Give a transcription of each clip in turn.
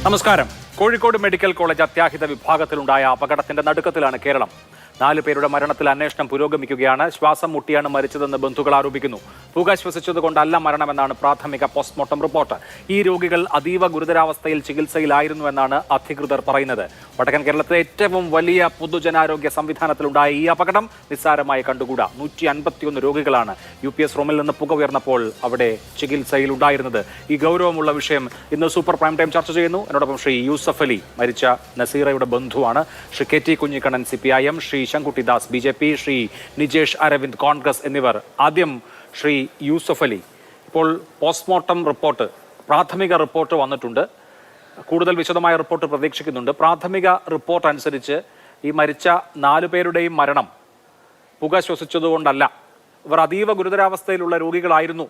നമസ്കാരം. Kozhikode medical college അത്യാഹിത വിഭാഗത്തിലുണ്ടായ അപകടത്തിന്റെ നടുക്കത്തിലാണ് കേരളം. 4 പേരുടെ മരണത്തിൽ അന്വേഷണം പുരോഗമിക്കുകയാണ്. ശ്വാസം മുട്ടിയാണ് മരിച്ചതെന്ന് ബന്ധുക്കൾ ആരോപിക്കുന്നു. പുക ശ്വസിച്ചതുകൊണ്ടല്ല മരണമെന്നാണ് പ്രാഥമിക പോസ്റ്റ്മോർട്ടം റിപ്പോർട്ട്. ഈ രോഗികൾ അതീവ ഗുരുതരാവസ്ഥയിൽ ചികിത്സയിലായിരുന്നുവെന്നാണ് അധികൃതർ പറയുന്നത്. വടക്കൻ കേരളത്തിലെ ഏറ്റവും വലിയ പൊതുജനാരോഗ്യ സംവിധാനത്തിലുണ്ടായ ഈ അപകടം നിസ്സാരമായി കണ്ടുകൂടാ. 151 രോഗികളാണ് UPS റൂമിൽ നിന്ന് പുക ഉയർന്നപ്പോൾ അവിടെ ചികിത്സയിലുണ്ടായിരുന്നത്. ഈ ഗൗരവമുള്ള വിഷയം ഇന്ന് സൂപ്പർ പ്രൈം ടൈം ചർച്ച ചെയ്യുന്നു. എന്നോടൊപ്പം ശ്രീ യൂസഫ് അലി, മരിച്ച നസീറയുടെ ബന്ധുവാണ്, Shri KT Kunhikannan CPIM, Shri Shankuttidas BJP, Shri Nijesh Aravind Congress എന്നിവർ. ആദ്യം ശ്രീ യൂസഫ് അലി, ഇപ്പോൾ പോസ്റ്റ്മോർട്ടം റിപ്പോർട്ട്, പ്രാഥമിക റിപ്പോർട്ട് വന്നിട്ടുണ്ട്. കൂടുതൽ വിശദമായ റിപ്പോർട്ട് പ്രതീക്ഷിക്കുന്നുണ്ട്. പ്രാഥമിക റിപ്പോർട്ട് അനുസരിച്ച് ഈ മരിച്ച 4 പേരുടെയും മരണം പുക ശ്വസിച്ചതുകൊണ്ടല്ല, ഇവർ അതീവ ഗുരുതരാവസ്ഥയിലുള്ള രോഗികളായിരുന്നു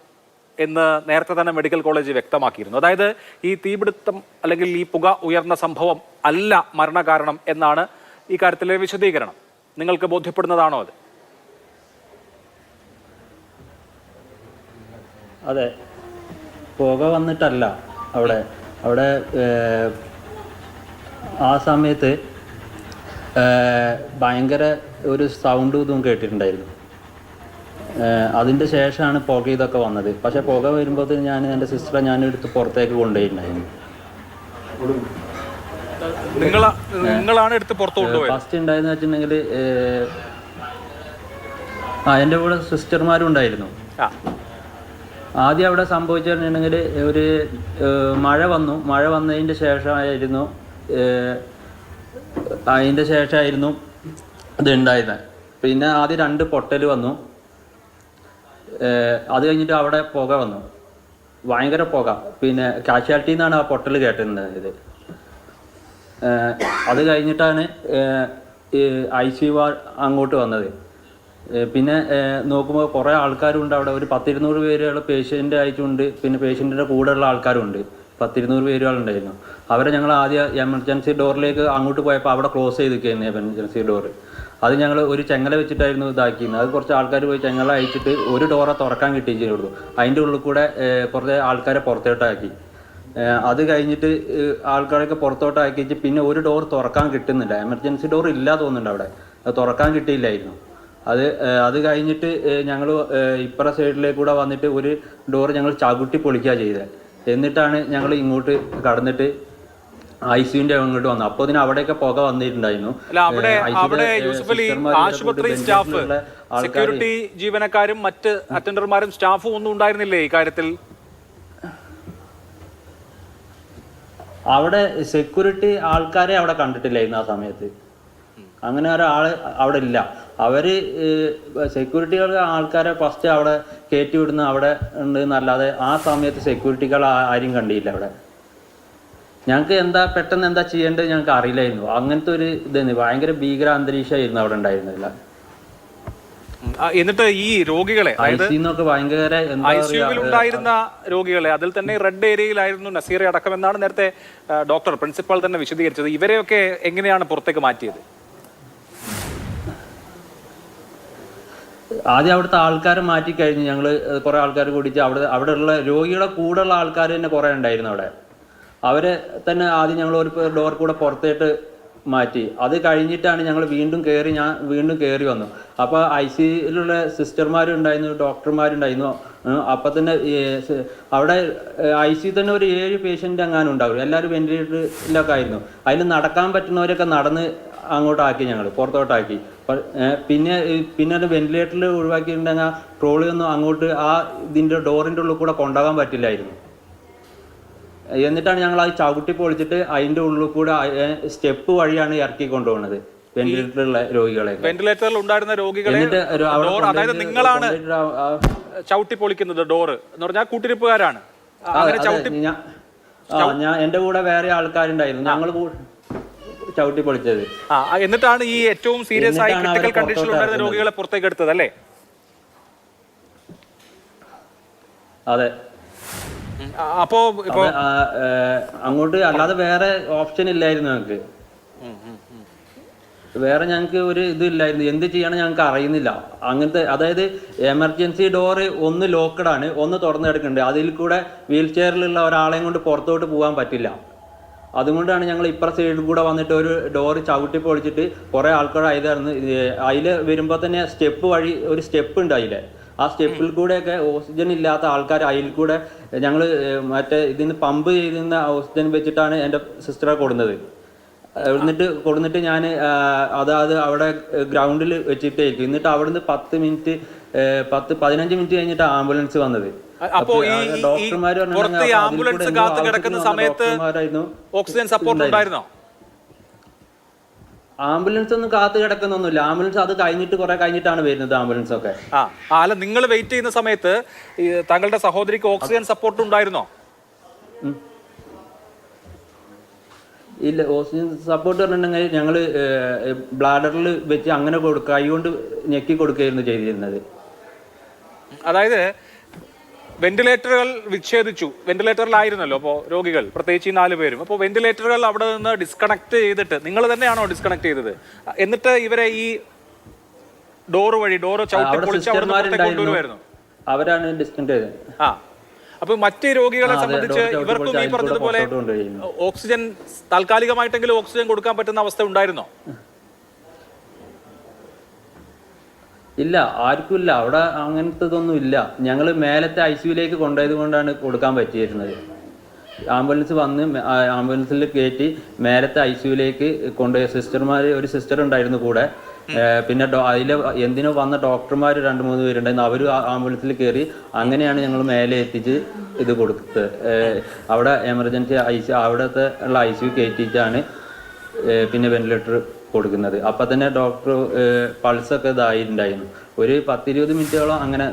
എന്ന് നേരത്തെ തന്നെ മെഡിക്കൽ കോളേജ് വ്യക്തമാക്കിയിരുന്നു. അതായത് ഈ തീപിടുത്തം അല്ലെങ്കിൽ ഈ പുക ഉയർന്ന സംഭവം അല്ല മരണകാരണം എന്നാണ് ഈ കാര്യത്തിലെ വിശദീകരണം. നിങ്ങൾക്ക് ബോധ്യപ്പെടുന്നതാണോ അത്? അതെ, പുക വന്നിട്ടല്ല അവിടെ ആ സമയത്ത് ഭയങ്കര ഒരു സൗണ്ട് ഇതും കേട്ടിട്ടുണ്ടായിരുന്നു. അതിൻ്റെ ശേഷമാണ് പുക ഇതൊക്കെ വന്നത്. പക്ഷെ പുക വരുമ്പോൾ ഞാൻ എൻ്റെ സിസ്റ്ററെ എടുത്ത് പുറത്തേക്ക് കൊണ്ടുപോയിട്ടുണ്ടായിരുന്നു. നിങ്ങളാണ് എടുത്ത് പുറത്തു കൊണ്ടുപോയത്? ഫസ്റ്റ് ഉണ്ടായെന്ന് വെച്ചിട്ടുണ്ടെങ്കിൽ എൻ്റെ കൂടെ സിസ്റ്റർമാരും ഉണ്ടായിരുന്നു. ആദ്യം അവിടെ സംഭവിച്ചിട്ടുണ്ടെങ്കിൽ ഒരു മഴ വന്നതിൻ്റെ ശേഷമായിരുന്നു ഇത് ഉണ്ടായത്. പിന്നെ ആദ്യം 2 പൊട്ടൽ വന്നു. അത് കഴിഞ്ഞിട്ട് അവിടെ പുക വന്നു, ഭയങ്കര പുക. പിന്നെ കാഷ്വാലിറ്റി എന്നാണ് ആ പൊട്ടൽ കേട്ടിട്ടുണ്ടായത്. അത് കഴിഞ്ഞിട്ടാണ് ICU അങ്ങോട്ട് വന്നത്. പിന്നെ നോക്കുമ്പോൾ കുറേ ആൾക്കാരുണ്ട് അവിടെ. ഒരു 100-200 പേരുകൾ പേഷ്യൻ്റ് ആയിട്ടുണ്ട്. പിന്നെ പേഷ്യൻറ്റിൻ്റെ കൂടെയുള്ള ആൾക്കാരുണ്ട്. 100-200 പേരുകളുണ്ടായിരുന്നു. അവരെ ഞങ്ങൾ ആദ്യം എമർജൻസി ഡോറിലേക്ക് അങ്ങോട്ട് പോയപ്പോൾ അവിടെ ക്ലോസ് ചെയ്തിരിക്കുകയായിരുന്നു എമർജൻസി ഡോറ്. അത് ഞങ്ങൾ ഒരു ചെങ്ങല വെച്ചിട്ടായിരുന്നു ഇതാക്കിയിരുന്നത്. അത് കുറച്ച് ആൾക്കാർ പോയി ചെങ്ങല അയച്ചിട്ട് ഒരു ഡോറെ തുറക്കാൻ കിട്ടിയിട്ടുള്ളൂ. അതിൻ്റെ ഉള്ളിൽ കൂടെ കുറച്ച് ആൾക്കാരെ പുറത്തോട്ടാക്കി. അത് കഴിഞ്ഞിട്ട് ആൾക്കാരൊക്കെ പുറത്തോട്ടാക്കിയിട്ട് പിന്നെ ഒരു ഡോർ തുറക്കാൻ കിട്ടുന്നില്ല. എമർജൻസി ഡോർ ഇല്ല തോന്നുന്നുണ്ട് അവിടെ, അത് തുറക്കാൻ കിട്ടിയില്ലായിരുന്നു. അത് കഴിഞ്ഞിട്ട് ഞങ്ങൾ ഇപ്പുറ സൈഡിലേക്ക് കൂടെ വന്നിട്ട് ഒരു ഡോർ ഞങ്ങൾ ചവിട്ടി പൊളിക്കുക ചെയ്തത്. എന്നിട്ടാണ് ഞങ്ങൾ ഇങ്ങോട്ട് കടന്നിട്ട് ICUവിൻ്റെ അങ്ങോട്ട് വന്നു. അപ്പോൾ അവിടെയൊക്കെ പുക വന്നിട്ടുണ്ടായിരുന്നു. ആശുപത്രി സ്റ്റാഫ്, സെക്യൂരിറ്റി ജീവനക്കാരും മറ്റ് അറ്റൻഡർമാരും സ്റ്റാഫും ഒന്നും ഉണ്ടായിരുന്നില്ലേ ഈ കാര്യത്തിൽ? അവിടെ സെക്യൂരിറ്റി ആൾക്കാരെ അവിടെ കണ്ടിട്ടില്ലായിരുന്നു ആ സമയത്ത്. അങ്ങനെ ഒരാൾ അവിടെ ഇല്ല. അവർ സെക്യൂരിറ്റികൾ ആൾക്കാരെ ഫസ്റ്റ് അവിടെ കയറ്റി വിടുന്ന അവിടെ ഉണ്ട് എന്നല്ലാതെ ആ സമയത്ത് സെക്യൂരിറ്റികൾ ആരും കണ്ടില്ല അവിടെ. ഞങ്ങൾക്ക് പെട്ടെന്ന് എന്താ ചെയ്യേണ്ടത് ഞങ്ങൾക്ക് അറിയില്ലായിരുന്നു. അങ്ങനത്തെ ഒരു ഇതായിരുന്നു. ഭയങ്കര ഭീകര അന്തരീക്ഷമായിരുന്നു അവിടെ ഉണ്ടായിരുന്നില്ല. എന്നിട്ട് ഈ രോഗികളെ, ഉണ്ടായിരുന്ന രോഗികളെ, അതിൽ തന്നെ റെഡ് ഏരിയയിലായിരുന്നു നസീറ അടക്കം എന്നാണ് നേരത്തെ പ്രിൻസിപ്പാൾ തന്നെ വിശദീകരിച്ചത്. ഇവരെയൊക്കെ എങ്ങനെയാണ് പുറത്തേക്ക് മാറ്റിയത്? ആദ്യം അവിടുത്തെ ആൾക്കാരെ മാറ്റി കഴിഞ്ഞ് ഞങ്ങൾ കുറേ ആൾക്കാർ കൂടിച്ച് അവിടെയുള്ള രോഗികളെ കൂടെയുള്ള ആൾക്കാർ തന്നെ കുറേ ഉണ്ടായിരുന്നു അവിടെ. അവരെ തന്നെ ആദ്യം ഞങ്ങൾ ഒരു ഡോർ കൂടെ പുറത്തേട്ട് മാറ്റി. അത് കഴിഞ്ഞിട്ടാണ് ഞങ്ങൾ വീണ്ടും കയറി വന്നു. അപ്പോൾ ICUയിലുള്ള സിസ്റ്റർമാരുണ്ടായിരുന്നു, ഡോക്ടർമാരുണ്ടായിരുന്നു. അപ്പം തന്നെ അവിടെ ICU തന്നെ ഒരു 7 പേഷ്യൻ്റ് എങ്ങാനും ഉണ്ടാവും. എല്ലാവരും വെന്റിലേറ്ററിലൊക്കെ ആയിരുന്നു. അതിൽ നടക്കാൻ പറ്റുന്നവരൊക്കെ നടന്ന് അങ്ങോട്ടാക്കി, ഞങ്ങൾ പുറത്തോട്ടാക്കി. പിന്നെ അത് വെന്റിലേറ്ററിൽ ഒഴിവാക്കിയിട്ടുണ്ടെങ്കിൽ ട്രോളിയൊന്നും അങ്ങോട്ട് ഇതിൻ്റെ ഡോറിൻ്റെ ഉള്ളിൽ കൂടെ കൊണ്ടുപോകാൻ പറ്റില്ലായിരുന്നു. എന്നിട്ടാണ് ഞങ്ങൾ അത് ചവിട്ടി പൊളിച്ചിട്ട് അതിൻ്റെ ഉള്ളിൽ കൂടെ സ്റ്റെപ്പ് വഴിയാണ് ഇറക്കി കൊണ്ടുപോകുന്നത് വെന്റിലേറ്ററിലുള്ള രോഗികളെ. വെന്റിലേറ്ററിൽ ഉണ്ടായിരുന്ന രോഗികളെ അതായത് നിങ്ങളാണ് ചവിട്ടി പൊളിക്കുന്നത് ഡോറ് എന്ന് പറഞ്ഞാൽ കൂട്ടിരിപ്പുകാരാണ്? ഞാൻ എൻ്റെ കൂടെ വേറെ ആൾക്കാരുണ്ടായിരുന്നു, ഞങ്ങൾ ചവിട്ടി പൊളിച്ചത്. എന്നിട്ടാണ് ഈ ഏറ്റവും സീരിയസ് ആയി ക്രിട്ടിക്കൽ കണ്ടീഷനിൽ ഉണ്ടായിരുന്ന രോഗികളെ പുറത്തേക്ക് എടുത്തത് അല്ലേ? അതെ. അപ്പോ അങ്ങോട്ട് അല്ലാതെ വേറെ ഓപ്ഷൻ ഇല്ലായിരുന്നു ഞങ്ങൾക്ക്. വേറെ ഞങ്ങൾക്ക് ഒരു ഇതില്ലായിരുന്നു. എന്ത് ചെയ്യണം ഞങ്ങൾക്ക് അറിയുന്നില്ല. അങ്ങനത്തെ, അതായത് എമർജൻസി ഡോറ് ഒന്ന് ലോക്കഡാണ്, ഒന്ന് തുറന്നു കിടക്കുന്നുണ്ട്. അതിൽ കൂടെ വീൽ ചെയറിലുള്ള ഒരാളെയും കൊണ്ട് പുറത്തോട്ട് പോകാൻ പറ്റില്ല. അതുകൊണ്ടാണ് ഞങ്ങൾ ഇപ്പുറ സൈഡിൽ കൂടെ വന്നിട്ട് ഒരു ഡോറ് ചവിട്ടി പൊളിച്ചിട്ട് കുറേ ആൾക്കാരായതായിരുന്നു. അതിൽ വരുമ്പോൾ തന്നെ സ്റ്റെപ്പ് വഴി ഒരു സ്റ്റെപ്പ് ഉണ്ട് അതിൽ. ആ സ്റ്റെപ്പിൽ കൂടെയൊക്കെ ഓക്സിജൻ ഇല്ലാത്ത ആൾക്കാർ അതിൽ കൂടെ ഞങ്ങൾ മറ്റേ ഇതിന് പമ്പ് ചെയ്യുന്ന ഓക്സിജൻ വെച്ചിട്ടാണ് എൻ്റെ സിസ്റ്ററെ കൊടുന്നിട്ട് ഞാൻ അതായത് അവിടെ ഗ്രൗണ്ടിൽ വെച്ചിട്ടായിരിക്കും. എന്നിട്ട് അവിടുന്ന് 15 മിനിറ്റ് കഴിഞ്ഞിട്ട് ആംബുലൻസ് വന്നത്. ഡോക്ടർമാർ ആംബുലൻസ് കാത്ത് കിടക്കുന്ന സമയത്ത് ഓക്സിജൻ സപ്പോർട്ട് ഉണ്ടായിരുന്നോ? ആംബുലൻസ് ഒന്നും കാത്തു കിടക്കുന്നൊന്നുമില്ല. ആംബുലൻസ് അത് കഴിഞ്ഞിട്ട് കുറെ കഴിഞ്ഞിട്ടാണ് വരുന്നത് ആംബുലൻസ് ഒക്കെ. അല്ല, നിങ്ങൾ വെയിറ്റ് ചെയ്യുന്ന സമയത്ത് താങ്കളുടെ സഹോദരിക്ക് ഓക്സിജൻ സപ്പോർട്ട് ഉണ്ടായിരുന്നോ? ഇല്ല, ഓക്സിജൻ സപ്പോർട്ട് പറഞ്ഞിട്ടുണ്ടെങ്കിൽ ഞങ്ങൾ ബ്ലാഡറിൽ വെച്ച് അങ്ങനെ കൈ കൊണ്ട് ഞെക്കി കൊടുക്കുകയായിരുന്നു ചെയ്തിരുന്നത്. അതായത് വെന്റിലേറ്ററുകൾ വിച്ഛേദിച്ചു. വെന്റിലേറ്ററിലായിരുന്നല്ലോ അപ്പോൾ രോഗികൾ, പ്രത്യേകിച്ച് ഈ 4 പേരും. അപ്പോൾ വെന്റിലേറ്ററുകൾ അവിടെ നിന്ന് ഡിസ്കണക്ട് ചെയ്തിട്ട് നിങ്ങൾ തന്നെയാണോ ഡിസ്കണക്ട് ചെയ്തത്? എന്നിട്ട് ഇവരെ ഈ ഡോറ് ചവിട്ടി പൊളിച്ച് അവിടെ കൊണ്ടുവരുമായിരുന്നു. അവരാണ് ഡിസ്കണക്ട് ചെയ്തത്. അപ്പൊ മറ്റ് രോഗികളെ സംബന്ധിച്ച് ഇവർക്കും ഈ പറഞ്ഞതുപോലെ ഓക്സിജൻ താൽക്കാലികമായിട്ടെങ്കിലും ഓക്സിജൻ കൊടുക്കാൻ പറ്റുന്ന അവസ്ഥ ഉണ്ടായിരുന്നോ? ഇല്ല, ആർക്കും ഇല്ല. അവിടെ അങ്ങനത്തതൊന്നും ഇല്ല. ഞങ്ങൾ മേലത്തെ ICUലേക്ക് കൊണ്ടുപോയത് കൊണ്ടാണ് കൊടുക്കാൻ പറ്റിയിരുന്നത്. ആംബുലൻസ് വന്ന് ആംബുലൻസിൽ കയറ്റി മേലത്തെ ICUലേക്ക് കൊണ്ടുപോയ ഒരു സിസ്റ്റർ ഉണ്ടായിരുന്നു കൂടെ. പിന്നെ അതിൽ എന്തിനോ വന്ന ഡോക്ടർമാർ 2-3 പേരുണ്ടായിരുന്നു. അവർ ആംബുലൻസിൽ കയറി അങ്ങനെയാണ് ഞങ്ങൾ മേലെ എത്തിച്ച് ഇത് കൊടുത്തത്. അവിടെ എമർജൻസി അവിടുത്തെ ഉള്ള ICU കയറ്റിയിട്ടാണ് പിന്നെ വെന്റിലേറ്റർ കൊടുക്കുന്നത്. അപ്പം തന്നെ ഡോക്ടർ പൾസൊക്കെ ഇതായിട്ടുണ്ടായിരുന്നു. ഒരു 10-20 മിനിറ്റോളം അങ്ങനെ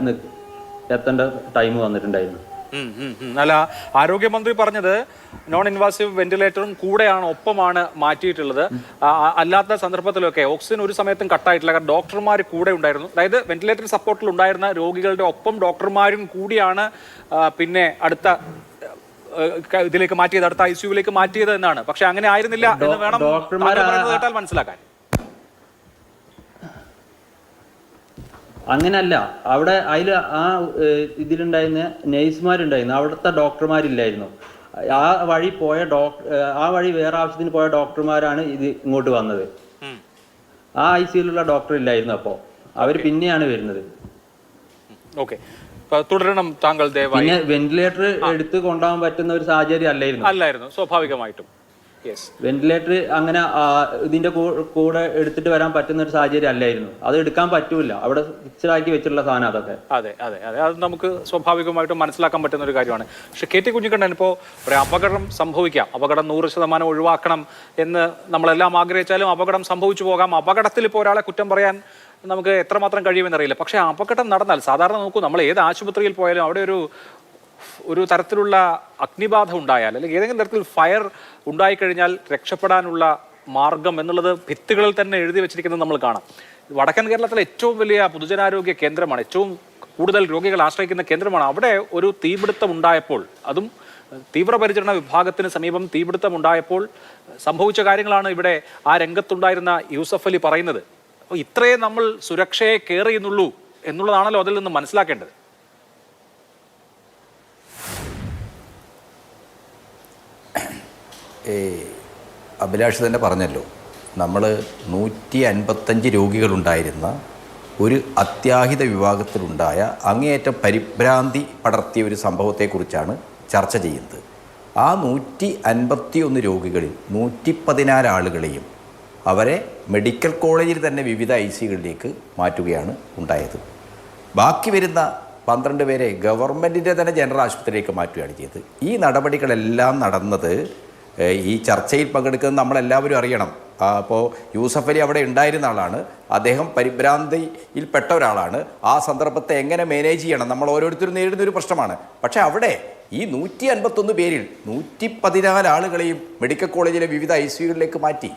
എത്തേണ്ട ടൈം വന്നിട്ടുണ്ടായിരുന്നു. അല്ല, ആരോഗ്യമന്ത്രി പറഞ്ഞത് നോൺ ഇൻവാസീവ് വെന്റിലേറ്ററും കൂടെയാണ്, ഒപ്പമാണ് മാറ്റിയിട്ടുള്ളത്. അല്ലാത്ത സന്ദർഭത്തിലൊക്കെ ഓക്സിജൻ ഒരു സമയത്തും കട്ടായിട്ടില്ല. കാരണം ഡോക്ടർമാർ കൂടെ ഉണ്ടായിരുന്നു. അതായത് വെന്റിലേറ്റർ സപ്പോർട്ടിൽ ഉണ്ടായിരുന്ന രോഗികളുടെ ഒപ്പം ഡോക്ടർമാരും കൂടിയാണ് പിന്നെ അടുത്ത ഇതിലേക്ക് മാറ്റിയത്, അടുത്ത ICUവിലേക്ക് മാറ്റിയത് എന്നാണ്. പക്ഷെ അങ്ങനെ ആയിരുന്നില്ല എന്ന് വേണം കേട്ടാൽ മനസ്സിലാക്കാൻ. അങ്ങനല്ല, അവിടെ ഇതിലുണ്ടായിരുന്ന നേഴ്സുമാരുണ്ടായിരുന്നു, അവിടുത്തെ ഡോക്ടർമാരില്ലായിരുന്നു. ആ വഴി വേറെ ആവശ്യത്തിന് പോയ ഡോക്ടർമാരാണ് ഇത് ഇങ്ങോട്ട് വന്നത്. ആ ICUലുള്ള ഡോക്ടർ ഇല്ലായിരുന്നു. അപ്പോൾ അവർ പിന്നെയാണ് വരുന്നത്. ഓക്കെ, തുടരണം താങ്കൾ ദയവായി. പിന്നെ വെന്റിലേറ്റർ എടുത്ത് കൊണ്ടുപോകാൻ പറ്റുന്ന ഒരു സാഹചര്യം അല്ലായിരുന്നു സ്വാഭാവികമായിട്ടും. വെന്റിലേറ്റർ അങ്ങനെ ഇതിന്റെ കൂടെ എടുത്തിട്ട് വരാൻ പറ്റുന്ന ഒരു സാഹചര്യം അല്ലായിരുന്നു. അത് എടുക്കാൻ പറ്റൂല, അവിടെ ഫിക്സഡാക്കി വെച്ചിട്ടുള്ള സാധനം അതൊക്കെ. അതെ, അത് നമുക്ക് സ്വാഭാവികമായിട്ടും മനസ്സിലാക്കാൻ പറ്റുന്ന ഒരു കാര്യമാണ്. പക്ഷെ KT കുഞ്ഞിക്കണ്ണൻ, ഇപ്പോൾ ഒരു അപകടം സംഭവിക്കാം, അപകടം 100% ഒഴിവാക്കണം എന്ന് നമ്മളെല്ലാം ആഗ്രഹിച്ചാലും അപകടം സംഭവിച്ചു പോകാം. അപകടത്തിൽ ഇപ്പോൾ ഒരാളെ കുറ്റം പറയാൻ നമുക്ക് എത്രമാത്രം കഴിയുമെന്നറിയില്ല. പക്ഷേ അപകടം നടന്നാൽ സാധാരണ നോക്കൂ, നമ്മൾ ഏത് ആശുപത്രിയിൽ പോയാലും അവിടെ ഒരു തരത്തിലുള്ള അഗ്നിബാധ ഉണ്ടായാൽ അല്ലെങ്കിൽ ഏതെങ്കിലും തരത്തിൽ ഫയർ ഉണ്ടായിക്കഴിഞ്ഞാൽ രക്ഷപ്പെടാനുള്ള മാർഗം എന്നുള്ളത് ഭിത്തികളിൽ തന്നെ എഴുതി വെച്ചിരിക്കുന്നത് നമ്മൾ കാണാം. വടക്കൻ കേരളത്തിലെ ഏറ്റവും വലിയ പൊതുജനാരോഗ്യ കേന്ദ്രമാണ്, ഏറ്റവും കൂടുതൽ രോഗികൾ ആശ്രയിക്കുന്ന കേന്ദ്രമാണ്. അവിടെ ഒരു തീപിടുത്തം ഉണ്ടായപ്പോൾ, അതും തീവ്രപരിചരണ വിഭാഗത്തിന് സമീപം തീപിടുത്തം ഉണ്ടായപ്പോൾ സംഭവിച്ച കാര്യങ്ങളാണ് ഇവിടെ ആ രംഗത്തുണ്ടായിരുന്ന യൂസഫ് അലി പറയുന്നത്. അപ്പോൾ ഇത്രയേ നമ്മൾ സുരക്ഷയെ കെയർ ചെയ്യുന്നുള്ളൂ എന്നുള്ളതാണല്ലോ അതിൽ നിന്ന് മനസ്സിലാക്കേണ്ടത്. അഭിലാഷ് തന്നെ പറഞ്ഞല്ലോ, നമ്മൾ 155 രോഗികളുണ്ടായിരുന്ന ഒരു അത്യാഹിത വിഭാഗത്തിലുണ്ടായ അങ്ങേയറ്റം പരിഭ്രാന്തി പടർത്തിയ ഒരു സംഭവത്തെക്കുറിച്ചാണ് ചർച്ച ചെയ്യുന്നത്. ആ 151 രോഗികളിൽ 114 ആളുകളെയും അവരെ മെഡിക്കൽ കോളേജിൽ തന്നെ വിവിധ ICUകളിലേക്ക് മാറ്റുകയാണ് ഉണ്ടായത്. ബാക്കി വരുന്ന 12 പേരെ ഗവൺമെൻറ്റിൻ്റെ തന്നെ ജനറൽ ആശുപത്രിയിലേക്ക് മാറ്റുകയാണ് ചെയ്തത്. ഈ നടപടികളെല്ലാം നടന്നത്, ഈ ചർച്ചയിൽ പങ്കെടുക്കുന്നത് നമ്മളെല്ലാവരും അറിയണം. അപ്പോൾ യൂസഫ് അലി അവിടെ ഉണ്ടായിരുന്ന ആളാണ്, അദ്ദേഹം പരിഭ്രാന്തിയിൽപ്പെട്ട ഒരാളാണ്. ആ സന്ദർഭത്തെ എങ്ങനെ മാനേജ് ചെയ്യണം നമ്മൾ ഓരോരുത്തരും നേരിടുന്നൊരു പ്രശ്നമാണ്. പക്ഷേ അവിടെ ഈ 151 പേരിൽ 114 ആളുകളെയും മെഡിക്കൽ കോളേജിലെ വിവിധ ICUകളിലേക്ക് മാറ്റി.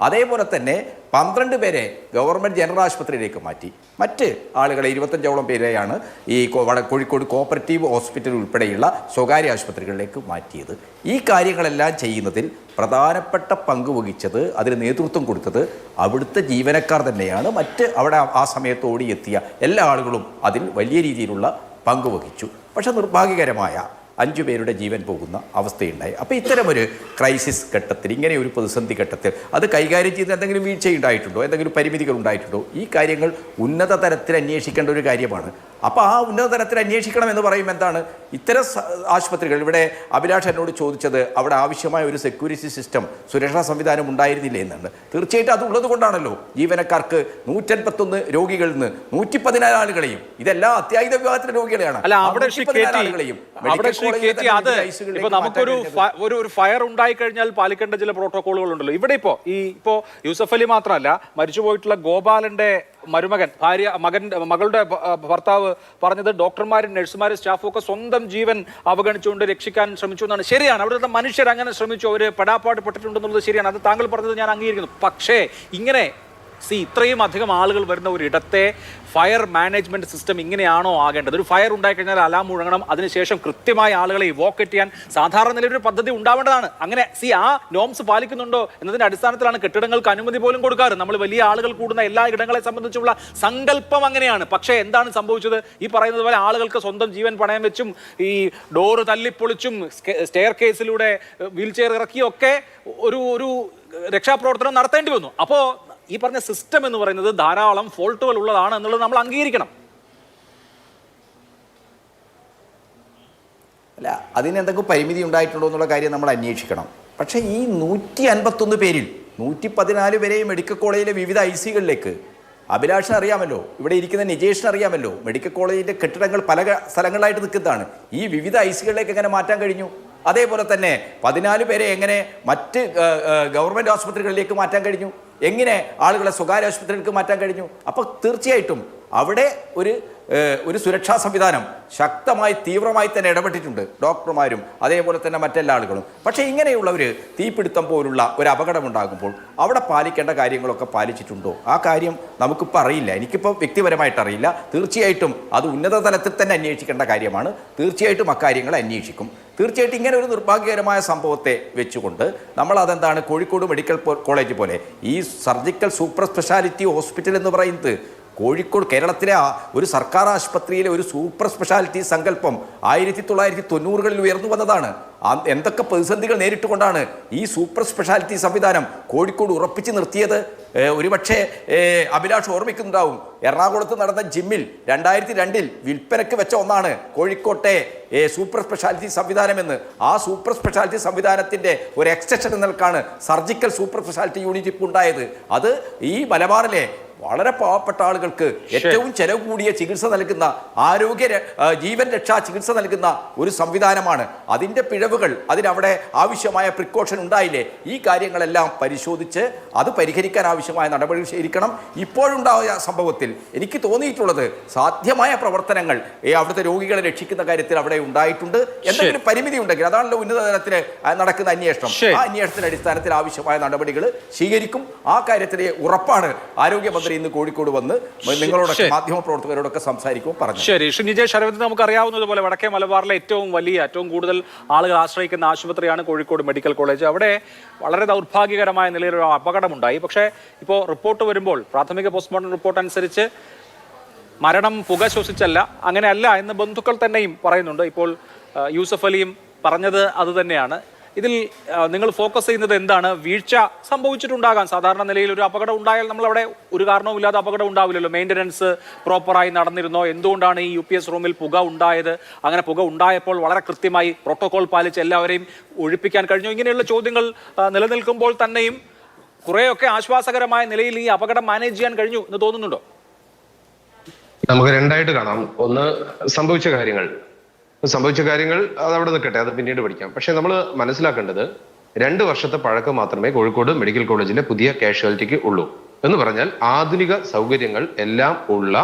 അതേപോലെ തന്നെ 12 പേരെ ഗവൺമെൻറ് ജനറൽ ആശുപത്രിയിലേക്ക് മാറ്റി. മറ്റ് ആളുകളെ 25ഓളം പേരെയാണ് ഈ കോഴിക്കോട് കോപ്പറേറ്റീവ് ഹോസ്പിറ്റൽ ഉൾപ്പെടെയുള്ള സ്വകാര്യ ആശുപത്രികളിലേക്ക് മാറ്റിയത്. ഈ കാര്യങ്ങളെല്ലാം ചെയ്യുന്നതിൽ പ്രധാനപ്പെട്ട പങ്ക് വഹിച്ചത്, അതിന് നേതൃത്വം കൊടുത്തത് അവിടുത്തെ ജീവനക്കാർ തന്നെയാണ്. മറ്റ് അവിടെ ആ സമയത്ത് ഓടിയെത്തിയ എല്ലാ ആളുകളും അതിൽ വലിയ രീതിയിലുള്ള പങ്ക് വഹിച്ചു. പക്ഷേ നിർഭാഗ്യകരമായ 5 പേരുടെ ജീവൻ പോകുന്ന അവസ്ഥയുണ്ടായി. അപ്പോൾ ഇത്തരമൊരു ക്രൈസിസ് ഘട്ടത്തിൽ, ഇങ്ങനെ ഒരു പ്രതിസന്ധി ഘട്ടത്തിൽ അത് കൈകാര്യം ചെയ്ത് എന്തെങ്കിലും വീഴ്ചയുണ്ടായിട്ടുണ്ടോ, എന്തെങ്കിലും പരിമിതികൾ ഉണ്ടായിട്ടുണ്ടോ, ഈ കാര്യങ്ങൾ ഉന്നത തലത്തിൽ അന്വേഷിക്കേണ്ട ഒരു കാര്യമാണ്. അപ്പോൾ ആ ഉന്നത തലത്തിൽ അന്വേഷിക്കണം എന്ന് പറയുമ്പോൾ എന്താണ്, ഇത്തരം ആശുപത്രികൾ, ഇവിടെ അഭിലാഷ് എന്നോട് ചോദിച്ചത് അവിടെ ആവശ്യമായ ഒരു സെക്യൂരിറ്റി സിസ്റ്റം, സുരക്ഷാ സംവിധാനം ഉണ്ടായിരുന്നില്ല എന്നാണ്. തീർച്ചയായിട്ടും അത് ഉള്ളത് കൊണ്ടാണല്ലോ ജീവനക്കാർക്ക് 151 രോഗികളിൽ നിന്ന് 114 ആളുകളെയും, ഇതെല്ലാം അത്യാഹിത വിഭാഗത്തിലെ രോഗികളെയാണ്, നമുക്കൊരു ഫയർ ഉണ്ടായി കഴിഞ്ഞാൽ പാലിക്കേണ്ട ചില പ്രോട്ടോകോളുകൾ ഉണ്ടല്ലോ. ഇവിടെ ഇപ്പോ യൂസഫ് അലി മാത്രമല്ല, മരിച്ചുപോയിട്ടുള്ള ഗോപാലന്റെ മരുമകൻ, മകളുടെ ഭർത്താവ് പറഞ്ഞത് ഡോക്ടർമാരും നഴ്സുമാരും സ്റ്റാഫും ഒക്കെ സ്വന്തം ജീവൻ അവഗണിച്ചുകൊണ്ട് രക്ഷിക്കാൻ ശ്രമിച്ചു എന്നാണ്. ശരിയാണ്, അവിടുത്തെ മനുഷ്യർ അങ്ങനെ ശ്രമിച്ചു, അവർ പെടാപ്പാട് പെട്ടിട്ടുണ്ടെന്നുള്ളത് ശരിയാണ്. അത് താങ്കൾ പറഞ്ഞത് ഞാൻ അംഗീകരിക്കുന്നു. പക്ഷേ ഇങ്ങനെ ഇത്രയും അധികം ആളുകൾ വരുന്ന ഒരിടത്തെ ഫയർ മാനേജ്മെന്റ് സിസ്റ്റം ഇങ്ങനെയാണോ ആകേണ്ടത്? ഒരു ഫയർ ഉണ്ടായി കഴിഞ്ഞാൽ അലാം മുഴങ്ങണം, അതിനുശേഷം കൃത്യമായ ആളുകളെ ഇവോക്കേറ്റ് ചെയ്യാൻ സാധാരണ നിലയിൽ പദ്ധതി ഉണ്ടാവേണ്ടതാണ്. അങ്ങനെ ആ നോംസ് പാലിക്കുന്നുണ്ടോ എന്നതിന്റെ അടിസ്ഥാനത്തിലാണ് കെട്ടിടങ്ങൾക്ക് അനുമതി പോലും കൊടുക്കാറ്. നമ്മൾ വലിയ ആളുകൾ കൂടുന്ന എല്ലാ ഇടങ്ങളെ സംബന്ധിച്ചുള്ള സങ്കല്പം അങ്ങനെയാണ്. പക്ഷേ എന്താണ് സംഭവിച്ചത്? ഈ പറയുന്നത് പോലെ ആളുകൾക്ക് സ്വന്തം ജീവൻ പണയം വെച്ചും ഈ ഡോറ് തല്ലിപ്പൊളിച്ചും സ്റ്റെയർ കേസിലൂടെ വീൽ ചെയർ ഇറക്കിയൊക്കെ ഒരു രക്ഷാപ്രവർത്തനം നടത്തേണ്ടി വന്നു. അപ്പോൾ ഈ പറഞ്ഞ സിസ്റ്റം എന്ന് പറയുന്നത് ധാരാളം ഫോൾട്ടുകൾ ഉള്ളതാണ് എന്നുള്ളത് നമ്മൾ അംഗീകരിക്കണം. അല്ല, അതിന് എന്തെങ്കിലും പരിമിതി ഉണ്ടായിട്ടുണ്ടോ എന്നുള്ള കാര്യം നമ്മൾ അന്വേഷിക്കണം. പക്ഷേ ഈ 151 പേരിൽ 114 പേരെയും മെഡിക്കൽ കോളേജിലെ വിവിധ ICകളിലേക്ക്, അഭിലാഷിന് അറിയാമല്ലോ, ഇവിടെ ഇരിക്കുന്ന നിജേഷിന് അറിയാമല്ലോ, മെഡിക്കൽ കോളേജിൻ്റെ കെട്ടിടങ്ങൾ പല സ്ഥലങ്ങളിലായിട്ട് നിൽക്കുന്നതാണ്. ഈ വിവിധ ICകളിലേക്ക് എങ്ങനെ മാറ്റാൻ കഴിഞ്ഞു? അതേപോലെ തന്നെ 14 പേരെ എങ്ങനെ മറ്റ് ഗവൺമെൻറ് ആശുപത്രികളിലേക്ക് മാറ്റാൻ കഴിഞ്ഞു? എങ്ങനെ ആളുകളെ സ്വകാര്യ ആശുപത്രികൾക്ക് മാറ്റാൻ കഴിഞ്ഞു? അപ്പോൾ തീർച്ചയായിട്ടും അവിടെ ഒരു സുരക്ഷാ സംവിധാനം ശക്തമായി തീവ്രമായി തന്നെ ഇടപെട്ടിട്ടുണ്ട്, ഡോക്ടർമാരും അതേപോലെ തന്നെ മറ്റെല്ലാ ആളുകളും. പക്ഷേ ഇങ്ങനെയുള്ളവർ തീപിടുത്തം പോലുള്ള ഒരു അപകടമുണ്ടാകുമ്പോൾ അവിടെ പാലിക്കേണ്ട കാര്യങ്ങളൊക്കെ പാലിച്ചിട്ടുണ്ടോ? ആ കാര്യം നമുക്കിപ്പോൾ അറിയില്ല, എനിക്കിപ്പോൾ വ്യക്തിപരമായിട്ട് അറിയില്ല. തീർച്ചയായിട്ടും അത് ഉന്നത തലത്തിൽ തന്നെ അന്വേഷിക്കേണ്ട കാര്യമാണ്. തീർച്ചയായിട്ടും അക്കാര്യങ്ങൾ അന്വേഷിക്കും. തീർച്ചയായിട്ടും ഇങ്ങനെ ഒരു നിർഭാഗ്യകരമായ സംഭവത്തെ വെച്ചുകൊണ്ട് നമ്മൾ അതെന്താണ്, കോഴിക്കോട് മെഡിക്കൽ കോളേജ് പോലെ ഈ സർജിക്കൽ സൂപ്പർ സ്പെഷ്യാലിറ്റി ഹോസ്പിറ്റൽ എന്ന് പറയുന്നത് കോഴിക്കോട് കേരളത്തിലെ ഒരു സർക്കാർ ആശുപത്രിയിലെ ഒരു സൂപ്പർ സ്പെഷ്യാലിറ്റി സങ്കല്പം 1990കളിൽ ഉയർന്നു വന്നതാണ്. എന്തൊക്കെ പ്രതിസന്ധികൾ നേരിട്ടുകൊണ്ടാണ് ഈ സൂപ്പർ സ്പെഷ്യാലിറ്റി സംവിധാനം കോഴിക്കോട് ഉറപ്പിച്ച് നിർത്തിയത്? ഒരുപക്ഷെ അഭിലാഷ് ഓർമ്മിക്കുന്നുണ്ടാവും, എറണാകുളത്ത് നടന്ന ജിമ്മിൽ 2002 വിൽപ്പനയ്ക്ക് വെച്ച ഒന്നാണ് കോഴിക്കോട്ടെ സൂപ്പർ സ്പെഷ്യാലിറ്റി സംവിധാനമെന്ന്. ആ സൂപ്പർ സ്പെഷ്യാലിറ്റി സംവിധാനത്തിൻ്റെ ഒരു എക്സ്റ്റൻഷൻ എന്നൽക്കാണ് സർജിക്കൽ സൂപ്പർ സ്പെഷ്യാലിറ്റി യൂണിറ്റ് ഇപ്പോൾ ഉണ്ടായത്. അത് ഈ മലബാറിലെ വളരെ പാവപ്പെട്ട ആളുകൾക്ക് ഏറ്റവും ചെലവ് കൂടിയ ചികിത്സ നൽകുന്ന, ജീവൻ രക്ഷാ ചികിത്സ നൽകുന്ന ഒരു സംവിധാനമാണ്. അതിൻ്റെ പിഴവുകൾ, അതിനവിടെ ആവശ്യമായ പ്രിക്കോഷൻ ഉണ്ടായില്ലേ? ഈ കാര്യങ്ങളെല്ലാം പരിശോധിച്ച് അത് പരിഹരിക്കാൻ ആവശ്യമായ നടപടികൾ സ്വീകരിക്കണം. ഇപ്പോഴുണ്ടായ സംഭവത്തിൽ എനിക്ക് തോന്നിയിട്ടുള്ളത് സാധ്യമായ പ്രവർത്തനങ്ങൾ അവിടുത്തെ രോഗികളെ രക്ഷിക്കുന്ന കാര്യത്തിൽ അവിടെ ഉണ്ടായിട്ടുണ്ട്. എന്തെങ്കിലും പരിമിതി ഉണ്ടെങ്കിൽ അതാണല്ലോ ഉന്നത തലത്തിൽ നടക്കുന്ന അന്വേഷണം. ആ അന്വേഷണത്തിന്റെ അടിസ്ഥാനത്തിൽ ആവശ്യമായ നടപടികൾ സ്വീകരിക്കും. ആ കാര്യത്തിലെ ഉറപ്പാണ് ആരോഗ്യമന്ത്രി ഇന്ന് കോഴിക്കോട് വന്ന് നിങ്ങളോടൊക്കെ മാധ്യമപ്രവർത്തകരോടൊക്കെ സംസാരിക്കുമ്പോൾ പറഞ്ഞു. ശരി, നിജേഷ് അരവിന്ദ്, നമുക്കറിയാവുന്നതുപോലെ വടക്കേ മലബാറിലെ ഏറ്റവും കൂടുതൽ ആളുകൾ ആശ്രയിക്കുന്ന ആശുപത്രിയാണ് കോഴിക്കോട് മെഡിക്കൽ കോളേജ്. അവിടെ വളരെ ദൗർഭാഗ്യകരമായ നിലയിലൊരു അപകടമുണ്ടായി. പക്ഷേ ഇപ്പോൾ റിപ്പോർട്ട് വരുമ്പോൾ, പ്രാഥമിക പോസ്റ്റ്മോർട്ടം റിപ്പോർട്ട് അനുസരിച്ച് മരണം പുക ശ്വസിച്ചല്ല, അങ്ങനെയല്ല എന്ന് ബന്ധുക്കൾ തന്നെയും പറയുന്നുണ്ട്. ഇപ്പോൾ യൂസഫ് അലിയും പറഞ്ഞത് അതുതന്നെയാണ്. ഇതിൽ നിങ്ങൾ ഫോക്കസ് ചെയ്യുന്നത് എന്താണ്? വീഴ്ച സംഭവിച്ചിട്ടുണ്ടാകാം. സാധാരണ നിലയിൽ ഒരു അപകടം ഉണ്ടായാൽ നമ്മളവിടെ ഒരു കാരണവുമില്ലാതെ അപകടം ഉണ്ടാവില്ലല്ലോ. മെയിൻ്റനൻസ് പ്രോപ്പറായി നടന്നിരുന്നോ? എന്തുകൊണ്ടാണ് ഈ UPS റൂമിൽ പുക ഉണ്ടായത്? അങ്ങനെ പുക ഉണ്ടായപ്പോൾ വളരെ കൃത്യമായി പ്രോട്ടോകോൾ പാലിച്ച് എല്ലാവരെയും ഒഴിപ്പിക്കാൻ കഴിഞ്ഞു? ഇങ്ങനെയുള്ള ചോദ്യങ്ങൾ നിലനിൽക്കുമ്പോൾ തന്നെയും കുറേയൊക്കെ ആശ്വാസകരമായ നിലയിൽ ഈ അപകടം മാനേജ് ചെയ്യാൻ കഴിഞ്ഞു എന്ന് തോന്നുന്നുണ്ടോ? നമുക്ക് രണ്ടായിട്ട് കാണാം. ഒന്ന്, സംഭവിച്ച കാര്യങ്ങൾ അതവിടെ നിൽക്കട്ടെ, അത് പിന്നീട് പഠിക്കാം. പക്ഷെ നമ്മൾ മനസ്സിലാക്കേണ്ടത് 2 വർഷത്തെ പഴക്കം മാത്രമേ കോഴിക്കോട് മെഡിക്കൽ കോളേജിലെ പുതിയ കാഷ്വാലിറ്റിക്ക് ഉള്ളൂ. എന്ന് പറഞ്ഞാൽ ആധുനിക സൗകര്യങ്ങൾ എല്ലാം ഉള്ള,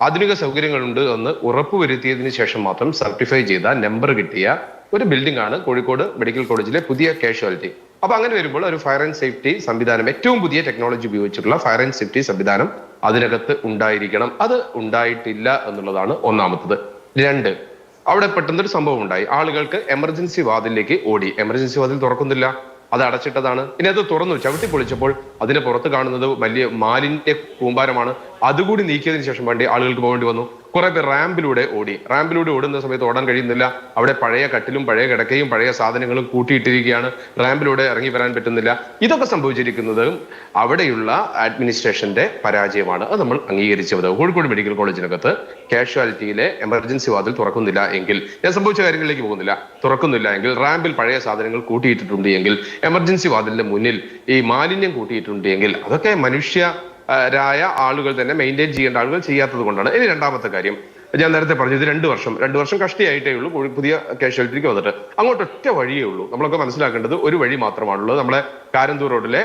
ആധുനിക സൗകര്യങ്ങളുണ്ട് എന്ന് ഉറപ്പുവരുത്തിയതിനു ശേഷം മാത്രം സർട്ടിഫൈ ചെയ്ത, നമ്പർ കിട്ടിയ ഒരു ബിൽഡിംഗ് ആണ് കോഴിക്കോട് മെഡിക്കൽ കോളേജിലെ പുതിയ കാഷ്വാലിറ്റി. അപ്പൊ അങ്ങനെ വരുമ്പോൾ ഒരു ഫയർ ആൻഡ് സേഫ്റ്റി സംവിധാനം, ഏറ്റവും പുതിയ ടെക്നോളജി ഉപയോഗിച്ചിട്ടുള്ള ഫയർ ആൻഡ് സേഫ്റ്റി സംവിധാനം അതിനകത്ത് ഉണ്ടായിരിക്കണം. അത് ഉണ്ടായിട്ടില്ല എന്നുള്ളതാണ് ഒന്നാമത്തത്. 2, അവിടെ പെട്ടെന്നൊരു സംഭവം ഉണ്ടായി. ആളുകൾക്ക് എമർജൻസി വാതിലേക്ക് ഓടി. എമർജൻസി വാതിൽ തുറക്കുന്നില്ല, അത് അടച്ചിട്ടതാണ്. ഇനി അത് തുറന്നു ചവിട്ടി പൊളിച്ചപ്പോൾ അതിന് പുറത്ത് കാണുന്നത് വലിയ മാലിന്യ കൂമ്പാരമാണ്. അതുകൂടി നീക്കിയതിനു ശേഷം വേണ്ടി ആളുകൾക്ക് പോകേണ്ടി വന്നു. കുറെ പേർ റാമ്പിലൂടെ ഓടുന്ന സമയത്ത് ഓടാൻ കഴിയുന്നില്ല. അവിടെ പഴയ കട്ടിലും പഴയ കിടക്കയും പഴയ സാധനങ്ങളും കൂട്ടിയിട്ടിരിക്കുകയാണ്. റാമ്പിലൂടെ ഇറങ്ങി വരാൻ പറ്റുന്നില്ല. ഇതൊക്കെ സംഭവിച്ചിരിക്കുന്നത് അവിടെയുള്ള അഡ്മിനിസ്ട്രേഷന്റെ പരാജയമാണ്. അത് നമ്മൾ അംഗീകരിച്ചത്. കോഴിക്കോട് മെഡിക്കൽ കോളേജിനകത്ത് കാഷ്വാലിറ്റിയിലെ എമർജൻസി വാതിൽ തുറക്കുന്നില്ല എങ്കിൽ, ഞാൻ സംഭവിച്ച കാര്യങ്ങളിലേക്ക് പോകുന്നില്ല, തുറക്കുന്നില്ല എങ്കിൽ, റാമ്പിൽ പഴയ സാധനങ്ങൾ കൂട്ടിയിട്ടിട്ടുണ്ട് എങ്കിൽ, എമർജൻസി വാതിലിന്റെ മുന്നിൽ ഈ മാലിന്യം കൂട്ടിയിട്ടുണ്ട് എങ്കിൽ, അതൊക്കെ മനുഷ്യരായ ആളുകൾ തന്നെ മെയിൻറ്റെയിൻ ചെയ്യേണ്ട ആളുകൾ ചെയ്യാത്തത് കൊണ്ടാണ്. ഇനി രണ്ടാമത്തെ കാര്യം, ഞാൻ നേരത്തെ പറഞ്ഞു, ഇത് 2 വർഷം കഷ്ടിയായിട്ടേ ഉള്ളൂ പുതിയ കാഷ്വാലിറ്റിക്ക് വന്നിട്ട്. അങ്ങോട്ട് ഒറ്റ വഴിയേ ഉള്ളൂ. നമ്മളൊക്കെ മനസ്സിലാക്കേണ്ടത് ഒരു വഴി മാത്രമാണുള്ളത്. നമ്മളെ കാരന്തൂർ റോഡിലെ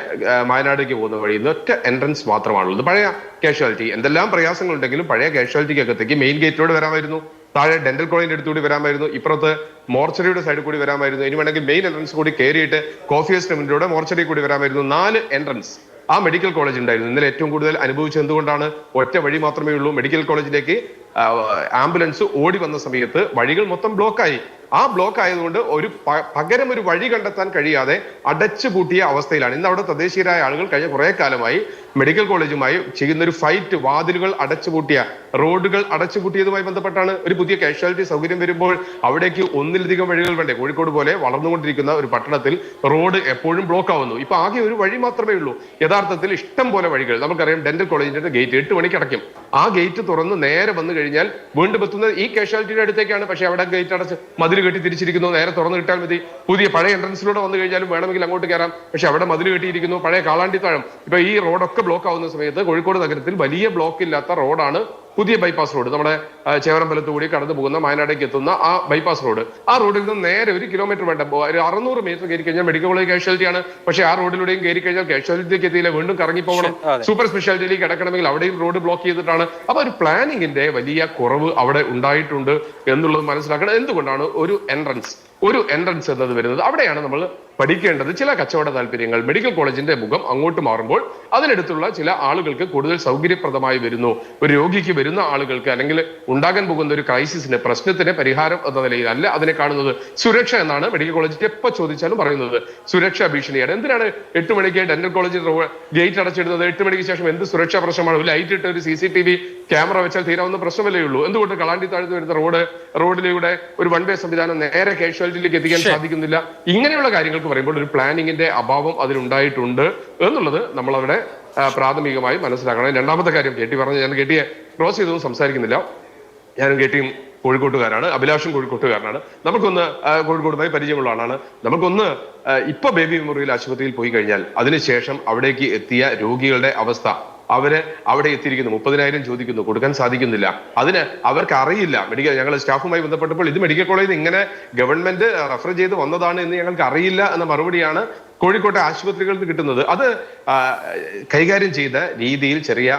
വയനാടേക്ക് പോകുന്ന വഴിയിൽ നിന്ന് ഒറ്റ എൻട്രൻസ് മാത്രമാണുള്ളത്. പഴയ കാഷ്വാലിറ്റി എന്തെല്ലാം പ്രയാസങ്ങൾ ഉണ്ടെങ്കിലും പഴയ കാഷ്വാലിറ്റിക്കകത്തേക്ക് മെയിൻ ഗേറ്റിലൂടെ വരാമായിരുന്നു, താഴെ ഡെന്റൽ കോളേജിന്റെ അടുത്തുകൂടി വരാമായിരുന്നു, ഇപ്പുറത്ത് മോർച്ചറിയുടെ സൈഡിൽ കൂടി വരാമായിരുന്നു, ഇനി വേണമെങ്കിൽ മെയിൻ എൻട്രൻസ് കൂടി കയറിയിട്ട് കോഫി എസ്റ്റേറ്റിലൂടെ മോർച്ചറി കൂടി വരാമായിരുന്നു. 4 എൻട്രൻസ് ആ മെഡിക്കൽ കോളേജ് ഉണ്ടായിരുന്നു. ഇന്നലെ ഏറ്റവും കൂടുതൽ അനുഭവിച്ചത് എന്തുകൊണ്ടാണ്? ഒറ്റ വഴി മാത്രമേ ഉള്ളൂ. മെഡിക്കൽ കോളേജിലേക്ക് ആംബുലൻസ് ഓടി വന്ന സമയത്ത് വഴികൾ മൊത്തം ബ്ലോക്കായി. ആ ബ്ലോക്ക് ആയതുകൊണ്ട് പകരം ഒരു വഴി കണ്ടെത്താൻ കഴിയാതെ അടച്ചുപൂട്ടിയ അവസ്ഥയിലാണ്. ഇന്ന് അവിടെ തദ്ദേശീയരായ ആളുകൾ കഴിഞ്ഞ കുറെ കാലമായി മെഡിക്കൽ കോളേജുമായി ചെയ്യുന്ന ഒരു ഫൈറ്റ്, വാതിലുകൾ അടച്ചുപൂട്ടിയ, റോഡുകൾ അടച്ചുപൂട്ടിയതുമായി ബന്ധപ്പെട്ടാണ്. ഒരു പുതിയ കാഷ്വാലിറ്റി സൗകര്യം വരുമ്പോൾ അവിടേക്ക് ഒന്നിലധികം വഴികൾ വേണ്ടേ? കോഴിക്കോട് പോലെ വളർന്നുകൊണ്ടിരിക്കുന്ന ഒരു പട്ടണത്തിൽ റോഡ് എപ്പോഴും ബ്ലോക്ക് ആവുന്നു. ഇപ്പൊ ആകെ ഒരു വഴി മാത്രമേ ഉള്ളൂ. യഥാർത്ഥത്തിൽ ഇഷ്ടം പോലെ വഴികൾ. നമുക്കറിയാം, ഡെന്റൽ കോളേജിന്റെ ഗേറ്റ് 8 മണിക്ക് അടയ്ക്കും. ആ ഗേറ്റ് തുറന്ന് നേരെ വന്നു കഴിഞ്ഞാൽ വീണ്ടും എത്തുന്നത് ഈ കാഷ്വാലിറ്റിയുടെ അടുത്തേക്കാണ്. പക്ഷെ അവിടെ ഗേറ്റ് അടച്ച് മതിൽ കെട്ടി തിരിച്ചിരിക്കുന്നു. നേരെ തുറന്നു കിട്ടാൻ മതി. പുതിയ പഴയ എൻട്രൻസിലൂടെ വന്നു കഴിഞ്ഞാലും വേണമെങ്കിൽ അങ്ങോട്ട് കയറാം. പക്ഷെ അവിടെ മതിൽ കെട്ടിയിരിക്കുന്നു. പഴയ കാളാണ്ടിത്താഴം. ഇപ്പൊ ഈ റോഡൊക്കെ ബ്ലോക്ക് ആവുന്ന സമയത്ത് കോഴിക്കോട് നഗരത്തിൽ വലിയ ബ്ലോക്ക് ഇല്ലാത്ത റോഡാണ് പുതിയ ബൈപ്പാസ് റോഡ്. നമ്മുടെ ചേവറമ്പലത്ത് കൂടി കടന്നു പോകുന്ന വയനാടേക്ക് എത്തുന്ന ആ ബൈപ്പാസ് റോഡ്. ആ റോഡിൽ നിന്ന് നേരെ 1 കിലോമീറ്റർ വേണ്ട, ഒരു 600 മീറ്റർ കയറി കഴിഞ്ഞാൽ മെഡിക്കൽ കോളേജ് കാഷ്വാലിറ്റിയാണ്. പക്ഷെ ആ റോഡിലൂടെയും കയറി കഴിഞ്ഞാൽ കാഷ്വാലിറ്റിക്ക് എത്തിയില്ല, വീണ്ടും കറങ്ങി പോകണം. സൂപ്പർ സ്പെഷ്യാലിറ്റിയിലേക്ക് കിടക്കണമെങ്കിൽ അവിടെയും റോഡ് ബ്ലോക്ക് ചെയ്തിട്ടാണ്. അപ്പൊ ഒരു പ്ലാനിങ്ങിന്റെ വലിയ കുറവ് അവിടെ ഉണ്ടായിട്ടുണ്ട് എന്നുള്ളത് മനസ്സിലാക്കണം. എന്തുകൊണ്ടാണ് ഒരു എൻട്രൻസ് എന്നത് വരുന്നത്? അവിടെയാണ് നമ്മൾ പഠിക്കേണ്ടത്. ചില കച്ചവട താല്പര്യങ്ങൾ മെഡിക്കൽ കോളേജിന്റെ മുഖം അങ്ങോട്ട് മാറുമ്പോൾ അതിനടുത്തുള്ള ചില ആളുകൾക്ക് കൂടുതൽ സൗകര്യപ്രദമായി വരുന്നു. ഒരു രോഗിക്ക് വരുന്ന ആളുകൾക്ക് അല്ലെങ്കിൽ ഉണ്ടാകാൻ പോകുന്ന ഒരു ക്രൈസിസിന്, പ്രശ്നത്തിന് പരിഹാരം എന്ന നിലയിൽ അല്ല അതിനെ കാണുന്നത്. സുരക്ഷ എന്നാണ് മെഡിക്കൽ കോളേജിൽ എപ്പോൾ ചോദിച്ചാലും പറയുന്നത്. സുരക്ഷാ ഭീഷണിയാണ്. എന്തിനാണ് 8 മണിക്ക് ഡെന്റൽ കോളേജിൽ ഗേറ്റ് അടച്ചിടുന്നത്? 8 മണിക്ക് ശേഷം എന്ത് സുരക്ഷാ പ്രശ്നമാണ്? ലൈറ്റ് ഇട്ട് ഒരു CCTV ക്യാമറ വെച്ചാൽ തീരാവുന്ന പ്രശ്നമല്ലേ ഉള്ളൂ. എന്തുകൊണ്ട് കളാണ്ടി താഴ്ന്നു വരുന്ന റോഡിലൂടെ ഒരു 1 വേ സംവിധാനം നേരെ കാഷ്വാലിറ്റിയിലേക്ക് എത്തിക്കാൻ സാധിക്കുന്നില്ല? ഇങ്ങനെയുള്ള കാര്യങ്ങൾക്ക് പറയുമ്പോൾ ഒരു പ്ലാനിങ്ങിന്റെ അഭാവം അതിലുണ്ടായിട്ടുണ്ട് എന്നുള്ളത് നമ്മളവിടെ പ്രാഥമികമായി മനസ്സിലാക്കണം. രണ്ടാമത്തെ കാര്യം, കേട്ടി പറഞ്ഞ് ഞാൻ കേട്ടിയെ ക്രോസ് ചെയ്തൊന്നും സംസാരിക്കുന്നില്ല. ഞാനും കേട്ടിയും കോഴിക്കോട്ടുകാരാണ്, അഭിലാഷും കോഴിക്കോട്ടുകാരനാണ്. നമുക്കൊന്ന് കോഴിക്കോടുമായി പരിചയമുള്ള ആളാണ്. നമുക്കൊന്ന് ഇപ്പൊ ബേബി മെമ്മോറിയൽ ആശുപത്രിയിൽ പോയി കഴിഞ്ഞാൽ അതിനുശേഷം അവിടേക്ക് എത്തിയ രോഗികളുടെ അവസ്ഥ, അവര് അവിടെ എത്തിയിരിക്കുന്നു, 30,000 ചോദിക്കുന്നു, കൊടുക്കാൻ സാധിക്കുന്നില്ല. അതിന് അവർക്ക് അറിയില്ല. ഞങ്ങൾ സ്റ്റാഫുമായി ബന്ധപ്പെട്ടപ്പോൾ ഇത് മെഡിക്കൽ കോളേജിൽ ഇങ്ങനെ ഗവൺമെന്റ് റെഫർ ചെയ്ത് വന്നതാണ് എന്ന് ഞങ്ങൾക്ക് അറിയില്ല എന്ന മറുപടിയാണ് കോഴിക്കോട്ടെ ആശുപത്രികൾക്ക് കിട്ടുന്നത്. അത് കൈകാര്യം ചെയ്ത രീതിയിൽ ചെറിയ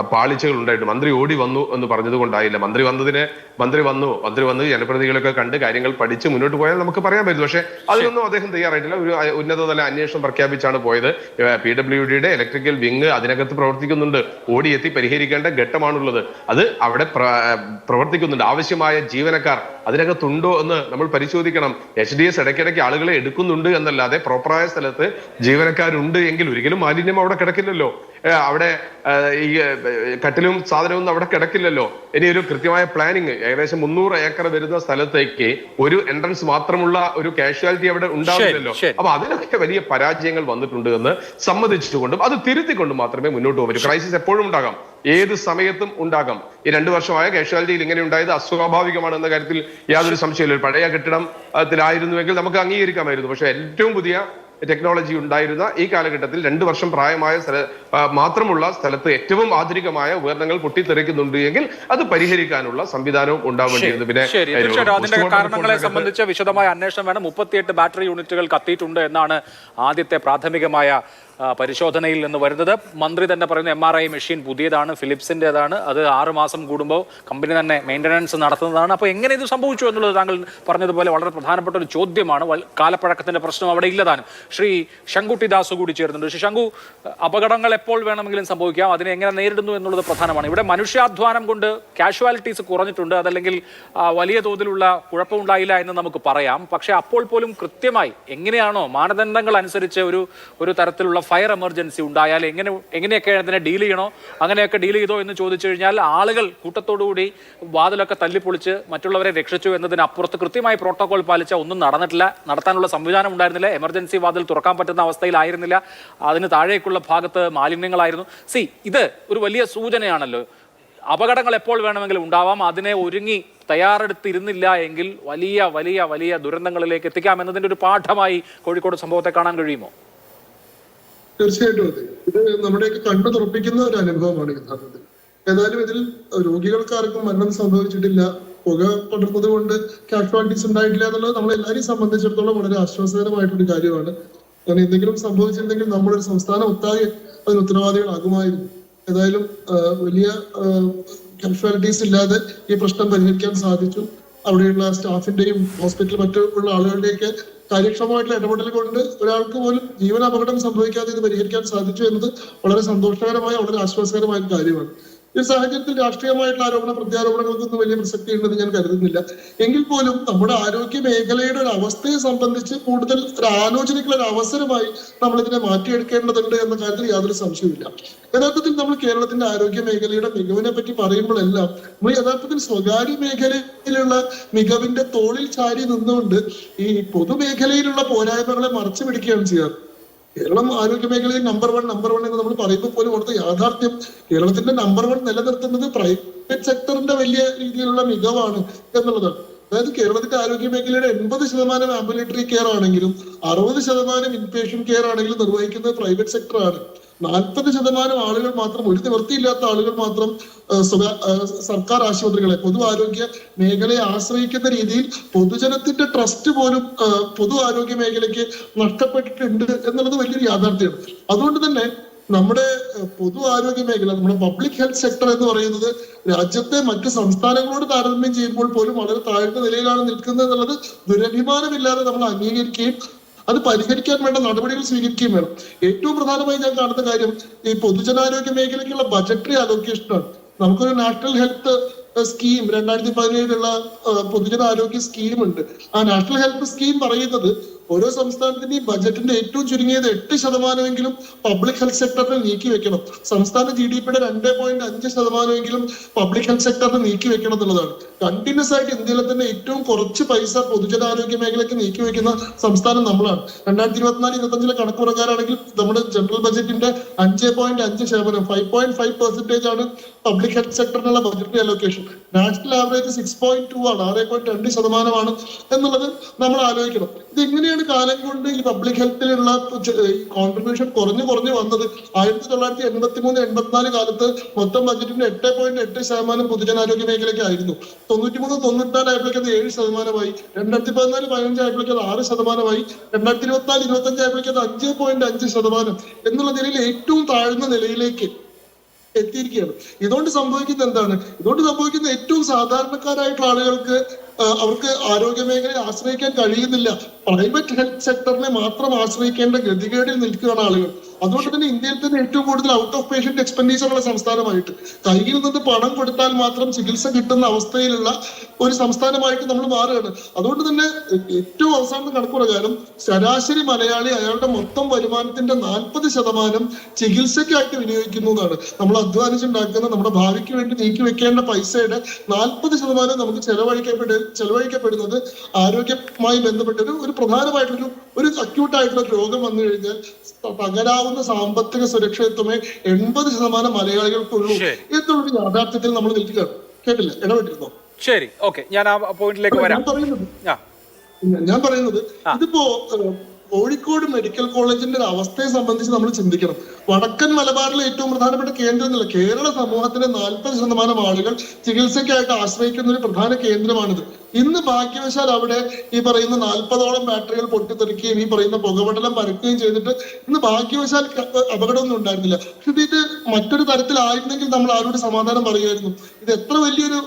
പാളിച്ചകൾ ഉണ്ടായിട്ട് മന്ത്രി ഓടി വന്നു എന്ന് പറഞ്ഞത് കൊണ്ടായില്ല. മന്ത്രി വന്ന് ജനപ്രതിനിധികളൊക്കെ കണ്ട് കാര്യങ്ങൾ പഠിച്ച് മുന്നോട്ട് പോയാൽ നമുക്ക് പറയാൻ പറ്റും. പക്ഷെ അതിനൊന്നും അദ്ദേഹം തയ്യാറായിട്ടില്ല. ഒരു ഉന്നതതല അന്വേഷണം പ്രഖ്യാപിച്ചാണ് പോയത്. PWDയുടെ ഇലക്ട്രിക്കൽ വിങ് അതിനകത്ത് പ്രവർത്തിക്കുന്നുണ്ട്. ഓടിയെത്തി പരിഹരിക്കേണ്ട ഘട്ടമാണുള്ളത്. അത് അവിടെ പ്രവർത്തിക്കുന്നുണ്ട്. ആവശ്യമായ ജീവനക്കാർ അതിനകത്തുണ്ടോ എന്ന് നമ്മൾ പരിശോധിക്കണം. HDS ഇടയ്ക്കിടയ്ക്ക് ആളുകളെ എടുക്കുന്നുണ്ട് എന്നല്ലാതെ പ്രോപ്പറായ സ്ഥലത്ത് ജീവനക്കാരുണ്ട് എങ്കിൽ ഒരിക്കലും മാലിന്യം അവിടെ കിടക്കില്ലല്ലോ. അവിടെ ഈ കട്ടിലും സാധനവും അവിടെ കിടക്കില്ലല്ലോ. ഇനി ഒരു കൃത്യമായ പ്ലാനിങ്, ഏകദേശം 300 ഏക്കർ വരുന്ന സ്ഥലത്തേക്ക് ഒരു എൻട്രൻസ് മാത്രമുള്ള ഒരു കാഷ്വാലിറ്റി അവിടെ ഉണ്ടാവില്ലല്ലോ. അപ്പൊ അതിനൊക്കെ വലിയ പരാജയങ്ങൾ വന്നിട്ടുണ്ട് എന്ന് സമ്മതിച്ചുകൊണ്ടും അത് തിരുത്തിക്കൊണ്ടും മാത്രമേ മുന്നോട്ട് പോകൂ. ക്രൈസിസ് എപ്പോഴും ഉണ്ടാകാം, ഏത് സമയത്തും ഉണ്ടാകാം. ഈ 2 വർഷമായ കാഷ്വാലിറ്റിയിൽ ഇങ്ങനെ ഉണ്ടായത് അസ്വാഭാവികമാണ് എന്ന കാര്യത്തിൽ യാതൊരു സംശയമില്ല. പഴയ കെട്ടിടത്തിലായിരുന്നുവെങ്കിൽ നമുക്ക് അംഗീകരിക്കാമായിരുന്നു. പക്ഷെ ഏറ്റവും പുതിയ ടെക്നോളജി ഉണ്ടായിരുന്ന ഈ കാലഘട്ടത്തിൽ 2 വർഷം പ്രായമായ മാത്രമുള്ള സ്ഥലത്ത് ഏറ്റവും ആധുനികമായ ഉപകരണങ്ങൾ പൊട്ടിത്തെറിക്കുന്നുണ്ട് എങ്കിൽ അത് പരിഹരിക്കാനുള്ള സംവിധാനവും ഉണ്ടാവേണ്ടിയിരുന്നു. പിന്നെ അതിന്റെ കാരണങ്ങളെ സംബന്ധിച്ച് വിശദമായ അന്വേഷണം വേണം. 38 ബാറ്ററി യൂണിറ്റുകൾ കത്തിയിട്ടുണ്ട് എന്നാണ് ആദ്യത്തെ പ്രാഥമികമായ പരിശോധനയിൽ നിന്ന് വരുന്നത്. മന്ത്രി തന്നെ പറയുന്ന MRI മെഷീൻ പുതിയതാണ്, ഫിലിപ്സിൻ്റെതാണ്. അത് 6 മാസം കൂടുമ്പോൾ കമ്പനി തന്നെ മെയിൻ്റനൻസ് നടത്തുന്നതാണ്. അപ്പോൾ എങ്ങനെ ഇത് സംഭവിച്ചു എന്നുള്ളത് താങ്കൾ പറഞ്ഞതുപോലെ വളരെ പ്രധാനപ്പെട്ട ഒരു ചോദ്യമാണ്. കാലപ്പഴക്കത്തിന്റെ പ്രശ്നം അവിടെ ഇല്ലതാനും. ശ്രീ ശങ്കുട്ടി ദാസ് കൂടി ചേർന്നുണ്ട്. ശ്രീ ശങ്കു, അപകടങ്ങൾ എപ്പോൾ വേണമെങ്കിലും സംഭവിക്കാം, അതിനെ എങ്ങനെ നേരിടുന്നു എന്നുള്ളത് പ്രധാനമാണ്. ഇവിടെ മനുഷ്യാധ്വാനം കൊണ്ട് കാഷ്വാലിറ്റീസ് കുറഞ്ഞിട്ടുണ്ട്, അതല്ലെങ്കിൽ വലിയ തോതിലുള്ള കുഴപ്പമുണ്ടായില്ല എന്ന് നമുക്ക് പറയാം. പക്ഷേ അപ്പോൾ പോലും കൃത്യമായി എങ്ങനെയാണോ മാനദണ്ഡങ്ങൾ അനുസരിച്ച് ഒരു തരത്തിലുള്ള ഫയർ എമർജൻസി ഉണ്ടായാൽ എങ്ങനെയൊക്കെ അതിനെ ഡീൽ ചെയ്യണോ അങ്ങനെയൊക്കെ ഡീൽ ചെയ്തോ എന്ന് ചോദിച്ചു കഴിഞ്ഞാൽ ആളുകൾ കൂട്ടത്തോടുകൂടി വാതിലൊക്കെ തല്ലിപ്പൊളിച്ച് മറ്റുള്ളവരെ രക്ഷിച്ചു എന്നതിനപ്പുറത്ത് കൃത്യമായി പ്രോട്ടോകോൾ പാലിച്ച ഒന്നും നടന്നിട്ടില്ല. നടത്താനുള്ള സംവിധാനം ഉണ്ടായിരുന്നില്ല. എമർജൻസി വാതിൽ തുറക്കാൻ പറ്റുന്ന അവസ്ഥയിലായിരുന്നില്ല. അതിന് താഴേക്കുള്ള ഭാഗത്ത് മാലിന്യങ്ങളായിരുന്നു. ഇത് ഒരു വലിയ സൂചനയാണല്ലോ. അപകടങ്ങൾ എപ്പോൾ വേണമെങ്കിലും ഉണ്ടാവാം. അതിനെ ഒരുങ്ങി തയ്യാറെടുത്തിരുന്നില്ല എങ്കിൽ വലിയ വലിയ വലിയ ദുരന്തങ്ങളിലേക്ക് എത്തിക്കാം എന്നതിന്റെ ഒരു പാഠമായി കോഴിക്കോട് സംഭവത്തെ കാണാൻ കഴിയുമോ? തീർച്ചയായിട്ടും അതെ. ഇത് നമ്മുടെയൊക്കെ കണ്ണു തുറപ്പിക്കുന്ന ഒരു അനുഭവമാണ് യഥാർത്ഥത്തിൽ. ഏതായാലും ഇതിൽ രോഗികൾക്കാർക്കും മരണം സംഭവിച്ചിട്ടില്ല. പുക പടർന്നത് കൊണ്ട് കാഷ്വാലിറ്റീസ് ഉണ്ടായിട്ടില്ല എന്നുള്ളത് നമ്മളെല്ലാവരെയും സംബന്ധിച്ചിടത്തോളം വളരെ ആശ്വാസകരമായിട്ടൊരു കാര്യമാണ്. കാരണം എന്തെങ്കിലും സംഭവിച്ചിരുന്നെങ്കിൽ നമ്മുടെ സംസ്ഥാനം ഒട്ടാകെ അതിന് ഉത്തരവാദികളാകുമായിരുന്നു. ഏതായാലും വലിയ കാഷ്വാലിറ്റീസ് ഇല്ലാതെ ഈ പ്രശ്നം പരിഹരിക്കാൻ സാധിച്ചു. അവിടെയുള്ള സ്റ്റാഫിന്റെയും ഹോസ്പിറ്റൽ മറ്റുള്ള ആളുകളുടെയൊക്കെ കാര്യക്ഷമമായിട്ടുള്ള ഇടപെടൽ കൊണ്ട് ഒരാൾക്ക് പോലും ജീവൻ അപകടം സംഭവിക്കാതെ ഇത് പരിഹരിക്കാൻ സാധിച്ചു എന്നത് വളരെ സന്തോഷകരമായ വളരെ ആശ്വാസകരമായ ഒരു കാര്യമാണ്. ഈ സാഹചര്യത്തിൽ രാഷ്ട്രീയമായിട്ടുള്ള ആരോപണ പ്രത്യാരോപണങ്ങൾക്കൊന്നും വലിയ പ്രസക്തി ഉണ്ടെന്ന് ഞാൻ കരുതുന്നില്ല. എങ്കിൽ പോലും നമ്മുടെ ആരോഗ്യ മേഖലയുടെ ഒരു അവസ്ഥയെ സംബന്ധിച്ച് കൂടുതൽ ഒരു ആലോചനയ്ക്കുള്ള ഒരു അവസരമായി നമ്മൾ ഇതിനെ മാറ്റിയെടുക്കേണ്ടതുണ്ട് എന്ന കാര്യത്തിൽ യാതൊരു സംശയവുമില്ല. യഥാർത്ഥത്തിൽ നമ്മൾ കേരളത്തിന്റെ ആരോഗ്യ മേഖലയുടെ മികവിനെ പറ്റി പറയുമ്പോഴെല്ലാം നമ്മൾ യഥാർത്ഥത്തിൽ സ്വകാര്യ മേഖലയിലുള്ള മികവിന്റെ തോളിൽ ചാരി നിന്നുകൊണ്ട് ഈ പൊതുമേഖലയിലുള്ള പോരായ്മകളെ മറച്ചു പിടിക്കുകയാണ് ചെയ്യാറ്. കേരളം ആരോഗ്യ മേഖലയിൽ നമ്പർ വൺ എന്ന് നമ്മൾ പറയുമ്പോൾ പോലും അവിടുത്തെ യാഥാർത്ഥ്യം കേരളത്തിന്റെ നമ്പർ 1 നിലനിർത്തുന്നത് പ്രൈവറ്റ് സെക്ടറിന്റെ വലിയ രീതിയിലുള്ള മികവാണ് എന്നുള്ളതാണ്. അതായത് കേരളത്തിന്റെ ആരോഗ്യ മേഖലയുടെ 80% ആംബുലേറ്ററി കെയർ ആണെങ്കിലും 60% ഇൻപേഷ്യന്റ് കെയർ ആണെങ്കിലും നിർവഹിക്കുന്നത് പ്രൈവറ്റ് സെക്ടറാണ്. 40% ആളുകൾ മാത്രം, ഒരു നിവൃത്തിയില്ലാത്ത ആളുകൾ മാത്രം സർക്കാർ ആശുപത്രികളെ, പൊതു ആരോഗ്യ മേഖലയെ ആശ്രയിക്കുന്ന രീതിയിൽ പൊതുജനത്തിന്റെ ട്രസ്റ്റ് പോലും പൊതു ആരോഗ്യ മേഖലയ്ക്ക് നഷ്ടപ്പെട്ടിട്ടുണ്ട് എന്നുള്ളത് വലിയൊരു യാഥാർത്ഥ്യമാണ്. അതുകൊണ്ട് തന്നെ നമ്മുടെ പൊതു ആരോഗ്യ മേഖല, നമ്മുടെ പബ്ലിക് ഹെൽത്ത് സെക്ടർ എന്ന് പറയുന്നത് രാജ്യത്തെ മറ്റു സംസ്ഥാനങ്ങളോട് താരതമ്യം ചെയ്യുമ്പോൾ പോലും വളരെ താഴ്ന്ന നിലയിലാണ് നിൽക്കുന്നത് എന്നുള്ളത് ദുരഭിമാനമില്ലാതെ നമ്മൾ അംഗീകരിക്കുകയും അത് പരിഹരിക്കാൻ വേണ്ട നടപടികൾ സ്വീകരിക്കുകയും വേണം. ഏറ്റവും പ്രധാനമായി ഞാൻ കാണുന്ന കാര്യം ഈ പൊതുജനാരോഗ്യ മേഖലയ്ക്കുള്ള ബജറ്ററി അലോക്കേഷനാണ്. നമുക്കൊരു നാഷണൽ ഹെൽത്ത് സ്കീം 2017 പൊതുജനാരോഗ്യ സ്കീം ഉണ്ട്. ആ നാഷണൽ ഹെൽത്ത് സ്കീം പറയുന്നത് ഓരോ സംസ്ഥാനത്തിന്റെയും ബജറ്റിന്റെ ഏറ്റവും ചുരുങ്ങിയത് 8% പബ്ലിക് ഹെൽത്ത് സെക്ടറിന് നീക്കി വെക്കണം. സംസ്ഥാന GDP-യുടെ 2.5% പബ്ലിക് ഹെൽത്ത് സെക്ടറിന് നീക്കി വെക്കണം എന്നുള്ളതാണ്. കണ്ടിന്യൂസ് ആയിട്ട് ഇന്ത്യയിലെ തന്നെ ഏറ്റവും കുറച്ച് പൈസ പൊതുജനാരോഗ്യ മേഖലയ്ക്ക് നീക്കി വെക്കുന്ന സംസ്ഥാനം നമ്മളാണ്. 2024-25 കണക്ക് പ്രകാരമാണെങ്കിൽ നമ്മുടെ ജനറൽ ബജറ്റിന്റെ 5.5% 5.5% ആണ് പബ്ലിക് ഹെൽത്ത് സെക്ടറിനുള്ള ബജറ്ററി അലോക്കേഷൻ. നാഷണൽ ആവറേജ് 6.2 ആണ്, 6.2% എന്നുള്ളത് നമ്മൾ ആലോചിക്കണം. ഇത് എങ്ങനെയാണ് കാലം കൊണ്ട് ഈ പബ്ലിക് ഹെൽത്തിലുള്ള കോൺട്രിബ്യൂഷൻ കുറഞ്ഞു വന്നത്? 1983-84 കാലത്ത് മൊത്തം ബജറ്റിന്റെ 8.8% പൊതുജനാരോഗ്യ മേഖലയ്ക്ക് ആയിരുന്നു. 93-94 ആയപ്പോഴേക്ക് അത് 7%, 2014-15 ആയപ്പോഴേക്ക് അത് 6%, 2024-25 ആയപ്പോഴേക്ക് അത് 5.5% എന്നുള്ള നിലയിൽ ഏറ്റവും താഴ്ന്ന നിലയിലേക്ക് എത്തിയിരിക്കുകയാണ്. ഇതുകൊണ്ട് സംഭവിക്കുന്നത് എന്താണ്? ഇതുകൊണ്ട് സംഭവിക്കുന്ന ഏറ്റവും സാധാരണക്കാരായിട്ടുള്ള ആളുകൾക്ക് അവർക്ക് ആരോഗ്യ മേഖലയെ ആശ്രയിക്കാൻ കഴിയുന്നില്ല. പ്രൈവറ്റ് ഹെൽത്ത് സെക്ടറിനെ മാത്രം ആശ്രയിക്കേണ്ട ഗതികേടിൽ നിൽക്കുകയാണ് ആളുകൾ. അതുകൊണ്ട് തന്നെ ഇന്ത്യയിൽ തന്നെ ഏറ്റവും കൂടുതൽ ഔട്ട് ഓഫ് പേഷ്യന്റ് എക്സ്പെൻഡിച്ചർ ഉള്ള സംസ്ഥാനമായിട്ട്, കയ്യിൽ നിന്ന് പണം കൊടുത്താൽ മാത്രം ചികിത്സ കിട്ടുന്ന അവസ്ഥയിലുള്ള ഒരു സംസ്ഥാനമായിട്ട് നമ്മൾ മാറുകയാണ്. അതുകൊണ്ട് തന്നെ ഏറ്റവും അവസാനത്തെ കണക്ക് പ്രകാരം ശരാശരി മലയാളി അയാളുടെ മൊത്തം വരുമാനത്തിന്റെ 40% ചികിത്സയ്ക്കായിട്ട് വിനിയോഗിക്കുന്നു എന്നാണ്. നമ്മൾ അധ്വാനിച്ചുണ്ടാക്കുന്ന നമ്മുടെ ഭാവിക്ക് വേണ്ടി നീക്കി വെക്കേണ്ട പൈസയുടെ 40% നമുക്ക് ചെലവഴിക്കപ്പെടുന്നത് ആരോഗ്യവുമായി ബന്ധപ്പെട്ട ഒരു പ്രധാനമായിട്ടൊരു അക്യൂട്ടായിട്ടുള്ള രോഗം വന്നു കഴിഞ്ഞാൽ തകരാവുന്ന സാമ്പത്തിക സുരക്ഷിതത്വമേ 80% മലയാളികൾക്കുള്ളൂ എന്നുള്ളൊരു യാഥാർത്ഥ്യത്തിൽ നമ്മൾ നിൽക്കുകയാണ്. കേട്ടില്ല, ഇടപെട്ടിരുന്നോ? ശരി, ഓക്കെ, ഞാൻ ആ പോയിന്റിലേക്ക് വരാം. ഞാൻ പറയുന്നത് ഇതിപ്പോ കോഴിക്കോട് മെഡിക്കൽ കോളേജിന്റെ ഒരു അവസ്ഥയെ സംബന്ധിച്ച് നമ്മൾ ചിന്തിക്കണം. വടക്കൻ മലബാറിലെ ഏറ്റവും പ്രധാനപ്പെട്ട കേന്ദ്രം എന്നല്ല, കേരള സമൂഹത്തിലെ 40% ആളുകൾ ചികിത്സയ്ക്കായിട്ട് ആശ്രയിക്കുന്ന ഒരു പ്രധാന കേന്ദ്രമാണിത്. ഇന്ന് ഭാഗ്യവശാൽ അവിടെ ഈ പറയുന്ന 40ഓളം ബാറ്ററികൾ പൊട്ടിത്തെറിക്കുകയും ഈ പറയുന്ന പുകപടലം പരക്കുകയും ചെയ്തിട്ട് ഇന്ന് ഭാഗ്യവശാൽ അപകടമൊന്നും ഉണ്ടായിരുന്നില്ല. പക്ഷെ ഇത് മറ്റൊരു തരത്തിലായിരുന്നെങ്കിൽ നമ്മൾ ആരോട് സമാധാനം പറയുമായിരുന്നു. ഇത് എത്ര വലിയൊരു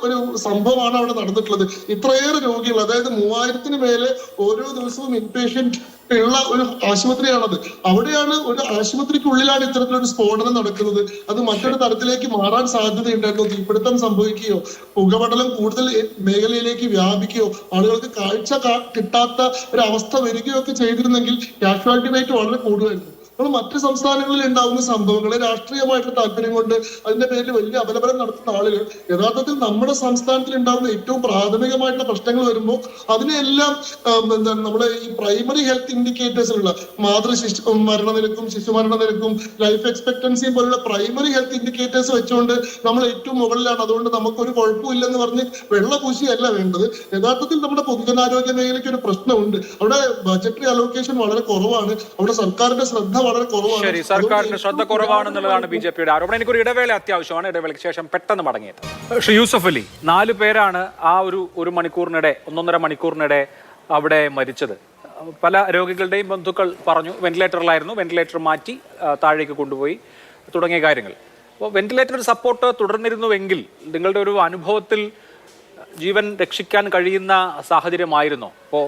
സംഭവമാണ് അവിടെ നടന്നിട്ടുള്ളത്. ഇത്രയേറെ രോഗികൾ, അതായത് 3000-ന് മേലെ ഓരോ ദിവസവും ഇൻപേഷ്യന്റ് ഉള്ള ഒരു ആശുപത്രിയാണത്. അവിടെയാണ് ഒരു ആശുപത്രിക്കുള്ളിലാണ് ഇത്തരത്തിലൊരു സ്ഫോടനം നടക്കുന്നത്. അത് മറ്റൊരു തരത്തിലേക്ക് മാറാൻ സാധ്യതയുണ്ടായിരുന്നു. തീപിടുത്തം സംഭവിക്കുകയോ പുകപടലം കൂടുതൽ മേഖലയിലേക്ക് വ്യാപിക്കുകയോ ആളുകൾക്ക് കാഴ്ച കിട്ടാത്ത ഒരു അവസ്ഥ വരികയോ ഒക്കെ ചെയ്തിരുന്നെങ്കിൽ കാഷ്വാലിറ്റി റേറ്റ് വളരെ കൂടുതലായിരുന്നു. നമ്മൾ മറ്റ് സംസ്ഥാനങ്ങളിൽ ഉണ്ടാവുന്ന സംഭവങ്ങളെ രാഷ്ട്രീയമായിട്ടുള്ള താല്പര്യം കൊണ്ട് അതിന്റെ പേരിൽ വലിയ അപലപനം നടത്തുന്ന ആളുകൾ യഥാർത്ഥത്തിൽ നമ്മുടെ സംസ്ഥാനത്തിൽ ഉണ്ടാവുന്ന ഏറ്റവും പ്രാഥമികമായിട്ടുള്ള പ്രശ്നങ്ങൾ വരുമ്പോൾ അതിനെല്ലാം എന്താണ് നമ്മുടെ ഈ പ്രൈമറി ഹെൽത്ത് ഇൻഡിക്കേറ്റേഴ്സിലുള്ള മാതൃശിശു മരണനിരക്കും ശിശുമരണ നിരക്കും ലൈഫ് എക്സ്പെക്ടൻസിയും പോലുള്ള പ്രൈമറി ഹെൽത്ത് ഇൻഡിക്കേറ്റേഴ്സ് വെച്ചുകൊണ്ട് നമ്മൾ ഏറ്റവും മുകളിലാണ്, അതുകൊണ്ട് നമുക്കൊരു കുഴപ്പമില്ലെന്ന് പറഞ്ഞ് വെള്ളപൂശിയല്ല വേണ്ടത്. യഥാർത്ഥത്തിൽ നമ്മുടെ പൊതുജനാരോഗ്യ മേഖലയ്ക്ക് ഒരു പ്രശ്നമുണ്ട്. അവിടെ ബജറ്ററി അലോക്കേഷൻ വളരെ കുറവാണ്, അവിടെ സർക്കാരിന്റെ ശ്രദ്ധ വളരെ കുറവാണ്. ശരി, സർക്കാരിന്റെ ശ്രദ്ധ കുറവാണെന്നുള്ളതാണ് BJPയുടെ ആരോപണം. എനിക്കൊരു ഇടവേള അത്യാവശ്യമാണ്, ഇടവേളയ്ക്ക് ശേഷം പെട്ടെന്ന് മടങ്ങിയത്. ശ്രീ യൂസഫ് അലി, 4 പേരാണ് ആ ഒരു മണിക്കൂറിനിടെ 1.5 മണിക്കൂറിനിടെ അവിടെ മരിച്ചത്. പല രോഗികളുടെയും ബന്ധുക്കൾ പറഞ്ഞു വെന്റിലേറ്ററിലായിരുന്നു, വെന്റിലേറ്റർ മാറ്റി താഴേക്ക് കൊണ്ടുപോയി തുടങ്ങിയ കാര്യങ്ങൾ. അപ്പോൾ വെന്റിലേറ്റർ സപ്പോർട്ട് തുടർന്നിരുന്നുവെങ്കിൽ നിങ്ങളുടെ ഒരു അനുഭവത്തിൽ ജീവൻ രക്ഷിക്കാൻ കഴിയുന്ന സാഹചര്യമായിരുന്നോ? അപ്പോൾ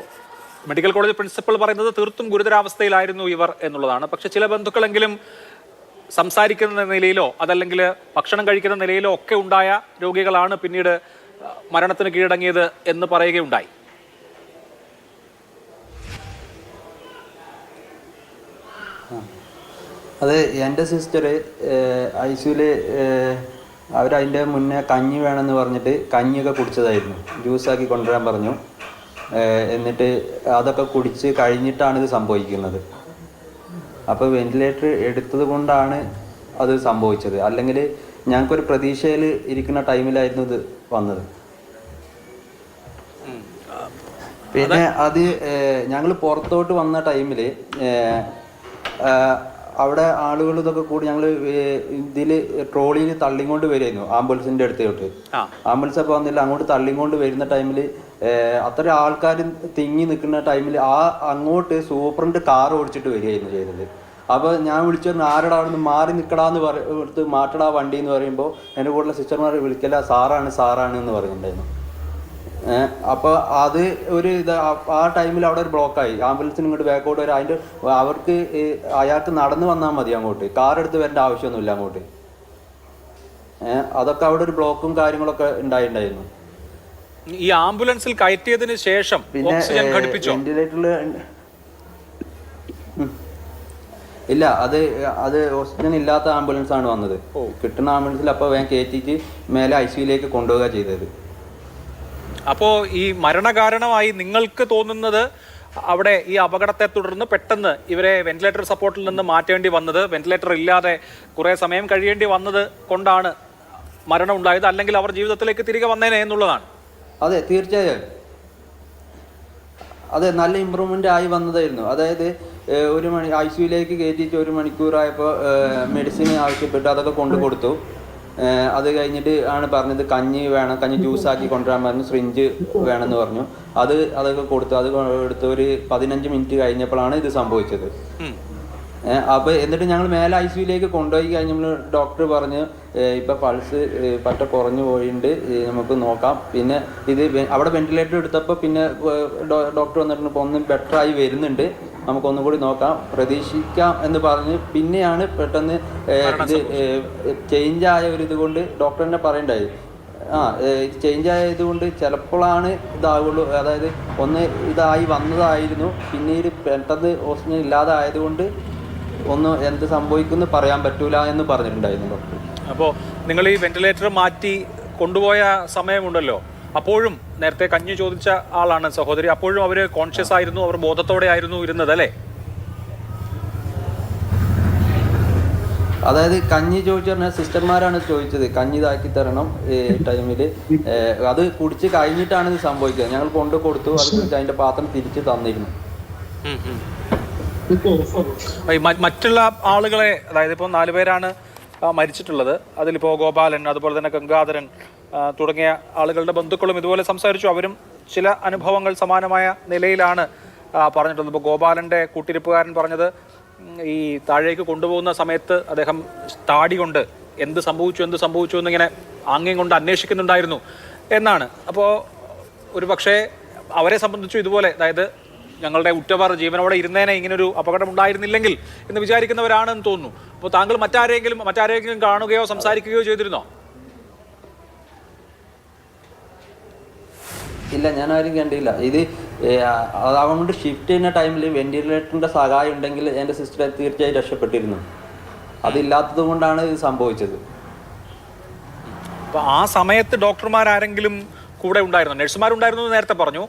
മെഡിക്കൽ കോളേജ് പ്രിൻസിപ്പൽ പറയുന്നത് തീർത്തും ഗുരുതരാവസ്ഥയിലായിരുന്നു ഇവർ എന്നുള്ളതാണ്. പക്ഷെ ചില ബന്ധുക്കളെങ്കിലും സംസാരിക്കുന്ന നിലയിലോ അതല്ലെങ്കിൽ ഭക്ഷണം കഴിക്കുന്ന നിലയിലോ ഒക്കെ ഉണ്ടായ രോഗികളാണ് പിന്നീട് മരണത്തിന് കീഴടങ്ങിയത് എന്ന് പറയുകയുണ്ടായി. അത് എൻ്റെ സിസ്റ്റർ ICUവിൽ അവരതിൻ്റെ മുന്നേ കഞ്ഞി വേണമെന്ന് പറഞ്ഞിട്ട് കഞ്ഞിയൊക്കെ കുടിച്ചതായിരുന്നു, ജ്യൂസാക്കി കൊണ്ടുവരാൻ പറഞ്ഞു. എന്നിട്ട് അതൊക്കെ കുടിച്ച് കഴിഞ്ഞിട്ടാണ് ഇത് സംഭവിക്കുന്നത്. അപ്പോൾ വെന്റിലേറ്റർ എടുത്തത് കൊണ്ടാണ് അത് സംഭവിച്ചത്. അല്ലെങ്കിൽ ഞങ്ങൾക്കൊരു പ്രതീക്ഷയിൽ ഇരിക്കുന്ന ടൈമിലായിരുന്നു ഇത് വന്നത്. പിന്നെ അത് ഞങ്ങൾ പുറത്തോട്ട് വന്ന ടൈമിൽ അവിടെ ആളുകൾ ഇതൊക്കെ കൂടി ഞങ്ങൾ ഇതിൽ ട്രോളിയിൽ തള്ളിക്കൊണ്ട് വരുമായിരുന്നു ആംബുലൻസിൻ്റെ അടുത്തോട്ട്. ആംബുലൻസ് അപ്പോൾ വന്നില്ല, അങ്ങോട്ട് തള്ളിക്കൊണ്ട് വരുന്ന ടൈമിൽ അത്ര ആൾക്കാർ തിങ്ങി നിൽക്കുന്ന ടൈമിൽ അങ്ങോട്ട് സൂപ്രണ്ട് കാർ ഓടിച്ചിട്ട് വരികയായിരുന്നു ചെയ്തത്. അപ്പോൾ ഞാൻ വിളിച്ചു പറഞ്ഞു ആരടാ അവിടെ നിന്ന് മാറി നിൽക്കടാന്ന് എടുത്ത് മാറ്റടാ വണ്ടി എന്ന് പറയുമ്പോൾ എൻ്റെ കൂടെയുള്ള സിസ്റ്റർമാർ വിളിക്കല സാറാണ് എന്ന് പറയുന്നുണ്ടായിരുന്നു. അപ്പോൾ അത് ഒരു ആ ടൈമിൽ അവിടെ ഒരു ബ്ലോക്കായി. ആംബുലൻസിന് ഇങ്ങോട്ട് ബാക്കോട്ട് വരാം, അതിൻ്റെ അവർക്ക് അയാൾക്ക് നടന്നു വന്നാൽ മതി, അങ്ങോട്ട് കാർ എടുത്ത് വരേണ്ട ആവശ്യമൊന്നുമില്ല അങ്ങോട്ട്. അതൊക്കെ അവിടെ ഒരു ബ്ലോക്കും കാര്യങ്ങളൊക്കെ ഉണ്ടായിരുന്നു. ഈ ആംബുലൻസിൽ കയറ്റിയതിന് ശേഷം പിന്നെ വെന്റിലേറ്ററിൽ ഇല്ല, അത് ഓക്സിജൻ ഇല്ലാത്ത ആംബുലൻസ് ആണ് വന്നത്. കിട്ടുന്ന ആംബുലൻസിൽ അപ്പോൾ വേഗം കയറ്റിയിട്ട് മേലെ ICUവിലേക്ക് കൊണ്ടുപോവുക ചെയ്തത്. അപ്പോൾ ഈ മരണകാരണമായി നിങ്ങൾക്ക് തോന്നുന്നത് അവിടെ ഈ അപകടത്തെ തുടർന്ന് പെട്ടെന്ന് ഇവരെ വെന്റിലേറ്റർ സപ്പോർട്ടിൽ നിന്ന് മാറ്റേണ്ടി വന്നത്, വെന്റിലേറ്റർ ഇല്ലാതെ കുറേ സമയം കഴിയേണ്ടി വന്നത് കൊണ്ടാണ് മരണം ഉണ്ടായത്, അല്ലെങ്കിൽ അവർ ജീവിതത്തിലേക്ക് തിരികെ വന്നേനെ എന്നുള്ളതാണ്? അതെ, തീർച്ചയായും അതെ, നല്ല ഇമ്പ്രൂവ്മെൻ്റ് ആയി വന്നതായിരുന്നു. അതായത് ICUവിലേക്ക് കയറ്റിയിട്ട് 1 മണിക്കൂറായപ്പോൾ മെഡിസിൻ ആവശ്യപ്പെട്ടു, അതൊക്കെ കൊണ്ടു കൊടുത്തു. അത് കഴിഞ്ഞിട്ട് ആണ് പറഞ്ഞത് കഞ്ഞി വേണം, കഞ്ഞി ജ്യൂസാക്കി കൊണ്ടുവരാൻ പറഞ്ഞു, സിറിഞ്ച് വേണമെന്ന് പറഞ്ഞു. അതൊക്കെ കൊടുത്തു. അത് കൊടുത്ത് ഒരു 15 മിനിറ്റ് കഴിഞ്ഞപ്പോഴാണ് ഇത് സംഭവിച്ചത്. അപ്പോൾ എന്നിട്ട് ഞങ്ങൾ മേലെ ICUവിലേക്ക് കൊണ്ടുപോയി കഴിഞ്ഞപ്പോൾ ഡോക്ടർ പറഞ്ഞ് ഇപ്പം പൾസ് പറ്റ കുറഞ്ഞു പോയിട്ടുണ്ട്, നമുക്ക് നോക്കാം. പിന്നെ ഇത് അവിടെ വെന്റിലേറ്റർ എടുത്തപ്പോൾ പിന്നെ ഡോക്ടർ വന്നിട്ട് ഇപ്പോൾ ഒന്ന് ബെറ്ററായി വരുന്നുണ്ട്, നമുക്കൊന്നും കൂടി നോക്കാം, പ്രതീക്ഷിക്കാം എന്ന് പറഞ്ഞ് പിന്നെയാണ് പെട്ടെന്ന് ഇത് ചേഞ്ച് ആയ ഒരു ഇതുകൊണ്ട് ഡോക്ടർ തന്നെ പറയണ്ടായി. ചേഞ്ച് ആയതുകൊണ്ട് ചിലപ്പോഴാണ് ഇതാവുള്ളൂ, അതായത് ഒന്ന് ഇതായി വന്നതായിരുന്നു, പിന്നീട് പെട്ടെന്ന് ഓക്സിജൻ ഇല്ലാതെ ആയതുകൊണ്ട് ഒന്നും എന്ത് സംഭവിക്കുമെന്ന് പറയാൻ പറ്റൂല എന്ന് പറഞ്ഞിട്ടുണ്ടായിരുന്നു ഡോക്ടർ. അപ്പോൾ നിങ്ങൾ ഈ വെന്റിലേറ്റർ മാറ്റി കൊണ്ടുപോയ സമയമുണ്ടല്ലോ, അപ്പോഴും നേരത്തെ കഞ്ഞി ചോദിച്ച ആളാണ് സഹോദരി, അപ്പോഴും അവർ കോൺഷ്യസ് ആയിരുന്നു, അവർ ബോധത്തോടെ ആയിരുന്നു ഇരുന്നത് അല്ലേ? അതായത് കഞ്ഞി ചോദിച്ചു പറഞ്ഞാൽ സിസ്റ്റർമാരാണ് ചോദിച്ചത്, കഞ്ഞി ഇതാക്കി തരണം ടൈമിൽ. അത് കുടിച്ച് കഴിഞ്ഞിട്ടാണ് ഇത് സംഭവിക്കുന്നത്. ഞങ്ങൾ കൊണ്ടു കൊടുത്തു, അത് അതിൻ്റെ പാത്രം തിരിച്ച് തന്നിരുന്നു. മറ്റുള്ള ആളുകളെ, അതായത് ഇപ്പോൾ 4 പേരാണ് മരിച്ചിട്ടുള്ളത്, അതിലിപ്പോൾ ഗോപാലൻ, അതുപോലെ തന്നെ ഗംഗാധരൻ തുടങ്ങിയ ആളുകളുടെ ബന്ധുക്കളും ഇതുപോലെ സംസാരിച്ചു. അവരും ചില അനുഭവങ്ങൾ സമാനമായ നിലയിലാണ് പറഞ്ഞിട്ടുള്ളത്. ഇപ്പോൾ ഗോപാലൻ്റെ കൂട്ടിരിപ്പുകാരൻ പറഞ്ഞത് ഈ താഴേക്ക് കൊണ്ടുപോകുന്ന സമയത്ത് അദ്ദേഹം താടി കൊണ്ട് എന്ത് സംഭവിച്ചു എന്നിങ്ങനെ ആംഗ്യം കൊണ്ട് അന്വേഷിക്കുന്നുണ്ടായിരുന്നു എന്നാണ്. അപ്പോൾ ഒരു പക്ഷേ അവരെ സംബന്ധിച്ചു ഇതുപോലെ, അതായത് ഞങ്ങളുടെ ഉറ്റവർ ജീവനോടെ ഇരുന്നേനെ ഇങ്ങനൊരു അപകടം ഉണ്ടായിരുന്നില്ലെങ്കിൽ എന്ന് വിചാരിക്കുന്നവരാണെന്ന് തോന്നുന്നു. അപ്പോൾ താങ്കൾ മറ്റാരെങ്കിലും കാണുകയോ സംസാരിക്കുകയോ ചെയ്തിരുന്നോ? ഇല്ല, ഞാൻ ആരും കണ്ടില്ല. ഇത് അതുകൊണ്ട് ഷിഫ്റ്റ് ചെയ്യുന്ന ടൈമിൽ വെന്റിലേറ്ററിൻ്റെ സഹായം ഉണ്ടെങ്കിൽ എൻ്റെ സിസ്റ്റർ തീർച്ചയായും രക്ഷപ്പെട്ടിരുന്നു. അതില്ലാത്തത് കൊണ്ടാണ് ഇത് സംഭവിച്ചത്. അപ്പോൾ ആ സമയത്ത് ഡോക്ടർമാരാരെങ്കിലും കൂടെ ഉണ്ടായിരുന്നു? നഴ്സുമാരുണ്ടായിരുന്നു എന്ന് നേരത്തെ പറഞ്ഞു.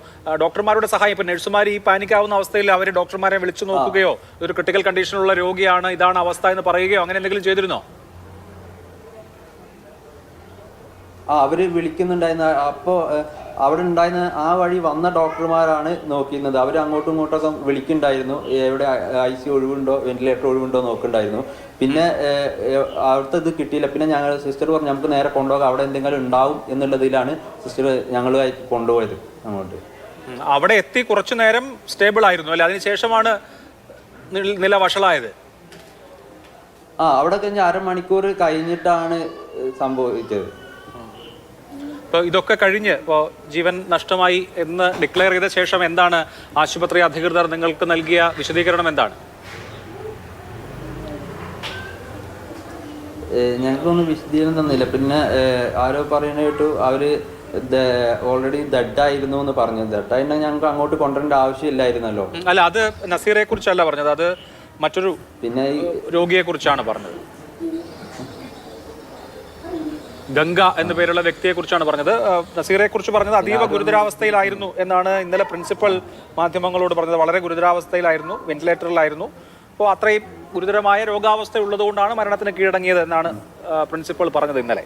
ഡോക്ടർമാരുടെ സഹായം, ഇപ്പം നഴ്സുമാർ ഈ പാനിക്കാവുന്ന അവസ്ഥയിൽ അവർ ഡോക്ടർമാരെ വിളിച്ചു നോക്കുകയോ ഒരു ക്രിട്ടിക്കൽ കണ്ടീഷനുള്ള രോഗിയാണ്, ഇതാണ് അവസ്ഥ എന്ന് പറയുകയോ അങ്ങനെ എന്തെങ്കിലും ചെയ്തിരുന്നോ? അവർ വിളിക്കുന്നുണ്ടായിരുന്ന അപ്പോൾ അവിടെ ഉണ്ടായിരുന്ന ആ വഴി വന്ന ഡോക്ടർമാരാണ് നോക്കിയിരുന്നത്. അവർ അങ്ങോട്ടും ഇങ്ങോട്ടൊക്കെ വിളിക്കുന്നുണ്ടായിരുന്നു, എവിടെ ICU ഒഴിവുണ്ടോ, വെന്റിലേറ്റർ ഒഴിവുണ്ടോ നോക്കുന്നുണ്ടായിരുന്നു. പിന്നെ അവിടുത്തെ ഇത് കിട്ടിയില്ല. പിന്നെ ഞങ്ങൾ സിസ്റ്റർ പറഞ്ഞു നമുക്ക് നേരെ കൊണ്ടുപോകാം, അവിടെ എന്തെങ്കിലും ഉണ്ടാവും എന്നുള്ളതിലാണ് സിസ്റ്റർ ഞങ്ങളുമായി കൊണ്ടുപോയത് അങ്ങോട്ട്. അവിടെ എത്തി കുറച്ചു നേരം സ്റ്റേബിൾ ആയിരുന്നു അല്ലെ? അതിനുശേഷമാണ് നില വഷളായത്. അവിടെ കഴിഞ്ഞ് അരമണിക്കൂർ കഴിഞ്ഞിട്ടാണ് സംഭവിച്ചത്. ഇപ്പോൾ ഇതൊക്കെ കഴിഞ്ഞ് ഇപ്പോൾ ജീവൻ നഷ്ടമായി എന്ന് ഡിക്ലെയർ ചെയ്ത ശേഷം എന്താണ് ആശുപത്രി അധികൃതർ നിങ്ങൾക്ക് നൽകിയ വിശദീകരണം? എന്താണ്? ഞങ്ങൾക്കൊന്നും വിശദീകരണം തന്നില്ല. പിന്നെ ആരോ പറയുന്ന കേട്ടു അവർ ഓൾറെഡി ഡെഡായിരുന്നു എന്ന് പറഞ്ഞു. ഡെഡായിരുന്നെങ്കിൽ ഞങ്ങൾക്ക് അങ്ങോട്ട് കൊണ്ടുവരേണ്ട ആവശ്യമില്ലായിരുന്നല്ലോ. അല്ല, അത് നസീറെ കുറിച്ചല്ല പറഞ്ഞത്, അത് മറ്റൊരു പിന്നെ രോഗിയെ കുറിച്ചാണ് പറഞ്ഞത്. ഗംഗ എന്ന പേരുള്ള വ്യക്തിയെ കുറിച്ചാണ് പറഞ്ഞത്. നസീറെ കുറിച്ച് പറഞ്ഞത് അതീവ ഗുരുതരാവസ്ഥയിലായിരുന്നു എന്നാണ് ഇന്നലെ പ്രിൻസിപ്പൽ മാധ്യമങ്ങളോട് പറഞ്ഞത്. വളരെ ഗുരുതരാവസ്ഥയിലായിരുന്നു, വെന്റിലേറ്ററിലായിരുന്നു. അപ്പോൾ അത്രയും ഗുരുതരമായ രോഗാവസ്ഥ ഉള്ളതുകൊണ്ടാണ് മരണത്തിന് കീഴടങ്ങിയത് എന്നാണ് പ്രിൻസിപ്പൽ പറഞ്ഞത് ഇന്നലെ.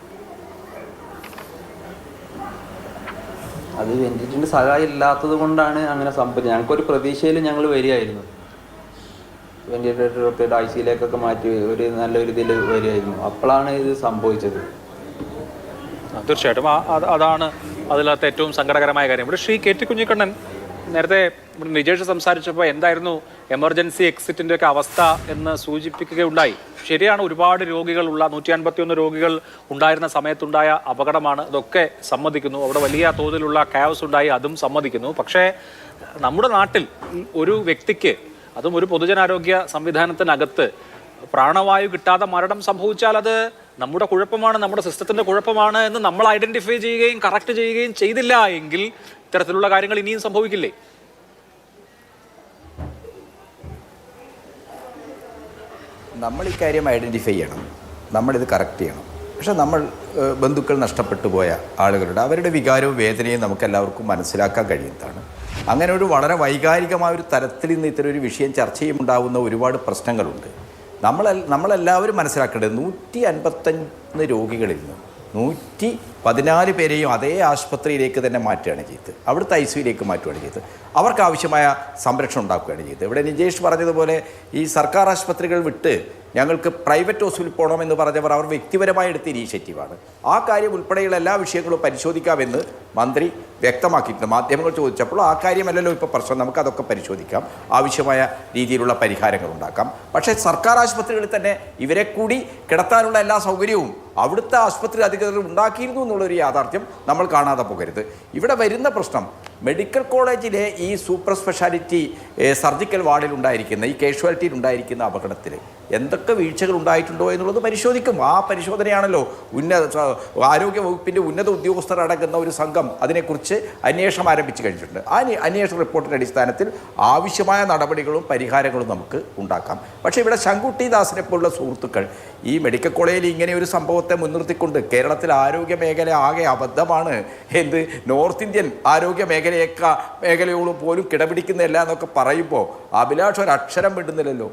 അത് വെന്റിലേറ്ററിന്റെ സഹായം ഇല്ലാത്തത് കൊണ്ടാണ് അങ്ങനെ സംഭവിച്ചത്. ഞങ്ങൾക്കൊരു പ്രതീക്ഷയിൽ ഞങ്ങൾ വരികയായിരുന്നു, വെന്റിലേറ്റർ ICUയിലേക്കൊക്കെ മാറ്റി ഒരു നല്ലൊരു ഇതിൽ വരികയായിരുന്നു. അപ്പോഴാണ് ഇത് സംഭവിച്ചത്. തീർച്ചയായിട്ടും അതാണ് അതിനകത്ത് ഏറ്റവും സങ്കടകരമായ കാര്യം. ഇവിടെ ശ്രീ KT കുഞ്ഞിക്കണ്ണൻ നേരത്തെ നിജേഷ് സംസാരിച്ചപ്പോൾ എന്തായിരുന്നു എമർജൻസി എക്സിറ്റിൻ്റെ ഒക്കെ അവസ്ഥ എന്ന് സൂചിപ്പിക്കുകയുണ്ടായി. ശരിയാണ്, ഒരുപാട് രോഗികളുള്ള 151 രോഗികൾ ഉണ്ടായിരുന്ന സമയത്തുണ്ടായ അപകടമാണ്, ഇതൊക്കെ സമ്മതിക്കുന്നു. അവിടെ വലിയ തോതിലുള്ള കായോസ് ഉണ്ടായി, അതും സമ്മതിക്കുന്നു. പക്ഷേ നമ്മുടെ നാട്ടിൽ ഒരു വ്യക്തിക്ക്, അതും ഒരു പൊതുജനാരോഗ്യ സംവിധാനത്തിനകത്ത് പ്രാണവായു കിട്ടാതെ മരണം സംഭവിച്ചാൽ അത് നമ്മുടെ കുഴപ്പമാണ്, നമ്മുടെ സിസ്റ്റത്തിന്റെ കുഴപ്പമാണ് എന്ന് നമ്മൾ ഐഡന്റിഫൈ ചെയ്യുകയും കറക്റ്റ് ചെയ്യുകയും ചെയ്തില്ല എങ്കിൽ ഇത്തരത്തിലുള്ള കാര്യങ്ങൾ ഇനിയും സംഭവിക്കില്ലേ? നമ്മൾ ഈ കാര്യം ഐഡൻറ്റിഫൈ ചെയ്യണം, നമ്മളിത് കറക്റ്റ് ചെയ്യണം. പക്ഷെ നമ്മൾ ബന്ധുക്കൾ നഷ്ടപ്പെട്ടു പോയ ആളുകളുടെ അവരുടെ വികാരവും വേദനയും നമുക്ക് എല്ലാവർക്കും മനസ്സിലാക്കാൻ കഴിയുന്നതാണ്. അങ്ങനെ ഒരു വളരെ വൈകാരികമായ ഒരു തരത്തിൽ നിന്ന് ഇത്തരം ഒരു വിഷയം ചർച്ച ചെയ്യുമുണ്ടാകുന്ന ഒരുപാട് പ്രശ്നങ്ങളുണ്ട്. നമ്മളെല്ലാവരും മനസ്സിലാക്കേണ്ടത് 151 രോഗികളിൽ നിന്ന് 114 പേരെയും അതേ ആശുപത്രിയിലേക്ക് തന്നെ മാറ്റുകയാണ് ചെയ്തത്. അവിടുത്തെ ICUയിലേക്ക് മാറ്റുകയാണ് ചെയ്തത്. അവർക്ക് ആവശ്യമായ സംരക്ഷണം ഉണ്ടാക്കുകയാണ് ചെയ്തത്. ഇവിടെ നിജേഷ് പറഞ്ഞതുപോലെ ഈ സർക്കാർ ആശുപത്രികൾ വിട്ട് ഞങ്ങൾക്ക് പ്രൈവറ്റ് ഹോസ്പിറ്റലിൽ പോകണമെന്ന് പറഞ്ഞവർ അവർ വ്യക്തിപരമായി എടുത്ത ഇനീഷ്യേറ്റീവാണ്. ആ കാര്യം ഉൾപ്പെടെയുള്ള എല്ലാ വിഷയങ്ങളും പരിശോധിക്കാമെന്ന് മന്ത്രി വ്യക്തമാക്കിയിട്ടുണ്ട്. മാധ്യമങ്ങൾ ചോദിച്ചപ്പോൾ ആ കാര്യമല്ലല്ലോ ഇപ്പോൾ പ്രശ്നം, നമുക്കതൊക്കെ പരിശോധിക്കാം, ആവശ്യമായ രീതിയിലുള്ള പരിഹാരങ്ങൾ ഉണ്ടാക്കാം. പക്ഷേ സർക്കാർ ആശുപത്രികളിൽ തന്നെ ഇവരെ കൂടി കിടത്താനുള്ള എല്ലാ സൗകര്യവും അവിടുത്തെ ആശുപത്രി അധികൃതർ ഉണ്ടാക്കിയിരുന്നു എന്നുള്ളൊരു യാഥാർത്ഥ്യം നമ്മൾ കാണാതെ പോകരുത്. ഇവിടെ വരുന്ന പ്രശ്നം മെഡിക്കൽ കോളേജിലെ ഈ സൂപ്പർ സ്പെഷ്യാലിറ്റി സർജിക്കൽ വാർഡിൽ ഉണ്ടായിരിക്കുന്ന ഈ കാഷ്വാലിറ്റിയിൽ ഉണ്ടായിരിക്കുന്ന അപകടത്തിൽ എന്തൊക്കെ വീഴ്ചകൾ ഉണ്ടായിട്ടുണ്ടോ എന്നുള്ളത് പരിശോധിക്കും. ആ പരിശോധനയാണല്ലോ ആരോഗ്യ വകുപ്പിൻ്റെ ഉന്നത ഉദ്യോഗസ്ഥർ അടങ്ങുന്ന ഒരു സംഘം അതിനെക്കുറിച്ച് അന്വേഷണം ആരംഭിച്ചു കഴിഞ്ഞിട്ടുണ്ട്. ആ അന്വേഷണ റിപ്പോർട്ടിൻ്റെ അടിസ്ഥാനത്തിൽ ആവശ്യമായ നടപടികളും പരിഹാരങ്ങളും നമുക്ക് ഉണ്ടാക്കാം. പക്ഷേ ഇവിടെ ശങ്കുട്ടി ദാസിനെ പോലുള്ള സുഹൃത്തുക്കൾ ഈ മെഡിക്കൽ കോളേജിൽ ഇങ്ങനെ ഒരു സംഭവത്തെ മുൻനിർത്തിക്കൊണ്ട് കേരളത്തിൽ ആരോഗ്യ മേഖല ആകെ അബദ്ധമാണ്, എന്ത് നോർത്ത് ഇന്ത്യൻ ആരോഗ്യ മേഖലയോട് പോലും കിടപിടിക്കുന്നില്ല എന്നൊക്കെ പറയുമ്പോൾ അഭിലാഷ് ഒരു അക്ഷരം വിടുന്നില്ലല്ലോ.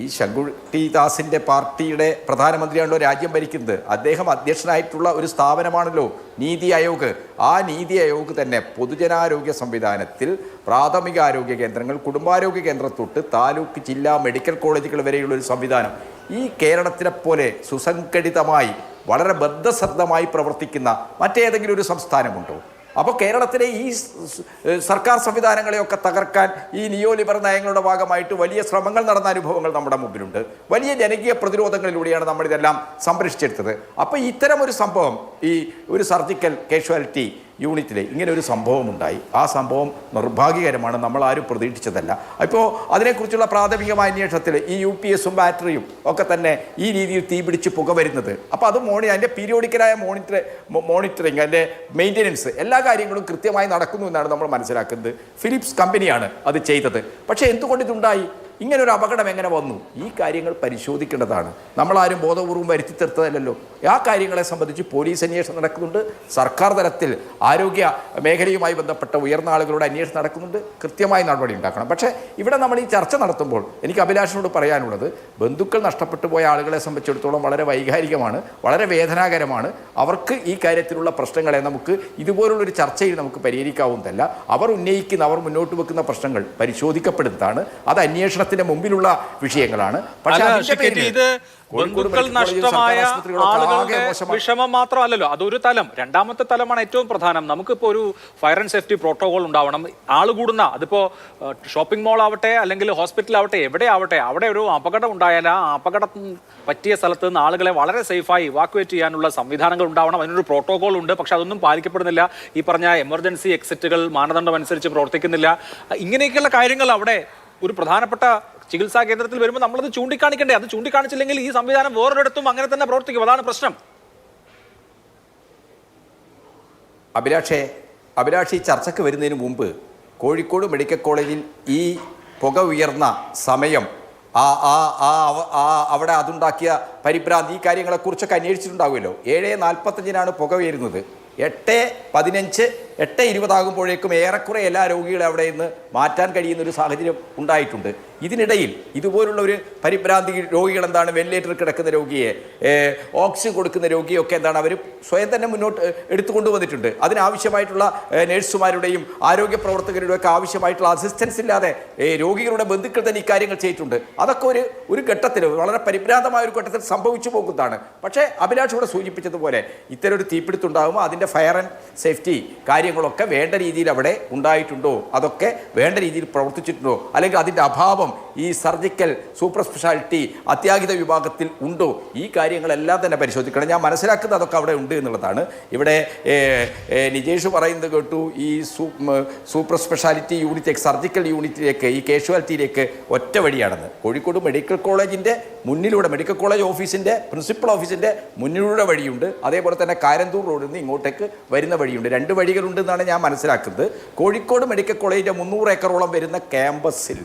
ഈ ശങ്കുട്ടി ദാസിൻ്റെ പാർട്ടിയുടെ പ്രധാനമന്ത്രിയാണല്ലോ രാജ്യം ഭരിക്കുന്നത്. അദ്ദേഹം അധ്യക്ഷനായിട്ടുള്ള ഒരു സ്ഥാപനമാണല്ലോ നീതി ആയോഗ്. ആ നീതി ആയോഗ് തന്നെ പൊതുജനാരോഗ്യ സംവിധാനത്തിൽ പ്രാഥമിക ആരോഗ്യ കേന്ദ്രങ്ങൾ, കുടുംബാരോഗ്യ കേന്ദ്രം തൊട്ട് താലൂക്ക്, ജില്ലാ മെഡിക്കൽ കോളേജുകൾ വരെയുള്ള ഒരു സംവിധാനം ഈ കേരളത്തിലെ പോലെ സുസംഘടിതമായി വളരെ ബദ്ധശ്രദ്ധമായി പ്രവർത്തിക്കുന്ന മറ്റേതെങ്കിലും ഒരു സംസ്ഥാനമുണ്ടോ? അപ്പോൾ കേരളത്തിലെ ഈ സർക്കാർ സംവിധാനങ്ങളെയൊക്കെ തകർക്കാൻ ഈ നിയോ ലിബറൽ നയങ്ങളുടെ ഭാഗമായിട്ട് വലിയ ശ്രമങ്ങൾ നടന്ന അനുഭവങ്ങൾ നമ്മുടെ മുമ്പിലുണ്ട്. വലിയ ജനകീയ പ്രതിരോധങ്ങളിലൂടെയാണ് നമ്മളിതെല്ലാം സംരക്ഷിച്ചെടുത്തത്. അപ്പോൾ ഇത്തരം ഒരു സംഭവം, ഈ ഒരു സർജിക്കൽ കാഷ്വാലിറ്റി യൂണിറ്റിൽ ഇങ്ങനെ ഒരു സംഭവം ഉണ്ടായി. ആ സംഭവം നിർഭാഗ്യകരമാണ്, നമ്മളാരും പ്രതീക്ഷിച്ചതല്ല. ഇപ്പോൾ അതിനെക്കുറിച്ചുള്ള പ്രാഥമികമായ അന്വേഷണത്തിൽ ഈ UPS-ഉം ബാറ്ററിയും ഒക്കെ തന്നെ ഈ രീതിയിൽ തീപിടിച്ച് പുക വരുന്നത്, അപ്പോൾ അത് അതിൻ്റെ പീരിയോഡിക്കലായ മോണിറ്ററിങ്, അതിൻ്റെ മെയിൻ്റെനൻസ് എല്ലാ കാര്യങ്ങളും കൃത്യമായി നടക്കുന്നു എന്നാണ് നമ്മൾ മനസ്സിലാക്കുന്നത്. ഫിലിപ്സ് കമ്പനിയാണ് അത് ചെയ്തത്. പക്ഷേ എന്തുകൊണ്ട് ഇതുണ്ടായി? ഇങ്ങനൊരു അപകടം എങ്ങനെ വന്നു? ഈ കാര്യങ്ങൾ പരിശോധിക്കേണ്ടതാണ്. നമ്മളാരും ബോധപൂർവം വരുത്തി തീർത്തതല്ലോ. ആ കാര്യങ്ങളെ സംബന്ധിച്ച് പോലീസ് അന്വേഷണം നടക്കുന്നുണ്ട്. സർക്കാർ തലത്തിൽ ആരോഗ്യ മേഖലയുമായി ബന്ധപ്പെട്ട ഉയർന്ന ആളുകളുടെ അന്വേഷണം നടക്കുന്നുണ്ട്. കൃത്യമായി നടപടി ഉണ്ടാക്കണം. പക്ഷേ ഇവിടെ നമ്മൾ ഈ ചർച്ച നടത്തുമ്പോൾ എനിക്ക് അഭിലാഷിനോട് പറയാനുള്ളത്, ബന്ധുക്കൾ നഷ്ടപ്പെട്ടു പോയ ആളുകളെ സംബന്ധിച്ചിടത്തോളം വളരെ വൈകാരികമാണ്, വളരെ വേദനാകരമാണ്. അവർക്ക് ഈ കാര്യത്തിലുള്ള പ്രശ്നങ്ങളെ നമുക്ക് ഇതുപോലുള്ളൊരു ചർച്ചയിൽ നമുക്ക് പരിഹരിക്കാവുന്നതല്ല. അവർ ഉന്നയിക്കുന്ന, അവർ മുന്നോട്ട് വെക്കുന്ന പ്രശ്നങ്ങൾ പരിശോധിക്കപ്പെടുന്നതാണ്. അത് അന്വേഷണത്തിന്റെ മുമ്പിലുള്ള വിഷയങ്ങളാണ്. പക്ഷേ ഇത് ബന്ധുക്കൾ നഷ്ടമായ ആളുകളുടെ വിഷമം മാത്രമല്ലല്ലോ, അതൊരു തലം. രണ്ടാമത്തെ തലമാണ് ഏറ്റവും പ്രധാനം. നമുക്കിപ്പോൾ ഒരു ഫയർ ആൻഡ് സേഫ്റ്റി പ്രോട്ടോകോൾ ഉണ്ടാവണം. ആൾ കൂടുന്ന, അതിപ്പോ ഷോപ്പിംഗ് മോൾ ആവട്ടെ അല്ലെങ്കിൽ ഹോസ്പിറ്റൽ ആവട്ടെ, എവിടെ ആവട്ടെ, അവിടെ ഒരു അപകടം ഉണ്ടായാൽ ആ അപകടം പറ്റിയ സ്ഥലത്ത് നിന്ന് ആളുകളെ വളരെ സേഫായി ഇവാക്യുവേറ്റ് ചെയ്യാനുള്ള സംവിധാനങ്ങൾ ഉണ്ടാവണം. അതിനൊരു പ്രോട്ടോകോൾ ഉണ്ട്. പക്ഷെ അതൊന്നും പാലിക്കപ്പെടുന്നില്ല. ഈ പറഞ്ഞ എമർജൻസി എക്സിറ്റുകൾ മാനദണ്ഡം അനുസരിച്ച് പ്രവർത്തിക്കുന്നില്ല. ഇങ്ങനെയൊക്കെയുള്ള കാര്യങ്ങൾ അവിടെ ഒരു പ്രധാനപ്പെട്ട ചികിത്സാ കേന്ദ്രത്തിൽ വരുമ്പോൾ നമ്മളത് ചൂണ്ടിക്കാണിക്കണ്ടേ? അത് ചൂണ്ടിക്കാണിച്ചില്ലെങ്കിൽ ഈ സംവിധാനം വേറൊരിടത്തും അങ്ങനെ തന്നെ പ്രവർത്തിക്കും. അതാണ് പ്രശ്നം. അഭിലാഷ് ഈ ചർച്ചയ്ക്ക് വരുന്നതിന് മുമ്പ് കോഴിക്കോട് മെഡിക്കൽ കോളേജിൽ ഈ പുക ഉയർന്ന സമയം, അവിടെ അതുണ്ടാക്കിയ പരിഭ്രാന്തി, ഈ കാര്യങ്ങളെക്കുറിച്ചൊക്കെ അന്വേഷിച്ചിട്ടുണ്ടാവുമല്ലോ. 7:45 പുക ഉയരുന്നത്. 8:15, 8:20 ആകുമ്പോഴേക്കും ഏറെക്കുറെ എല്ലാ രോഗികളെ അവിടെ നിന്ന് മാറ്റാൻ കഴിയുന്നൊരു സാഹചര്യം ഉണ്ടായിട്ടുണ്ട്. ഇതിനിടയിൽ ഇതുപോലുള്ള ഒരു പരിഭ്രാന്തി, രോഗികൾ എന്താണ്, വെന്റിലേറ്ററിൽ കിടക്കുന്ന രോഗിയെ, ഓക്സിജൻ കൊടുക്കുന്ന രോഗിയൊക്കെ എന്താണ്, അവർ സ്വയം തന്നെ മുന്നോട്ട് എടുത്തുകൊണ്ട് വന്നിട്ടുണ്ട്. അതിനാവശ്യമായിട്ടുള്ള നഴ്സുമാരുടെയും ആരോഗ്യ പ്രവർത്തകരുടെയും ഒക്കെ ആവശ്യമായിട്ടുള്ള അസിസ്റ്റൻസ് ഇല്ലാതെ രോഗികളുടെ ബന്ധുക്കൾ തന്നെ ഇക്കാര്യങ്ങൾ ചെയ്തിട്ടുണ്ട്. അതൊക്കെ ഒരു ഘട്ടത്തിൽ, വളരെ പരിഭ്രാന്തമായ ഒരു ഘട്ടത്തിൽ സംഭവിച്ചു പോകുന്നതാണ്. പക്ഷേ അഭിലാഷ് ഇവിടെ സൂചിപ്പിച്ചതുപോലെ ഇത്തരം ഒരു തീപിടുത്തം ഉണ്ടാകുമ്പോൾ അതിൻ്റെ ഫയർ ആൻഡ് സേഫ്റ്റി കാര്യങ്ങളൊക്കെ വേണ്ട രീതിയിൽ അവിടെ ഉണ്ടായിട്ടുണ്ടോ, അതൊക്കെ വേണ്ട രീതിയിൽ പ്രവർത്തിച്ചിട്ടുണ്ടോ, അല്ലെങ്കിൽ അതിൻ്റെ അഭാവം ഈ സർജിക്കൽ സൂപ്പർ സ്പെഷ്യാലിറ്റി അത്യാഹിത വിഭാഗത്തിൽ ഉണ്ടോ, ഈ കാര്യങ്ങളെല്ലാം തന്നെ പരിശോധിക്കണം. ഞാൻ മനസ്സിലാക്കുന്നത് അതൊക്കെ അവിടെ ഉണ്ട് എന്നുള്ളതാണ്. ഇവിടെ നിജേഷ് പറയുന്നത് കേട്ടു, ഈ സൂപ്പർ സ്പെഷ്യാലിറ്റി യൂണിറ്റ്, സർജിക്കൽ യൂണിറ്റിലേക്ക്, ഈ കാഷ്വാലിറ്റിയിലേക്ക് ഒറ്റ വഴിയാണെന്ന്. കോഴിക്കോട് മെഡിക്കൽ കോളേജിൻ്റെ മുന്നിലൂടെ, മെഡിക്കൽ കോളേജ് ഓഫീസിൻ്റെ പ്രിൻസിപ്പൽ ഓഫീസിൻ്റെ മുന്നിലൂടെ വഴിയുണ്ട്. അതേപോലെ തന്നെ കാരന്തൂർ റോഡിൽ നിന്ന് ഇങ്ങോട്ടേക്ക് വരുന്ന വഴിയുണ്ട്. 2 വഴികളുണ്ടെന്നാണ് ഞാൻ മനസ്സിലാക്കുന്നത്. കോഴിക്കോട് മെഡിക്കൽ കോളേജിൻ്റെ 300 ഏക്കറോളം വരുന്ന ക്യാമ്പസിൽ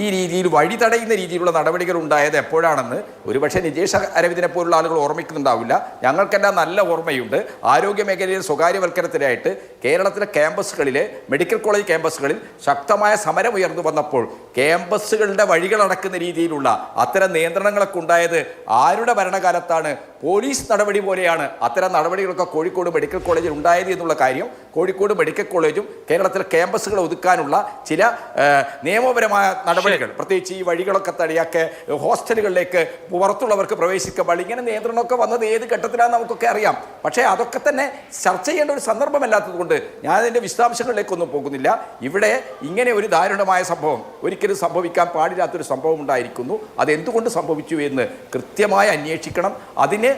ഈ രീതിയിൽ വഴി തടയുന്ന രീതിയിലുള്ള നടപടികൾ ഉണ്ടായത് എപ്പോഴാണെന്ന് ഒരുപക്ഷെ നിജേഷ് അരവിന്ദിനെ പോലുള്ള ആളുകൾ ഓർമ്മിക്കുന്നുണ്ടാവില്ല. ഞങ്ങൾക്കെല്ലാം നല്ല ഓർമ്മയുണ്ട്. ആരോഗ്യ മേഖലയിൽ സ്വകാര്യവൽക്കരണത്തിനായിട്ട് കേരളത്തിലെ ക്യാമ്പസുകളിലെ, മെഡിക്കൽ കോളേജ് ക്യാമ്പസുകളിൽ ശക്തമായ സമരം ഉയർന്നു വന്നപ്പോൾ ക്യാമ്പസുകളുടെ വഴികളടക്കുന്ന രീതിയിലുള്ള അത്തരം നിയന്ത്രണങ്ങളൊക്കെ ഉണ്ടായത് ആരുടെ ഭരണകാലത്താണ്? പോലീസ് നടപടി പോലെയാണ് അത്തരം നടപടികളൊക്കെ കോഴിക്കോട് മെഡിക്കൽ കോളേജിൽ ഉണ്ടായത് എന്നുള്ള കാര്യം കോഴിക്കോട് മെഡിക്കൽ കോളേജും കേരളത്തിലെ ക്യാമ്പസുകൾ ഒതുക്കാനുള്ള ചില നിയമപരമായ നടപടികൾ, പ്രത്യേകിച്ച് ഈ വഴികളൊക്കെ തടിയാക്കെ ഹോസ്റ്റലുകളിലേക്ക് പുറത്തുള്ളവർക്ക് പ്രവേശിക്കാൻ പാടില്ല, ഇങ്ങനെ നിയന്ത്രണമൊക്കെ വന്നത് ഏത് ഘട്ടത്തിലാണെന്ന് നമുക്കൊക്കെ അറിയാം. പക്ഷേ അതൊക്കെ തന്നെ ചർച്ച ചെയ്യേണ്ട ഒരു സന്ദർഭമല്ലാത്തത് കൊണ്ട് ഞാൻ അതിൻ്റെ വിശദാംശങ്ങളിലേക്കൊന്നും പോകുന്നില്ല. ഇവിടെ ഇങ്ങനെ ഒരു ദാരുണമായ സംഭവം ഒരിക്കലും സംഭവിക്കാൻ പാടില്ലാത്തൊരു സംഭവം ഉണ്ടായിരിക്കുന്നു. അതെന്തുകൊണ്ട് സംഭവിച്ചു എന്ന് കൃത്യമായി അന്വേഷിക്കണം. അതിന്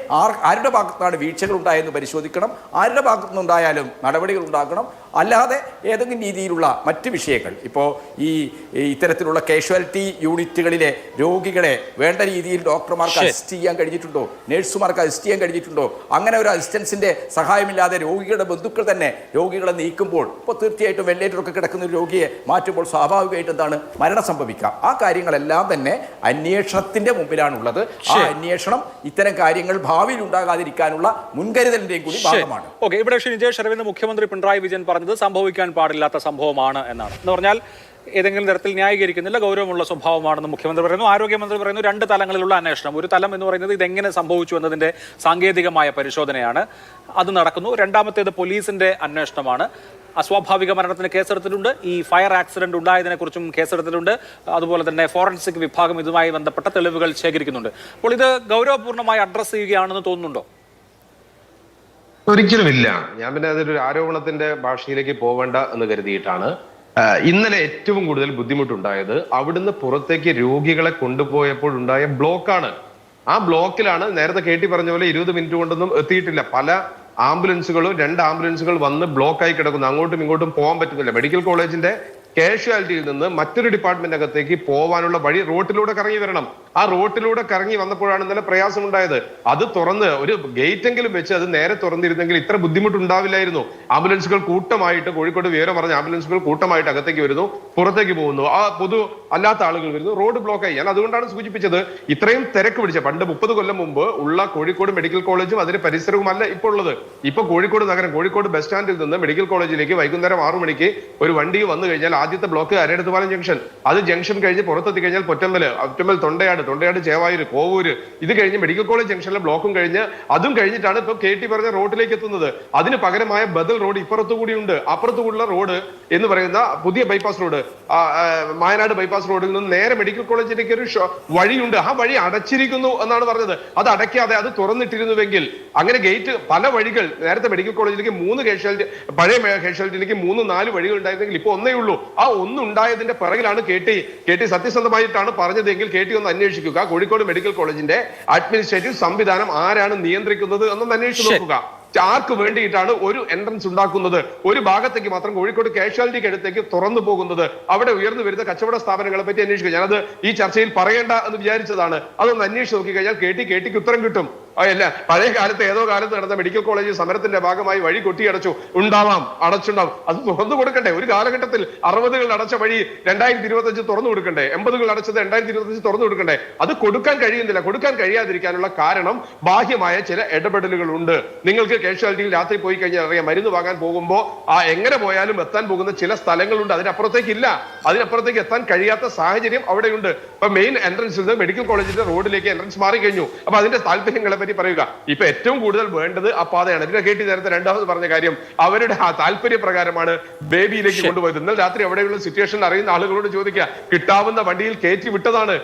ആരുടെ ഭാഗത്താണ് വീഴ്ചകൾ ഉണ്ടായെന്ന് പരിശോധിക്കണം. ആരുടെ ഭാഗത്തുനിന്നുണ്ടായാലും നടപടികൾ ഉണ്ടാക്കണം. അല്ലാതെ ഏതെങ്കിലും രീതിയിലുള്ള മറ്റ് വിഷയങ്ങൾ, ഇപ്പോൾ ഇത്തരത്തിലുള്ള കാഷ്വാലിറ്റി യൂണിറ്റുകളിലെ രോഗികളെ വേണ്ട രീതിയിൽ ഡോക്ടർമാർക്ക് അസിസ്റ്റ് ചെയ്യാൻ കഴിഞ്ഞിട്ടുണ്ടോ, നഴ്സുമാർക്ക് അസിസ്റ്റ് ചെയ്യാൻ കഴിഞ്ഞിട്ടുണ്ടോ, അങ്ങനെ ഒരു അസിസ്റ്റൻസിൻ്റെ സഹായമില്ലാതെ രോഗികളുടെ ബന്ധുക്കൾ തന്നെ രോഗികളെ നീക്കുമ്പോൾ, ഇപ്പോൾ തീർച്ചയായിട്ടും വെന്റിലേറ്ററൊക്കെ കിടക്കുന്ന ഒരു രോഗിയെ മാറ്റുമ്പോൾ സ്വാഭാവികമായിട്ട് എന്താണ്, മരണം സംഭവിക്കാം. ആ കാര്യങ്ങളെല്ലാം തന്നെ അന്വേഷണത്തിൻ്റെ മുമ്പിലാണുള്ളത്. ആ അന്വേഷണം ഇത്തരം കാര്യങ്ങൾ ഭാവിയിൽ ഉണ്ടാകാതിരിക്കാനുള്ള മുൻകരുതലിൻ്റെയും കൂടി ഭാഗമാണ്. ഓക്കെ, ഇവിടെ നിജേഷ് അരവിന്ദ്, മുഖ്യമന്ത്രി പിണറായി വിജയൻ പറഞ്ഞത് സംഭവിക്കാൻ പാടില്ലാത്ത സംഭവമാണ് എന്നാണ്. എന്ന് പറഞ്ഞാൽ ഏതെങ്കിലും തരത്തിൽ ന്യായീകരിക്കുന്നില്ല, ഗൗരവമുള്ള സ്വഭാവമാണെന്ന് മുഖ്യമന്ത്രി പറയുന്നു. ആരോഗ്യമന്ത്രി പറയുന്നു 2 തലങ്ങളിലുള്ള അന്വേഷണം. ഒരു തലം എന്ന് പറയുന്നത് ഇതെങ്ങനെ സംഭവിച്ചു എന്നതിൻ്റെ സാങ്കേതികമായ പരിശോധനയാണ്, അത് നടക്കുന്നു. രണ്ടാമത്തേത് പോലീസിന്റെ അന്വേഷണമാണ്. അസ്വാഭാവിക മരണത്തിന് കേസെടുത്തിട്ടുണ്ട്. ഈ ഫയർ ആക്സിഡന്റ് ഉണ്ടായതിനെക്കുറിച്ചും കേസെടുത്തിട്ടുണ്ട്. അതുപോലെ തന്നെ ഫോറൻസിക് വിഭാഗം ഇതുമായി ബന്ധപ്പെട്ട തെളിവുകൾ ശേഖരിക്കുന്നുണ്ട്. അപ്പോൾ ഇത് ഗൗരവപൂർണ്ണമായി അഡ്രസ് ചെയ്യുകയാണെന്ന് തോന്നുന്നുണ്ടോ? ഒരിക്കലുമില്ല. ഞാൻ പിന്നെ അതൊരു ആരോപണത്തിന്റെ ഭാഷയിലേക്ക് പോവേണ്ട എന്ന് കരുതിയിട്ടാണ്. ഇന്നലെ ഏറ്റവും കൂടുതൽ ബുദ്ധിമുട്ടുണ്ടായത് അവിടുന്ന് പുറത്തേക്ക് രോഗികളെ കൊണ്ടുപോയപ്പോഴുണ്ടായ ബ്ലോക്കാണ്. ആ ബ്ലോക്കിലാണ് നേരത്തെ കേട്ടി പറഞ്ഞ പോലെ 20 മിനിറ്റ് കൊണ്ടൊന്നും എത്തിയിട്ടില്ല. പല ആംബുലൻസുകളും 2 ആംബുലൻസുകൾ വന്ന് ബ്ലോക്കായി കിടക്കുന്നു. അങ്ങോട്ടും ഇങ്ങോട്ടും പോകാൻ പറ്റുന്നില്ല. മെഡിക്കൽ കോളേജിന്റെ കാഷ്വാലിറ്റിയിൽ നിന്ന് മറ്റൊരു ഡിപ്പാർട്ട്മെന്റിനകത്തേക്ക് പോകാനുള്ള വഴി റോട്ടിലൂടെ കറങ്ങി വരണം. ആ റോട്ടിലൂടെ കറങ്ങി വന്നപ്പോഴാണ് ഇന്നലെ പ്രയാസമുണ്ടായത്. അത് തുറന്ന് ഒരു ഗേറ്റ് എങ്കിലും വെച്ച് അത് നേരെ തുറന്നിരുന്നെങ്കിൽ ഇത്ര ബുദ്ധിമുട്ടുണ്ടാവില്ലായിരുന്നു. ആംബുലൻസുകൾ കൂട്ടമായിട്ട്, കോഴിക്കോട് വിവരം പറഞ്ഞ ആംബുലൻസുകൾ കൂട്ടമായിട്ട് അകത്തേക്ക് വരുന്നു, പുറത്തേക്ക് പോകുന്നു. ആ പൊതു അല്ലാത്ത ആളുകൾ വരുന്നു, റോഡ് ബ്ലോക്കായി. ഞാൻ അതുകൊണ്ടാണ് സൂചിപ്പിച്ചത്, ഇത്രയും തിരക്ക് പിടിച്ച പണ്ട് 30 കൊല്ലം മുമ്പ് ഉള്ള കോഴിക്കോട് മെഡിക്കൽ കോളേജും അതിന്റെ പരിസരവുമല്ല ഇപ്പോൾ ഉള്ളത്. ഇപ്പൊ കോഴിക്കോട് നഗരം, കോഴിക്കോട് ബസ് സ്റ്റാൻഡിൽ നിന്ന് മെഡിക്കൽ കോളേജിലേക്ക് വൈകുന്നേരം 6 മണിക്ക് ഒരു വണ്ടി വന്നു കഴിഞ്ഞാൽ ആദ്യത്തെ ബ്ലോക്ക് അരയിടത്തുപാലം ജംഗ്ഷൻ, അത് ജംഗ്ഷൻ കഴിഞ്ഞ് പുറത്തെത്തി കഴിഞ്ഞാൽ ഒറ്റമ്മൽ തൊണ്ടയാട് ചേവായൂര് കോവൂര്, ഇത് കഴിഞ്ഞ് മെഡിക്കൽ കോളേജ് ജംഗ്ഷനിലെ ബ്ലോക്കും കഴിഞ്ഞ് അതും കഴിഞ്ഞിട്ടാണ് ഇപ്പൊ KT പറഞ്ഞ റോഡിലേക്ക് എത്തുന്നത്. അതിന് പകരമായ ബദൽ റോഡ് ഇപ്പുറത്തുകൂടിയുണ്ട്. അപ്പുറത്തുകൂടിയുള്ള റോഡ് എന്ന് പറയുന്ന പുതിയ ബൈപ്പാസ് റോഡ്, മായനാട് ബൈപ്പാസ് റോഡിൽ നിന്ന് നേരെ മെഡിക്കൽ കോളേജിലേക്ക് ഒരു വഴിയുണ്ട്. ആ വഴി അടച്ചിരിക്കുന്നു എന്നാണ് പറഞ്ഞത്. അത് അടയ്ക്കാതെ അത് തുറന്നിട്ടിരുന്നുവെങ്കിൽ, അങ്ങനെ ഗേറ്റ് പല വഴികൾ, നേരത്തെ മെഡിക്കൽ കോളേജിലേക്ക് 3 കാഷ്വാലിറ്റി, പഴയ കാഷ്വാലിറ്റിയിലേക്ക് 3-4 വഴികൾ ഉണ്ടായിരുന്നെങ്കിൽ ഇപ്പൊ ഒന്നേ ഉള്ളൂ. ആ ഒന്നുണ്ടായതിന്റെ പിറകിലാണ് KT സത്യസന്ധമായിട്ടാണ് പറഞ്ഞതെങ്കിൽ KT ഒന്ന് അന്വേഷിക്കുക. കോഴിക്കോട് മെഡിക്കൽ കോളേജിന്റെ അഡ്മിനിസ്ട്രേറ്റീവ് സംവിധാനം ആരാണ് നിയന്ത്രിക്കുന്നത് എന്നൊന്ന് അന്വേഷിച്ച് നോക്കുക. ആർക്ക് വേണ്ടിയിട്ടാണ് ഒരു എൻട്രൻസ് ഉണ്ടാക്കുന്നത്, ഒരു ഭാഗത്തേക്ക് മാത്രം കോഴിക്കോട് കാഷ്വാലിറ്റിക്ക് അടുത്തേക്ക് തുറന്നു പോകുന്നത്, അവിടെ ഉയർന്നു വരുന്ന കച്ചവട സ്ഥാപനങ്ങളെ പറ്റി അന്വേഷിക്കുക. ഞാനത് ഈ ചർച്ചയിൽ പറയേണ്ട എന്ന് വിചാരിച്ചതാണ്. അതൊന്ന് അന്വേഷിച്ച് നോക്കിക്കഴിഞ്ഞാൽ KTക്ക് ഉത്തരം കിട്ടും. അല്ല, പഴയ കാലത്ത് ഏതോ കാലത്ത് നടന്ന മെഡിക്കൽ കോളേജ് സമരത്തിന്റെ ഭാഗമായി വഴി കൊട്ടിയടച്ചു, അടച്ചുണ്ടാവും. അത് തുറന്നു കൊടുക്കണ്ടേ? ഒരു കാലഘട്ടത്തിൽ 60കളിൽ അടച്ച വഴി 2025 തുറന്നു കൊടുക്കണ്ടേ? 80കളിൽ അടച്ചത് 2025 തുറന്നു കൊടുക്കണ്ടേ? അത് കൊടുക്കാൻ കഴിയുന്നില്ല. കൊടുക്കാൻ കഴിയാതിരിക്കാനുള്ള കാരണം ബാഹ്യമായ ചില ഇടപെടലുകൾ ഉണ്ട്. നിങ്ങൾക്ക് കാഷ്വാലിറ്റിയിൽ രാത്രി പോയി കഴിഞ്ഞാൽ അറിയാം, മരുന്ന് വാങ്ങാൻ പോകുമ്പോൾ എങ്ങനെ പോയാലും എത്താൻ പോകുന്ന ചില സ്ഥലങ്ങളുണ്ട്. അതിനപ്പുറത്തേക്ക് എത്താൻ കഴിയാത്ത സാഹചര്യം അവിടെയുണ്ട്. ഇപ്പൊ മെയിൻ എൻട്രൻസിൽ നിന്ന് മെഡിക്കൽ കോളേജിന്റെ റോഡിലേക്ക് എൻട്രൻസ് മാറി കഴിഞ്ഞു. അപ്പൊ അതിന്റെ താല്പര്യങ്ങളെ പറ്റി പറയുക. ഇപ്പൊ ഏറ്റവും കൂടുതൽ വേണ്ടത് ആ പാതയാണ്. പിന്നെ KT നേരത്തെ രണ്ടാമത് പറഞ്ഞ കാര്യം, അവരുടെ ആ താല്പര്യ പ്രകാരമാണ് ബേബിയിലേക്ക് കൊണ്ടുപോയത്. ഇന്നലെ രാത്രി അവിടെയുള്ള സിറ്റുവേഷൻ അറിയുന്ന ആളുകളോട് ചോദിക്കുക, കിട്ടാവുന്ന വണ്ടിയിൽ കയറ്റി വിട്ടതാണ്.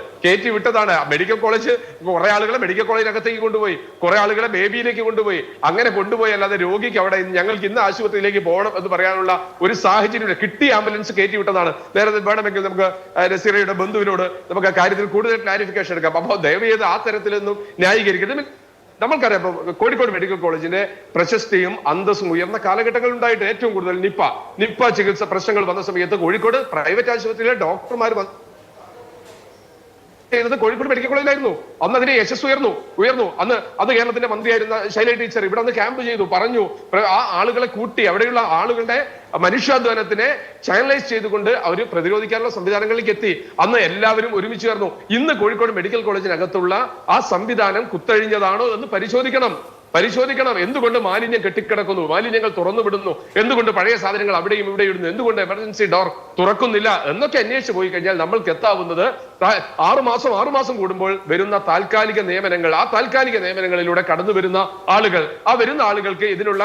മെഡിക്കൽ കോളേജ് കുറെ ആളുകളെ മെഡിക്കൽ കോളേജിനകത്തേക്ക് കൊണ്ടുപോയി, കുറെ ആളുകളെ ബേബിയിലേക്ക് കൊണ്ടുപോയി. അങ്ങനെ കൊണ്ടുപോയി അല്ലാതെ രോഗിക്ക് അവിടെ ഞങ്ങൾക്ക് ഇന്ന് ആശുപത്രിയിലേക്ക് പോകണം എന്ന് പറയാനുള്ള ഒരു സാഹചര്യം കിട്ടിയ ആംബുലൻസ് കയറ്റി വിട്ടതാണ്. നേരത്തെ വേണമെങ്കിൽ നമുക്ക് നസീറയുടെ ബന്ധുവിനോട് നമുക്ക് ആ കാര്യത്തിൽ കൂടുതൽ ക്ലാരിഫിക്കേഷൻ എടുക്കാം. അപ്പോൾ ദയവ് ചെയ്ത് ആ തരത്തിലൊന്നും ന്യായീകരിക്കരുത്. നമ്മൾക്കറിയാം, കോഴിക്കോട് മെഡിക്കൽ കോളേജിന്റെ പ്രശസ്തിയും അന്തസ്സും ഉയർന്ന കാലഘട്ടങ്ങൾ ഉണ്ടായിട്ട് ഏറ്റവും കൂടുതൽ നിപ്പ ചികിത്സ പ്രശ്നങ്ങൾ വന്ന സമയത്ത് കോഴിക്കോട് പ്രൈവറ്റ് ആശുപത്രിയിലെ ഡോക്ടർമാർ കോഴിക്കോട് മെഡിക്കൽ കോളേജിലായിരുന്നു. അന്ന് അതിന്റെ യശസ് ഉയർന്നു. അന്ന് കേരളത്തിന്റെ മന്ത്രിയായിരുന്ന ശൈല ടീച്ചർ ഇവിടെ വന്ന് ക്യാമ്പ് ചെയ്തു, പറഞ്ഞു. ആ ആളുകളെ കൂട്ടി, അവിടെയുള്ള ആളുകളുടെ മനുഷ്യാധ്വാനത്തിനെ ചാനലൈസ് ചെയ്തുകൊണ്ട് അവർ പ്രതിരോധിക്കാനുള്ള സംവിധാനങ്ങളിലേക്ക് എത്തി. അന്ന് എല്ലാവരും ഒരുമിച്ച് ചേർന്നു. ഇന്ന് കോഴിക്കോട് മെഡിക്കൽ കോളേജിനകത്തുള്ള ആ സംവിധാനം കുത്തഴിഞ്ഞതാണോ എന്ന് പരിശോധിക്കണം. എന്തുകൊണ്ട് മാലിന്യം കെട്ടിക്കിടക്കുന്നു, മാലിന്യങ്ങൾ തുറന്നു വിടുന്നു, എന്തുകൊണ്ട് പഴയ സാധനങ്ങൾ അവിടെയും ഇവിടെ ഇടുന്നു, എന്തുകൊണ്ട് എമർജൻസി ഡോർ തുറക്കുന്നില്ല എന്നൊക്കെ അന്വേഷിച്ച് പോയി കഴിഞ്ഞാൽ നമ്മൾക്ക് എത്താവുന്നത് 6 മാസം കൂടുമ്പോൾ വരുന്ന താൽക്കാലിക നിയമനങ്ങൾ. ആ താൽക്കാലിക നിയമനങ്ങളിലൂടെ കടന്നു വരുന്ന ആളുകൾ, ആ വരുന്ന ആളുകൾക്ക് ഇതിനുള്ള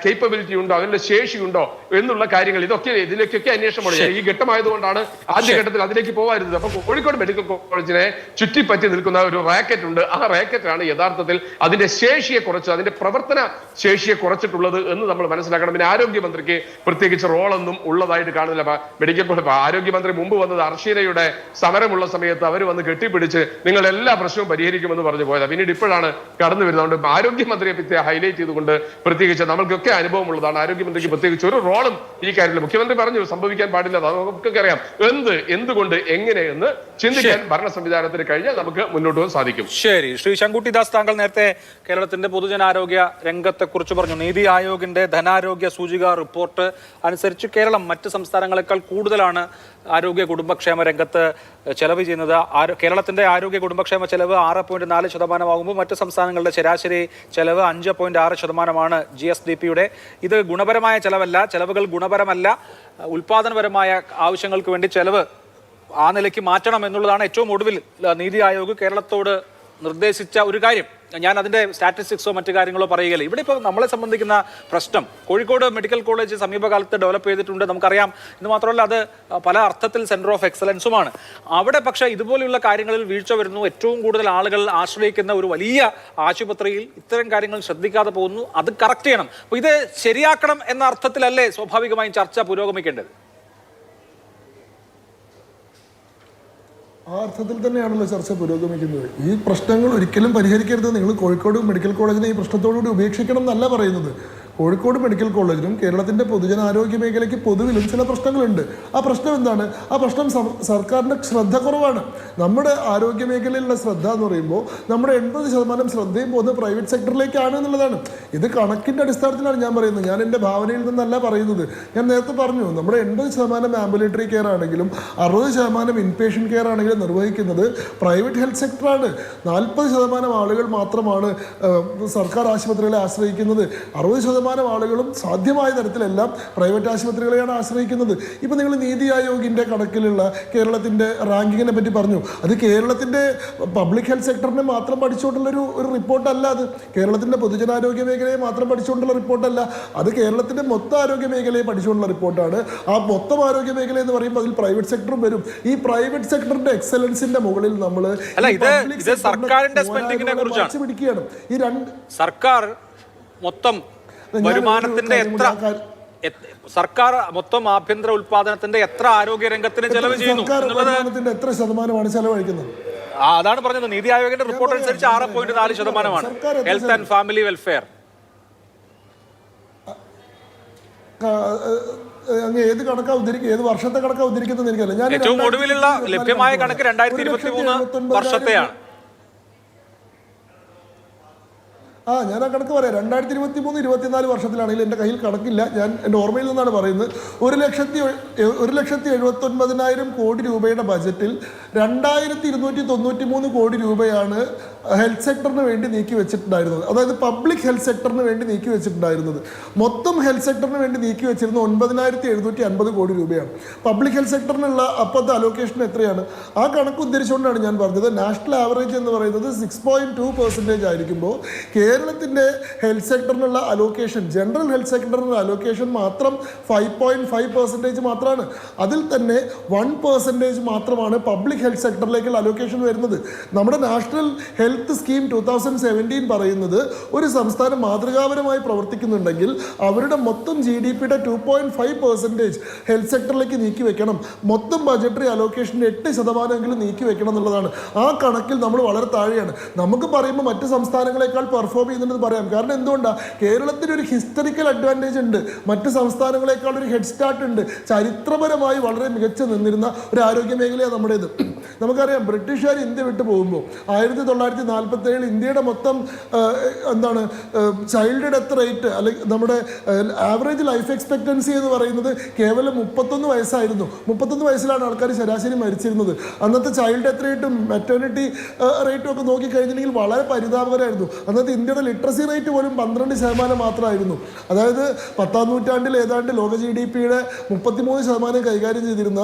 കേപ്പബിലിറ്റി ഉണ്ടോ, അതിനുള്ള ശേഷിയുണ്ടോ എന്നുള്ള കാര്യങ്ങൾ, ഇതിലേക്കൊക്കെ അന്വേഷണമാണ്. ഈ ഘട്ടമായതുകൊണ്ടാണ് ആദ്യഘട്ടത്തിൽ അതിലേക്ക് പോകാറുള്ളത്. അപ്പൊ കോഴിക്കോട് മെഡിക്കൽ കോളേജിനെ ചുറ്റിപ്പറ്റി നിൽക്കുന്ന ഒരു റാക്കറ്റ് ഉണ്ട്. ആ റാക്കറ്റാണ് യഥാർത്ഥത്തിൽ അതിന്റെ ശേഷിയെ അതിന്റെ പ്രവർത്തന ശേഷിയെ കുറച്ചിട്ടുള്ളത് എന്ന് നമ്മൾ മനസ്സിലാക്കണം. പിന്നെ ആരോഗ്യമന്ത്രിക്ക് പ്രത്യേകിച്ച് റോളൊന്നും ഉള്ളതായിട്ട് കാണുന്നില്ല. മെഡിക്കൽ കോളേജ് ആരോഗ്യമന്ത്രി മുമ്പ് വന്നത് അർഷീനയുടെ സമരമുള്ള സമയത്ത് അവർ വന്ന് കെട്ടിപ്പിടിച്ച് നിങ്ങൾ എല്ലാ പ്രശ്നവും പരിഹരിക്കുമെന്ന് പറഞ്ഞു പോയത്. പിന്നീട് ഇപ്പോഴാണ് കടന്നു വരുന്നത്. അതുകൊണ്ട് ആരോഗ്യമന്ത്രിയെ പറ്റി ഹൈലൈറ്റ് ചെയ്തുകൊണ്ട് പ്രത്യേകിച്ച് നമ്മൾക്കൊക്കെ അനുഭവമുള്ളതാണ്. ആരോഗ്യമന്ത്രിക്ക് പ്രത്യേകിച്ച് ഒരു റോളും ഈ കാര്യത്തിൽ മുഖ്യമന്ത്രി പറഞ്ഞു സംഭവിക്കാൻ പാടില്ല. നമുക്കൊക്കെ അറിയാം എന്തുകൊണ്ട് എങ്ങനെയെന്ന് ചിന്തിക്കാൻ ഭരണ സംവിധാനത്തിന് കഴിഞ്ഞാൽ നമുക്ക് മുന്നോട്ട് പോകാൻ സാധിക്കും. ശരി, ശ്രീ ശങ്കുട്ടിദാസ്, താങ്കൾ നേരത്തെ കേരളത്തിന്റെ പൊതുജനാരോഗ്യ രംഗത്തെക്കുറിച്ച് പറഞ്ഞു. നീതി ആയോഗിന്റെ ധനാരോഗ്യ സൂചിക റിപ്പോർട്ട് അനുസരിച്ച് കേരളം മറ്റ് സംസ്ഥാനങ്ങളെക്കാൾ കൂടുതലാണ് ആരോഗ്യ കുടുംബക്ഷേമ രംഗത്ത് ചെലവ് ചെയ്യുന്നത്. കേരളത്തിന്റെ ആരോഗ്യ കുടുംബക്ഷേമ ചെലവ് 6.4% മറ്റ് സംസ്ഥാനങ്ങളുടെ ശരാശരി ചെലവ് 5.6% GSDP-യുടെ. ഇത് ഗുണപരമായ ചെലവുകൾ ഗുണപരമല്ല, ഉൽപാദനപരമായ ആവശ്യങ്ങൾക്ക് വേണ്ടി ചെലവ് ആ നിലയ്ക്ക് മാറ്റണം എന്നുള്ളതാണ് ഏറ്റവും ഒടുവിൽ നീതി ആയോഗ് കേരളത്തോട് നിർദ്ദേശിച്ച ഒരു കാര്യം. ഞാൻ അതിന്റെ സ്റ്റാറ്റിസ്റ്റിക്സോ മറ്റു കാര്യങ്ങളോ പറയുകയില്ല. ഇവിടെ ഇപ്പോൾ നമ്മളെ സംബന്ധിക്കുന്ന പ്രശ്നം, കോഴിക്കോട് മെഡിക്കൽ കോളേജ് സമീപകാലത്ത് ഡെവലപ്പ് ചെയ്തിട്ടുണ്ട്, നമുക്കറിയാം. ഇത് മാത്രമല്ല, അത് പല അർത്ഥത്തിൽ സെന്റർ ഓഫ് എക്സലൻസുമാണ്. അവിടെ പക്ഷേ ഇതുപോലെയുള്ള കാര്യങ്ങളിൽ വീഴ്ച വരുന്നു. ഏറ്റവും കൂടുതൽ ആളുകൾ ആശ്രയിക്കുന്ന ഒരു വലിയ ആശുപത്രിയിൽ ഇത്തരം കാര്യങ്ങൾ ശ്രദ്ധിക്കാതെ പോകുന്നു. അത് കറക്റ്റ് ചെയ്യണം. അപ്പോൾ ഇത് ശരിയാക്കണം എന്ന അർത്ഥത്തിലല്ലേ സ്വാഭാവികമായും ചർച്ച പുരോഗമിക്കേണ്ടത്? ആ അർത്ഥത്തിൽ തന്നെയാണല്ലോ ചർച്ച പുരോഗമിക്കുന്നത്. ഈ പ്രശ്നങ്ങൾ ഒരിക്കലും പരിഹരിക്കരുത്. നിങ്ങൾ കോഴിക്കോട് മെഡിക്കൽ കോളേജിനെ ഈ പ്രശ്നത്തോടുകൂടി ഉപേക്ഷിക്കണം എന്നല്ല പറയുന്നത്. കോഴിക്കോട് മെഡിക്കൽ കോളേജിനും കേരളത്തിൻ്റെ പൊതുജനാരോഗ്യ മേഖലയ്ക്ക് പൊതുവിലും ചില പ്രശ്നങ്ങളുണ്ട്. ആ പ്രശ്നം എന്താണ്? ആ പ്രശ്നം സർക്കാരിൻ്റെ ശ്രദ്ധ കുറവാണ്. നമ്മുടെ ആരോഗ്യ മേഖലയിലുള്ള ശ്രദ്ധ എന്ന് പറയുമ്പോൾ നമ്മുടെ 80% ശ്രദ്ധയും പോകുന്നത് പ്രൈവറ്റ് സെക്ടറിലേക്കാണ് എന്നുള്ളതാണ്. ഇത് കണക്കിൻ്റെ അടിസ്ഥാനത്തിലാണ് ഞാൻ പറയുന്നത്. ഞാൻ എൻ്റെ ഭാവനയിൽ നിന്നല്ല പറയുന്നത്. ഞാൻ നേരത്തെ പറഞ്ഞു, നമ്മുടെ 80% ആംബുലേറ്ററി കെയർ ആണെങ്കിലും 60% ഇൻപേഷ്യൻ്റ് കെയർ ആണെങ്കിലും നിർവഹിക്കുന്നത് പ്രൈവറ്റ് ഹെൽത്ത് സെക്ടറാണ്. 40% ആളുകൾ മാത്രമാണ് സർക്കാർ ആശുപത്രികളെ ആശ്രയിക്കുന്നത്. 60% ആളുകളും സാധ്യമായ തരത്തിലെല്ലാം പ്രൈവറ്റ് ആശുപത്രികളെയാണ് ആശ്രയിക്കുന്നത്. ഇപ്പം നിങ്ങൾ നീതി ആയോഗിൻ്റെ കണക്കിലുള്ള കേരളത്തിൻ്റെ റാങ്കിങ്ങിനെ പറ്റി പറഞ്ഞു. അത് കേരളത്തിൻ്റെ പബ്ലിക് ഹെൽത്ത് സെക്ടറിനെ മാത്രം പഠിച്ചുകൊണ്ടുള്ളൊരു റിപ്പോർട്ടല്ല. അത് കേരളത്തിൻ്റെ പൊതുജനാരോഗ്യ മേഖലയെ മാത്രം പഠിച്ചുകൊണ്ടുള്ള റിപ്പോർട്ടല്ല. അത് കേരളത്തിൻ്റെ മൊത്തം ആരോഗ്യ മേഖലയെ പഠിച്ചുകൊണ്ടുള്ള റിപ്പോർട്ടാണ്. ആ മൊത്തം ആരോഗ്യ മേഖല എന്ന് പറയുമ്പോൾ അതിൽ പ്രൈവറ്റ് സെക്ടറും വരും. ഈ പ്രൈവറ്റ് സെക്ടറിന്റെ എക്സലൻസിന്റെ മുകളിൽ നമ്മൾ സർക്കാരിന്റെ സ്പെൻഡിങ്ങിനെ കുറിച്ചാണ് പിടിക്കുകയാണ്. ഈ രണ്ട് സർക്കാർ മൊത്തം വരുമാനത്തിന്റെ സർക്കാർ മൊത്തം ആഭ്യന്തര ഉൽപാദനത്തിന്റെ എത്ര ആരോഗ്യ രംഗത്തിന് ചെലവ് ചെയ്യുന്നു വരുമാനത്തിന്റെ എത്ര ശതമാനമാണ് ചെലവഴിക്കുന്നത്? അതാണ് പറഞ്ഞത്. നീതി ആയോഗിന്റെ റിപ്പോർട്ട് അനുസരിച്ച് 6.4% ഹെൽത്ത് ആൻഡ് ഫാമിലി വെൽഫെയർ. അങ്ങ് ഏത് കണക്കാ ഉദ്ധരിക്കുക, ഏത് വർഷത്തെ കണക്കാ ഉദ്ധരിക്കുന്നത് എനിക്കല്ല. ഞാൻ ഏറ്റവും ഒടുവിലുള്ള ലഭ്യമായ കണക്ക് 2023 വർഷത്തെയാണ്. ഞാൻ ആ കണക്ക് പറയാം. 2023-24 വർഷത്തിലാണെങ്കിൽ എൻ്റെ കയ്യിൽ കണക്കില്ല, ഞാൻ എൻ്റെ ഓർമ്മയിൽ നിന്നാണ് പറയുന്നത്. 1,79,000 കോടി രൂപയുടെ ബജറ്റിൽ 2,293 കോടി രൂപയാണ് ഹെൽത്ത് സെക്ടറിന് വേണ്ടി നീക്കി വെച്ചിട്ടുണ്ടായിരുന്നത്. അതായത് പബ്ലിക് ഹെൽത്ത് സെക്ടറിന് വേണ്ടി നീക്കി വെച്ചിട്ടുണ്ടായിരുന്നത്. മൊത്തം ഹെൽത്ത് സെക്ടറിന് വേണ്ടി നീക്കി വെച്ചിരുന്നത് 9,750 കോടി രൂപയാണ്. പബ്ലിക് ഹെൽത്ത് സെക്ടറിനുള്ള അപ്പോഴത്തെ അലോക്കേഷൻ എത്രയാണ്? ആ കണക്ക് ഉദ്ധരിച്ചുകൊണ്ടാണ് ഞാൻ പറഞ്ഞത്. നാഷണൽ ആവറേജ് എന്ന് പറയുന്നത് 6.2% ആയിരിക്കുമ്പോൾ കേരളത്തിൻ്റെ ഹെൽത്ത് സെക്ടറിനുള്ള അലോക്കേഷൻ, ജനറൽ ഹെൽത്ത് സെക്ടറിനുള്ള അലോക്കേഷൻ മാത്രം 5.5% മാത്രമാണ്. അതിൽ തന്നെ 1% മാത്രമാണ് പബ്ലിക് ഹെൽത്ത് സെക്ടറിലേക്കുള്ള അലോക്കേഷൻ വരുന്നത്. നമ്മുടെ നാഷണൽ ഹെൽത്ത് സ്കീം 2017 പറയുന്നത് ഒരു സംസ്ഥാനം മാതൃകാപരമായി പ്രവർത്തിക്കുന്നുണ്ടെങ്കിൽ അവരുടെ മൊത്തം GDPയുടെ 2.5% ഹെൽത്ത് സെക്ടറിലേക്ക് നീക്കി വെക്കണം. മൊത്തം ബജറ്ററി അലോക്കേഷൻ്റെ 8% നീക്കി വെക്കണം എന്നുള്ളതാണ്. ആ കണക്കിൽ നമ്മൾ വളരെ താഴെയാണ്. നമുക്ക് പറയുമ്പോൾ മറ്റ് സംസ്ഥാനങ്ങളെക്കാൾ പെർഫോം ചെയ്യുന്നുണ്ടെന്ന് പറയാം. കാരണം എന്തുകൊണ്ടാണ്? കേരളത്തിന് ഒരു ഹിസ്റ്ററിക്കൽ അഡ്വാൻറ്റേജ് ഉണ്ട്. മറ്റ് സംസ്ഥാനങ്ങളെക്കാൾ ഒരു ഹെഡ് സ്റ്റാർട്ട് ഉണ്ട്. ചരിത്രപരമായി വളരെ മികച്ചു നിന്നിരുന്ന ഒരു ആരോഗ്യ മേഖലയാണ് നമ്മുടേത്. നമുക്കറിയാം, ബ്രിട്ടീഷുകാർ ഇന്ത്യ വിട്ടു പോകുമ്പോൾ 1947 ഇന്ത്യയുടെ മൊത്തം ചൈൽഡ് ഡെത്ത് റേറ്റ് അല്ലെങ്കിൽ നമ്മുടെ ആവറേജ് ലൈഫ് എക്സ്പെക്റ്റൻസി എന്ന് പറയുന്നത് കേവലം 31 വയസ്സായിരുന്നു. 31 വയസ്സിലാണ് ആൾക്കാർ ശരാശരി മരിച്ചിരുന്നത്. അന്നത്തെ ചൈൽഡ് ഡെത്ത് റേറ്റും മെറ്റേണിറ്റി റേറ്റും ഒക്കെ നോക്കിക്കഴിഞ്ഞിട്ടുണ്ടെങ്കിൽ വളരെ പരിതാപകരമായിരുന്നു. അന്നത്തെ ഇന്ത്യയുടെ ലിറ്ററസി റേറ്റ് പോലും 12% മാത്രമായിരുന്നു. അതായത് 10ാം നൂറ്റാണ്ടിൽ ഏതാണ്ട് ലോക GDPയുടെ 33% കൈകാര്യം ചെയ്തിരുന്ന,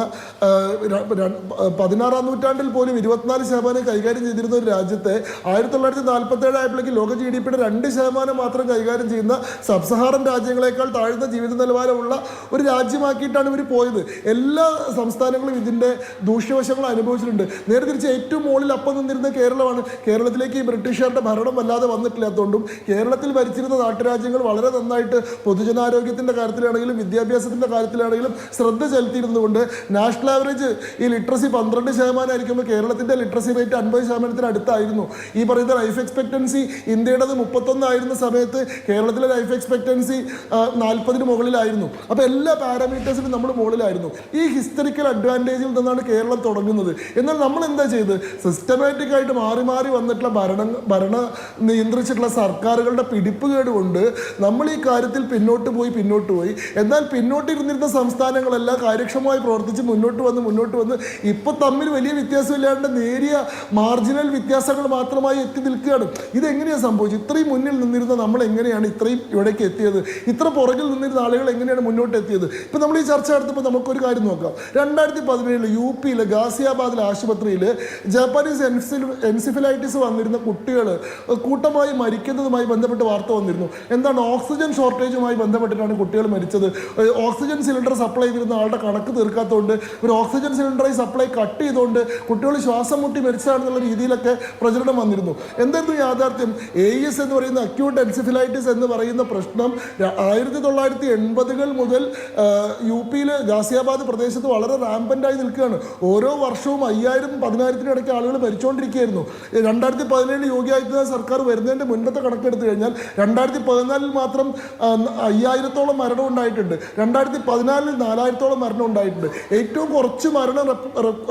16ാം നൂറ്റാണ്ടിൽ പോലും 24% കൈകാര്യം ചെയ്തിരുന്ന ഒരു രാജ്യത്തെ 1947 ആയപ്പോഴേക്ക് ലോക GDPയുടെ 2% മാത്രം കൈകാര്യം ചെയ്യുന്ന സബ്സഹാറൻ രാജ്യങ്ങളെക്കാൾ താഴ്ന്ന ജീവിത നിലവാരമുള്ള ഒരു രാജ്യമാക്കിയിട്ടാണ് ഇവർ പോയത്. എല്ലാ സംസ്ഥാനങ്ങളും ഇതിൻ്റെ ദൂഷ്യവശങ്ങൾ അനുഭവിച്ചിട്ടുണ്ട്. നേരെ തിരിച്ച് ഏറ്റവും മുകളിൽ അപ്പം നിന്നിരുന്ന കേരളമാണ്. കേരളത്തിലേക്ക് ഈ ബ്രിട്ടീഷുകാരുടെ ഭരണം വല്ലാതെ വന്നിട്ടില്ലാത്തതുകൊണ്ടും കേരളത്തിൽ ഭരിച്ചിരുന്ന നാട്ടുരാജ്യങ്ങൾ വളരെ നന്നായിട്ട് പൊതുജനാരോഗ്യത്തിൻ്റെ കാര്യത്തിലാണെങ്കിലും വിദ്യാഭ്യാസത്തിൻ്റെ കാര്യത്തിലാണെങ്കിലും ശ്രദ്ധ ചെലുത്തിയിരുന്നതുകൊണ്ട് നാഷണൽ ആവറേജ് ഈ ലിറ്ററസി 12% ആയിരിക്കുമ്പോൾ കേരളത്തിൻ്റെ ലിറ്ററസി റേറ്റ് 50% അടുത്തായിരുന്നു. ഈ പറയുന്ന ലൈഫ് എക്സ്പെക്റ്റൻസി ഇന്ത്യയുടേത് 31 ആയിരുന്ന സമയത്ത് കേരളത്തിലെ ലൈഫ് എക്സ്പെക്റ്റൻസി 40 മുകളിലായിരുന്നു. അപ്പോൾ എല്ലാ പാരാമീറ്റേഴ്സിലും നമ്മൾ മുകളിലായിരുന്നു. ഈ ഹിസ്റ്ററിക്കൽ അഡ്വാൻറ്റേജിൽ നിന്നാണ് കേരളം തുടങ്ങുന്നത്. എന്നാൽ നമ്മൾ എന്താ ചെയ്ത് സിസ്റ്റമാറ്റിക് ആയിട്ട് മാറി മാറി വന്നിട്ടുള്ള ഭരണ നിയന്ത്രിച്ചിട്ടുള്ള സർക്കാരുകളുടെ പിടിപ്പുകേട് കൊണ്ട് നമ്മൾ ഈ കാര്യത്തിൽ പിന്നോട്ട് പോയി. എന്നാൽ പിന്നോട്ടിരുന്നിരുന്ന സംസ്ഥാനങ്ങളെല്ലാം കാര്യക്ഷമമായി പ്രവർത്തിച്ച് മുന്നോട്ട് വന്ന് ഇപ്പോൾ തമ്മിൽ വലിയ വ്യത്യാസമില്ലാണ്ട് നേരിയ മാർജിനൽ വ്യത്യാസങ്ങൾ മാത്രമായി എത്തി നിൽക്കുകയാണ്. ഇതെങ്ങനെയാണ് സംഭവിച്ചത്? ഇത്രയും മുന്നിൽ നിന്നിരുന്ന നമ്മൾ എങ്ങനെയാണ് ഇത്രയും ഇവിടേക്ക് എത്തിയത്? ഇത്ര പുറകിൽ നിന്നിരുന്ന ആളുകൾ എങ്ങനെയാണ് മുന്നോട്ട് എത്തിയത്? ഇപ്പം നമ്മൾ ഈ ചർച്ച നടത്തുമ്പോൾ നമുക്കൊരു കാര്യം നോക്കാം. 2017 UP ഗാസിയാബാദിലെ ആശുപത്രിയിൽ ജാപ്പാനീസ് എൻസിഫിലൈറ്റിസ് വന്നിരുന്ന കുട്ടികൾ കൂട്ടമായി മരിക്കുന്നതുമായി ബന്ധപ്പെട്ട് വാർത്ത വന്നിരുന്നു. എന്താണ്? ഓക്സിജൻ ഷോർട്ടേജുമായി ബന്ധപ്പെട്ടിട്ടാണ് കുട്ടികൾ മരിച്ചത്. ഓക്സിജൻ സിലിണ്ടർ സപ്ലൈ ചെയ്തിരുന്ന ആളുടെ കണക്ക് തീർക്കാത്തതുകൊണ്ട്, ഒരു ഓക്സിജൻ സിലിണ്ടറായി സപ്ലൈ കട്ട് ചെയ്തുകൊണ്ട് കുട്ടികൾ ശ്വാസം മുട്ടി മരിച്ചതാണെന്നുള്ള രീതിയിലൊക്കെ പ്രചരണം പ്രശ്നം വന്നിരുന്നു. എന്തായിരുന്നു യാഥാർത്ഥ്യം? AES എന്ന് പറയുന്ന അക്യൂട്ട് എൻസെഫലൈറ്റിസ് എന്ന് പറയുന്ന പ്രശ്നം 1980-കൾ മുതൽ UP-യിൽ ഗാസിയാബാദ് പ്രദേശത്ത് വളരെ റാമ്പൻ്റായി നിൽക്കുകയാണ്. ഓരോ വർഷവും 5000-10,000 ഇടയ്ക്ക് ആളുകൾ മരിച്ചുകൊണ്ടിരിക്കുകയായിരുന്നു. 2017 യോഗി ആദിത്യനാഥ് സർക്കാർ വരുന്നതിൻ്റെ മുൻപത്തെ കണക്കെടുത്തു കഴിഞ്ഞാൽ 2014 മാത്രം 5000-ഓളം മരണം ഉണ്ടായിട്ടുണ്ട്. 2014 4000-ഓളം മരണം ഉണ്ടായിട്ടുണ്ട്. ഏറ്റവും കുറച്ച് മരണം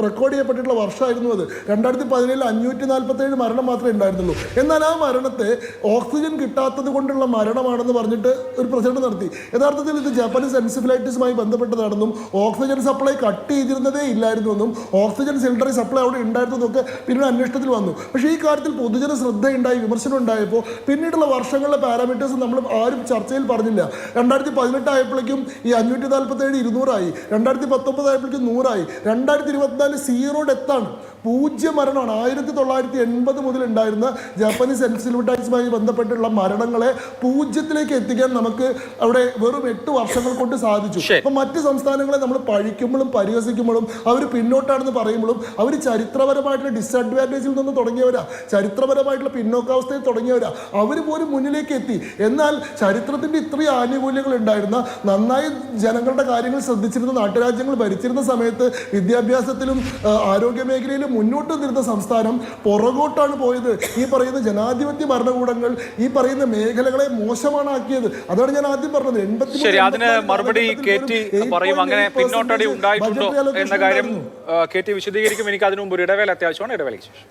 റെക്കോർഡ് ചെയ്യപ്പെട്ടിട്ടുള്ള വർഷമായിരുന്നു അത്. 2017 547 മരണം മാത്രമേ ഉണ്ടായിരുന്നുള്ളൂ. എന്നാൽ ആ മരണത്തെ ഓക്സിജൻ കിട്ടാത്തത് കൊണ്ടുള്ള മരണമാണെന്ന് പറഞ്ഞിട്ട് ഒരു പ്രചരണം നടത്തി. യഥാർത്ഥത്തിൽ ഇത് ജാപ്പനീസ് എൻസെഫലൈറ്റിസുമായി ബന്ധപ്പെട്ടതാണെന്നും ഓക്സിജൻ സപ്ലൈ കട്ട് ചെയ്തിരുന്നതേ ഇല്ലായിരുന്നുവെന്നും ഓക്സിജൻ സിലിണ്ടറി സപ്ലൈ അവിടെ ഉണ്ടായിരുന്നതൊക്കെ പിന്നീട് അന്വേഷണത്തിൽ വന്നു. പക്ഷേ ഈ കാര്യത്തിൽ പൊതുജന ശ്രദ്ധയുണ്ടായി, വിമർശനം ഉണ്ടായപ്പോൾ പിന്നീടുള്ള വർഷങ്ങളിലെ പാരാമീറ്റേഴ്സ് നമ്മൾ ആരും ചർച്ചയിൽ പറഞ്ഞില്ല. 2018 ആയപ്പോഴേക്കും ഈ 547 200 ആയി, 2019 ആയപ്പോഴേക്കും 100 ആയി, 2024 സീറോ ഡെത്താണ്, 0 മരണമാണ്. 1980 മുതൽ ഉണ്ടായിരുന്ന ജാപ്പനീസ് എൻസെഫലൈറ്റിസുമായി ബന്ധപ്പെട്ടുള്ള മരണങ്ങളെ 0-ലേക്ക് എത്തിക്കാൻ നമുക്ക് അവിടെ വെറും 8 വർഷങ്ങൾ കൊണ്ട് സാധിച്ചു. അപ്പൊ മറ്റ് സംസ്ഥാനങ്ങളെ നമ്മൾ പഴിക്കുമ്പോഴും പരിഹസിക്കുമ്പോഴും അവർ പിന്നോട്ടാണെന്ന് പറയുമ്പോഴും അവർ ചരിത്രപരമായിട്ടുള്ള ഡിസഡ്വാൻറ്റേജിൽ നിന്ന് തുടങ്ങിയവരാ, ചരിത്രപരമായിട്ടുള്ള പിന്നോക്കാവസ്ഥയിൽ തുടങ്ങിയവരാ. അവർ പോലും മുന്നിലേക്ക് എത്തി. എന്നാൽ ചരിത്രത്തിന്റെ ഇത്രയും ആനുകൂല്യങ്ങൾ ഉണ്ടായിരുന്ന, നന്നായി ജനങ്ങളുടെ കാര്യങ്ങൾ ശ്രദ്ധിച്ചിരുന്ന നാട്ടുരാജ്യങ്ങൾ ഭരിച്ചിരുന്ന സമയത്ത് വിദ്യാഭ്യാസത്തിലും ആരോഗ്യ മേഖലയിലും മുന്നോട്ട് നിന്നിരുന്ന സംസ്ഥാനം പുറകോട്ടാണ് പോയത്. ഈ പറയുന്ന ജനാധിപത്യ ഭരണകൂടങ്ങൾ ഈ പറയുന്ന മേഖലകളെ മോശമാണ് ആക്കിയത്. അതാണ് ഞാൻ ആദ്യം പറഞ്ഞത്. ശരി, അതിന് മറുപടി KT പറയും. അങ്ങനെ പിന്നോട്ടടി ഉണ്ടായിട്ടുണ്ടോ എന്ന കാര്യം KT വിശദീകരിക്കും. എനിക്ക് അതിനു മുമ്പ് ഒരു ഇടവേള അത്യാവശ്യമാണ്. ഇടവേളയ്ക്ക് ശേഷം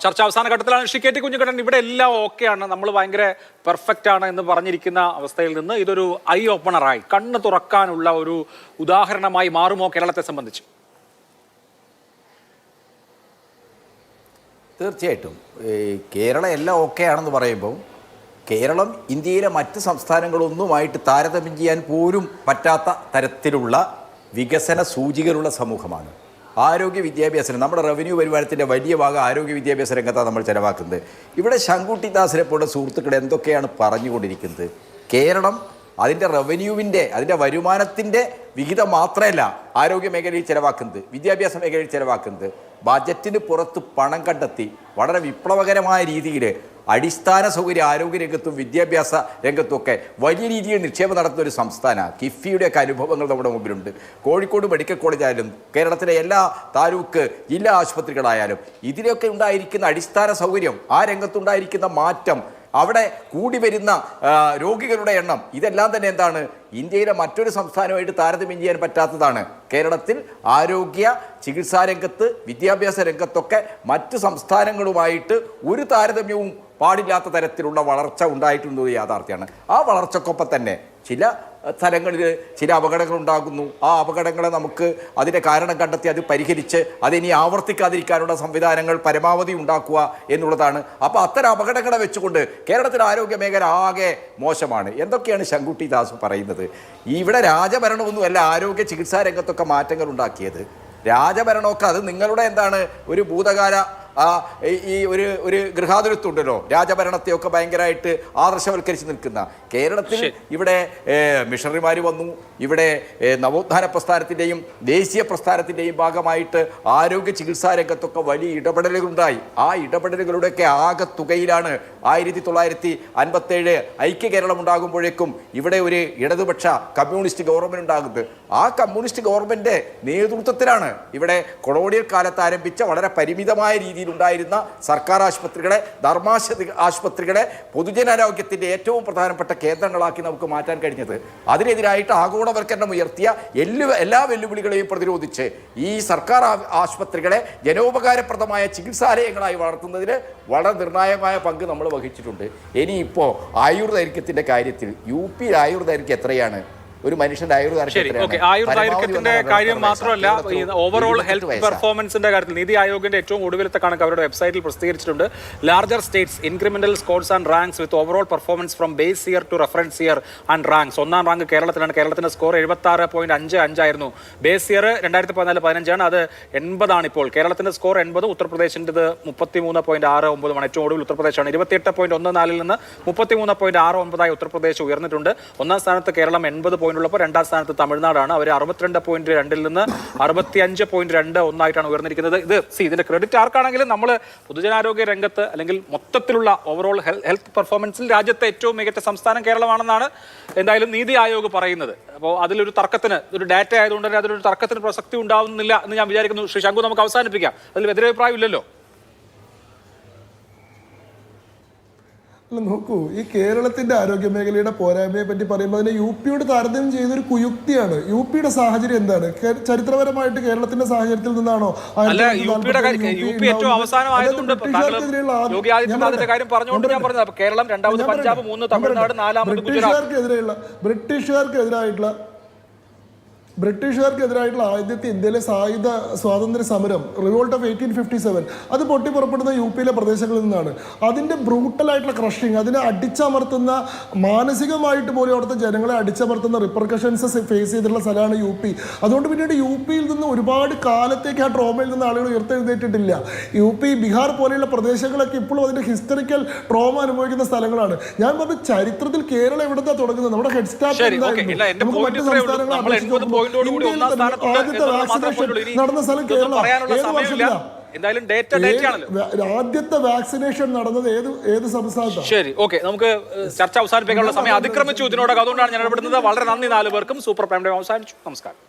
ചർച്ച അവസാന ഘട്ടത്തിലാണ്. ശ്രീ KT കുഞ്ഞിക്കണ്ണൻ, ഇവിടെ എല്ലാം ഓക്കെയാണ്, നമ്മൾ ഭയങ്കര പെർഫെക്റ്റ് ആണ് എന്ന് പറഞ്ഞിരിക്കുന്ന അവസ്ഥയിൽ നിന്ന് ഇതൊരു ഐ ഓപ്പണറായി, കണ്ണ് തുറക്കാനുള്ള ഒരു ഉദാഹരണമായി മാറുമോ കേരളത്തെ സംബന്ധിച്ച്? തീർച്ചയായിട്ടും കേരളം എല്ലാം ഓക്കെ ആണെന്ന് പറയുമ്പോൾ കേരളം ഇന്ത്യയിലെ മറ്റ് സംസ്ഥാനങ്ങളൊന്നുമായിട്ട് താരതമ്യം ചെയ്യാൻ പോലും പറ്റാത്ത തരത്തിലുള്ള വികസന സൂചികകളുള്ള സമൂഹമാണ്. ആരോഗ്യ വിദ്യാഭ്യാസം, നമ്മുടെ റവന്യൂ വരുമാനത്തിൻ്റെ വലിയ ഭാഗം ആരോഗ്യ വിദ്യാഭ്യാസ രംഗത്താണ് നമ്മൾ ചെലവാക്കുന്നത്. ഇവിടെ ശങ്കുട്ടി ദാസിനെ പോലുള്ള സുഹൃത്തുക്കൾ എന്തൊക്കെയാണ് പറഞ്ഞുകൊണ്ടിരിക്കുന്നത്? കേരളം അതിൻ്റെ റവന്യൂവിൻ്റെ, അതിൻ്റെ വരുമാനത്തിൻ്റെ വിഹിതം മാത്രമല്ല ആരോഗ്യ മേഖലയിൽ ചിലവാക്കുന്നത്, വിദ്യാഭ്യാസ മേഖലയിൽ ചിലവാക്കുന്നത്. ബജറ്റിന് പുറത്ത് പണം കണ്ടെത്തി വളരെ വിപ്ലവകരമായ രീതിയിൽ അടിസ്ഥാന സൗകര്യ ആരോഗ്യ രംഗത്തും വിദ്യാഭ്യാസ രംഗത്തുമൊക്കെ വലിയ രീതിയിൽ നിക്ഷേപം നടത്തുന്ന ഒരു സംസ്ഥാനമാണ്. കിഫ്ബിയുടെയൊക്കെ അനുഭവങ്ങൾ നമ്മുടെ മുമ്പിലുണ്ട്. കോഴിക്കോട് മെഡിക്കൽ കോളേജ് ആയാലും കേരളത്തിലെ എല്ലാ താലൂക്ക് ജില്ലാ ആശുപത്രികളായാലും ഇതിലൊക്കെ ഉണ്ടായിരിക്കുന്ന അടിസ്ഥാന സൗകര്യം, ആ രംഗത്തുണ്ടായിരിക്കുന്ന മാറ്റം, അവിടെ കൂടി വരുന്ന രോഗികളുടെ എണ്ണം, ഇതെല്ലാം തന്നെ എന്താണ്, ഇന്ത്യയിലെ മറ്റൊരു സംസ്ഥാനമായിട്ട് താരതമ്യം ചെയ്യാൻ പറ്റാത്തതാണ്. കേരളത്തിൽ ആരോഗ്യ ചികിത്സാ രംഗത്ത്, വിദ്യാഭ്യാസ രംഗത്തൊക്കെ മറ്റ് സംസ്ഥാനങ്ങളുമായിട്ട് ഒരു താരതമ്യവും പാടില്ലാത്ത തരത്തിലുള്ള വളർച്ച ഉണ്ടായിട്ടുള്ളത് യാഥാർത്ഥ്യമാണ്. ആ വളർച്ചക്കൊപ്പം തന്നെ ചില സ്ഥലങ്ങളിൽ ചില അപകടങ്ങൾ ഉണ്ടാകുന്നു. ആ അപകടങ്ങളെ നമുക്ക് അതിൻ്റെ കാരണം കണ്ടെത്തി അത് പരിഹരിച്ച് അതിനി ആവർത്തിക്കാതിരിക്കാനുള്ള സംവിധാനങ്ങൾ പരമാവധി ഉണ്ടാക്കുക എന്നുള്ളതാണ്. അപ്പോൾ അത്തരം അപകടങ്ങളെ വെച്ചുകൊണ്ട് കേരളത്തിലെ ആരോഗ്യ മേഖല ആകെ മോശമാണ്. എന്തൊക്കെയാണ് ശങ്കുട്ടി ദാസ് പറയുന്നത്? ഇവിടെ രാജഭരണമൊന്നുമല്ല ആരോഗ്യ ചികിത്സാ രംഗത്തൊക്കെ മാറ്റങ്ങൾ ഉണ്ടാക്കിയത്. രാജഭരണമൊക്കെ അത് നിങ്ങളുടെ എന്താണ് ഒരു ഭൂതകാല ഈ ഒരു ഗൃഹാതുരത്വം ഉണ്ടല്ലോ, രാജഭരണത്തെയൊക്കെ ഭയങ്കരമായിട്ട് ആദർശവൽക്കരിച്ച് നിൽക്കുന്ന കേരളത്തിൽ ഇവിടെ മിഷണറിമാർ വന്നു. ഇവിടെ നവോത്ഥാന പ്രസ്ഥാനത്തിൻ്റെയും ദേശീയ പ്രസ്ഥാനത്തിൻ്റെയും ഭാഗമായിട്ട് ആരോഗ്യ ചികിത്സാ രംഗത്തൊക്കെ വലിയ ഇടപെടലുകളുണ്ടായി. ആ ഇടപെടലുകളുടെയൊക്കെ ആകെ തുകയിലാണ് 1957 ഐക്യ കേരളം ഉണ്ടാകുമ്പോഴേക്കും ഇവിടെ ഒരു ഇടതുപക്ഷ കമ്മ്യൂണിസ്റ്റ് ഗവൺമെൻറ് ഉണ്ടാകുന്നത്. ആ കമ്മ്യൂണിസ്റ്റ് ഗവൺമെൻറ് നേതൃത്വത്തിലാണ് ഇവിടെ കൊളോണിയൽ കാലത്ത് ആരംഭിച്ച വളരെ പരിമിതമായ രീതിയിൽ ഉണ്ടായിരുന്ന സർക്കാർ ആശുപത്രികളെ, ആശുപത്രികളെ പൊതുജനാരോഗ്യത്തിൻ്റെ ഏറ്റവും പ്രധാനപ്പെട്ട കേന്ദ്രങ്ങളാക്കി നമുക്ക് മാറ്റാൻ കഴിഞ്ഞത്. അതിനെതിരായിട്ട് ആഗോളവൽക്കരണം ഉയർത്തിയ എല്ലാ വെല്ലുവിളികളെയും പ്രതിരോധിച്ച് ഈ സർക്കാർ ആശുപത്രികളെ ജനോപകാരപ്രദമായ ചികിത്സാലയങ്ങളായി വളർത്തുന്നതിന് വളരെ നിർണായകമായ പങ്ക് നമ്മൾ വഹിച്ചിട്ടുണ്ട്. ഇനിയിപ്പോൾ ആയുർദൈർഘ്യത്തിൻ്റെ കാര്യത്തിൽ UP ആയുർദൈർഘ്യം എത്രയാണ്? ഒരു മനുഷ്യന്റെ ആയുർദൈർഘ്യത്തിന്റെ കാര്യം മാത്രമല്ല, ഓവറോൾ ഹെൽത്ത് പെർഫോമൻസിന്റെ കാര്യത്തിൽ നീതി ആയോഗിന്റെ ഏറ്റവും ഒടുവിലത്തെ കണക്ക് അവരുടെ വെബ്സൈറ്റിൽ പ്രസിദ്ധീകരിച്ചിട്ടുണ്ട്. Larger states incremental scores and ranks with overall performance from base year to reference year and ranks. ഒന്നാം റാങ്ക് കേരളത്തിലാണ്. കേരളത്തിന്റെ സ്കോർ 76.55 ആയിരുന്നു. ബേസ് ഇയർ 2014-15 അത് 80 ഇപ്പോൾ. കേരളത്തിന്റെ സ്കോർ 80, ഉത്തർപ്രദേശിൻ്റെത് 33.69. ഏറ്റവും ഒടുവിൽ ഉത്തർപ്രദേശാണ്. 28.14 നിന്ന് 33.69 ഉത്തർപ്രദേശ് ഉയർന്നിട്ടുണ്ട്. ഒന്നാം സ്ഥാനത്ത് കേരളം 80. പോയിന്റ് ഉള്ളപ്പോൾ രണ്ടാം സ്ഥാനത്ത് തമിഴ്നാടാണ്. അവർ 62.2 നിന്ന് 65.21 ഉയർന്നിരിക്കുന്നത്. ഇതിന്റെ ക്രെഡിറ്റ് ആർക്കാണെങ്കിലും നമ്മൾ പൊതുജനാരോഗ്യ രംഗത്ത് അല്ലെങ്കിൽ മൊത്തത്തിലുള്ള ഓവറോൾ ഹെൽത്ത് പെർഫോമൻസിൽ രാജ്യത്തെ ഏറ്റവും മികച്ച സംസ്ഥാനം കേരളമാണെന്നാണ് എന്തായാലും നീതി ആയോഗ് പറയുന്നത്. അപ്പോൾ അതിലൊരു തർക്കത്തിന്, ഒരു ഡാറ്റ ആയതുകൊണ്ട് തന്നെ അതിലൊരു തർക്കത്തിന് പ്രസക്തി ഉണ്ടാവുന്നില്ല എന്ന് ഞാൻ വിചാരിക്കുന്നു. ശ്രീ ശങ്കു, നമുക്ക് അവസാനിപ്പിക്കാം. അതിൽ എതിരഭിപ്രായം ഇല്ലല്ലോ? അല്ല, നോക്കൂ, ഈ കേരളത്തിന്റെ ആരോഗ്യ മേഖലയുടെ പോരായ്മയെ പറ്റി പറയുമ്പോൾ അതിനെ യു പിയോട് താരതമ്യം ചെയ്തൊരു കുയുക്തിയാണ്. യു പിയുടെ സാഹചര്യം എന്താണ്? ചരിത്രപരമായിട്ട് കേരളത്തിന്റെ സാഹചര്യത്തിൽ നിന്നാണോ? കേരളം രണ്ടാമത്, പഞ്ചാബ് മൂന്ന്, തമിഴ്നാട് നാലാമത്, ബ്രിട്ടീഷുകാർക്കെതിരായിട്ടുള്ള ആദ്യത്തെ ഇന്ത്യയിലെ സായുധ സ്വാതന്ത്ര്യ സമരം, റിവോൾട്ട് ഓഫ് 1857, അത് പൊട്ടിപ്പുറപ്പെടുന്ന യു പിയിലെ പ്രദേശങ്ങളിൽ നിന്നാണ്. അതിൻ്റെ ബ്രൂട്ടലായിട്ടുള്ള ക്രഷിങ്, അതിനെ അടിച്ചമർത്തുന്ന, മാനസികമായിട്ട് പോലും അവിടുത്തെ ജനങ്ങളെ അടിച്ചമർത്തുന്ന റിപ്പർക്കഷൻസ് ഫേസ് ചെയ്തിട്ടുള്ള സ്ഥലമാണ് യു പി. അതുകൊണ്ട് പിന്നീട് യു പിയിൽ നിന്ന് ഒരുപാട് കാലത്തേക്ക് ആ ട്രോമയിൽ നിന്ന് ആളുകൾ ഉയർത്തെഴുന്നേറ്റിട്ടില്ല. യു പി, ബീഹാർ പോലെയുള്ള പ്രദേശങ്ങളൊക്കെ ഇപ്പോഴും അതിൻ്റെ ഹിസ്റ്ററിക്കൽ ട്രോമ അനുഭവിക്കുന്ന സ്ഥലങ്ങളാണ്. ഞാൻ പറഞ്ഞ ചരിത്രത്തിൽ കേരളം എവിടുന്നാണ് തുടങ്ങുന്നത്? നമ്മുടെ ഹെഡ് സ്റ്റാർട്ട് നമുക്ക് മറ്റു സംസ്ഥാനങ്ങളെ അപേക്ഷിച്ച് നടന്ന സ്ഥലം കേരളം. ആദ്യത്തെ വാക്സിനേഷൻ നടന്നത് ഏത് സംസ്ഥാനത്താണ്? ശരി, ഓക്കെ, നമുക്ക് ചർച്ച അവസാനിപ്പിക്കാനുള്ള സമയം അതിക്രമിച്ചു ഇതിനോടൊക്കെ. അതുകൊണ്ടാണ് ഞാൻ ഇടപെടുന്നത്. വളരെ നന്ദി 4 പേർക്കും. സൂപ്പർ പ്രൈം ടൈം അവസാനിച്ചു. നമസ്കാരം.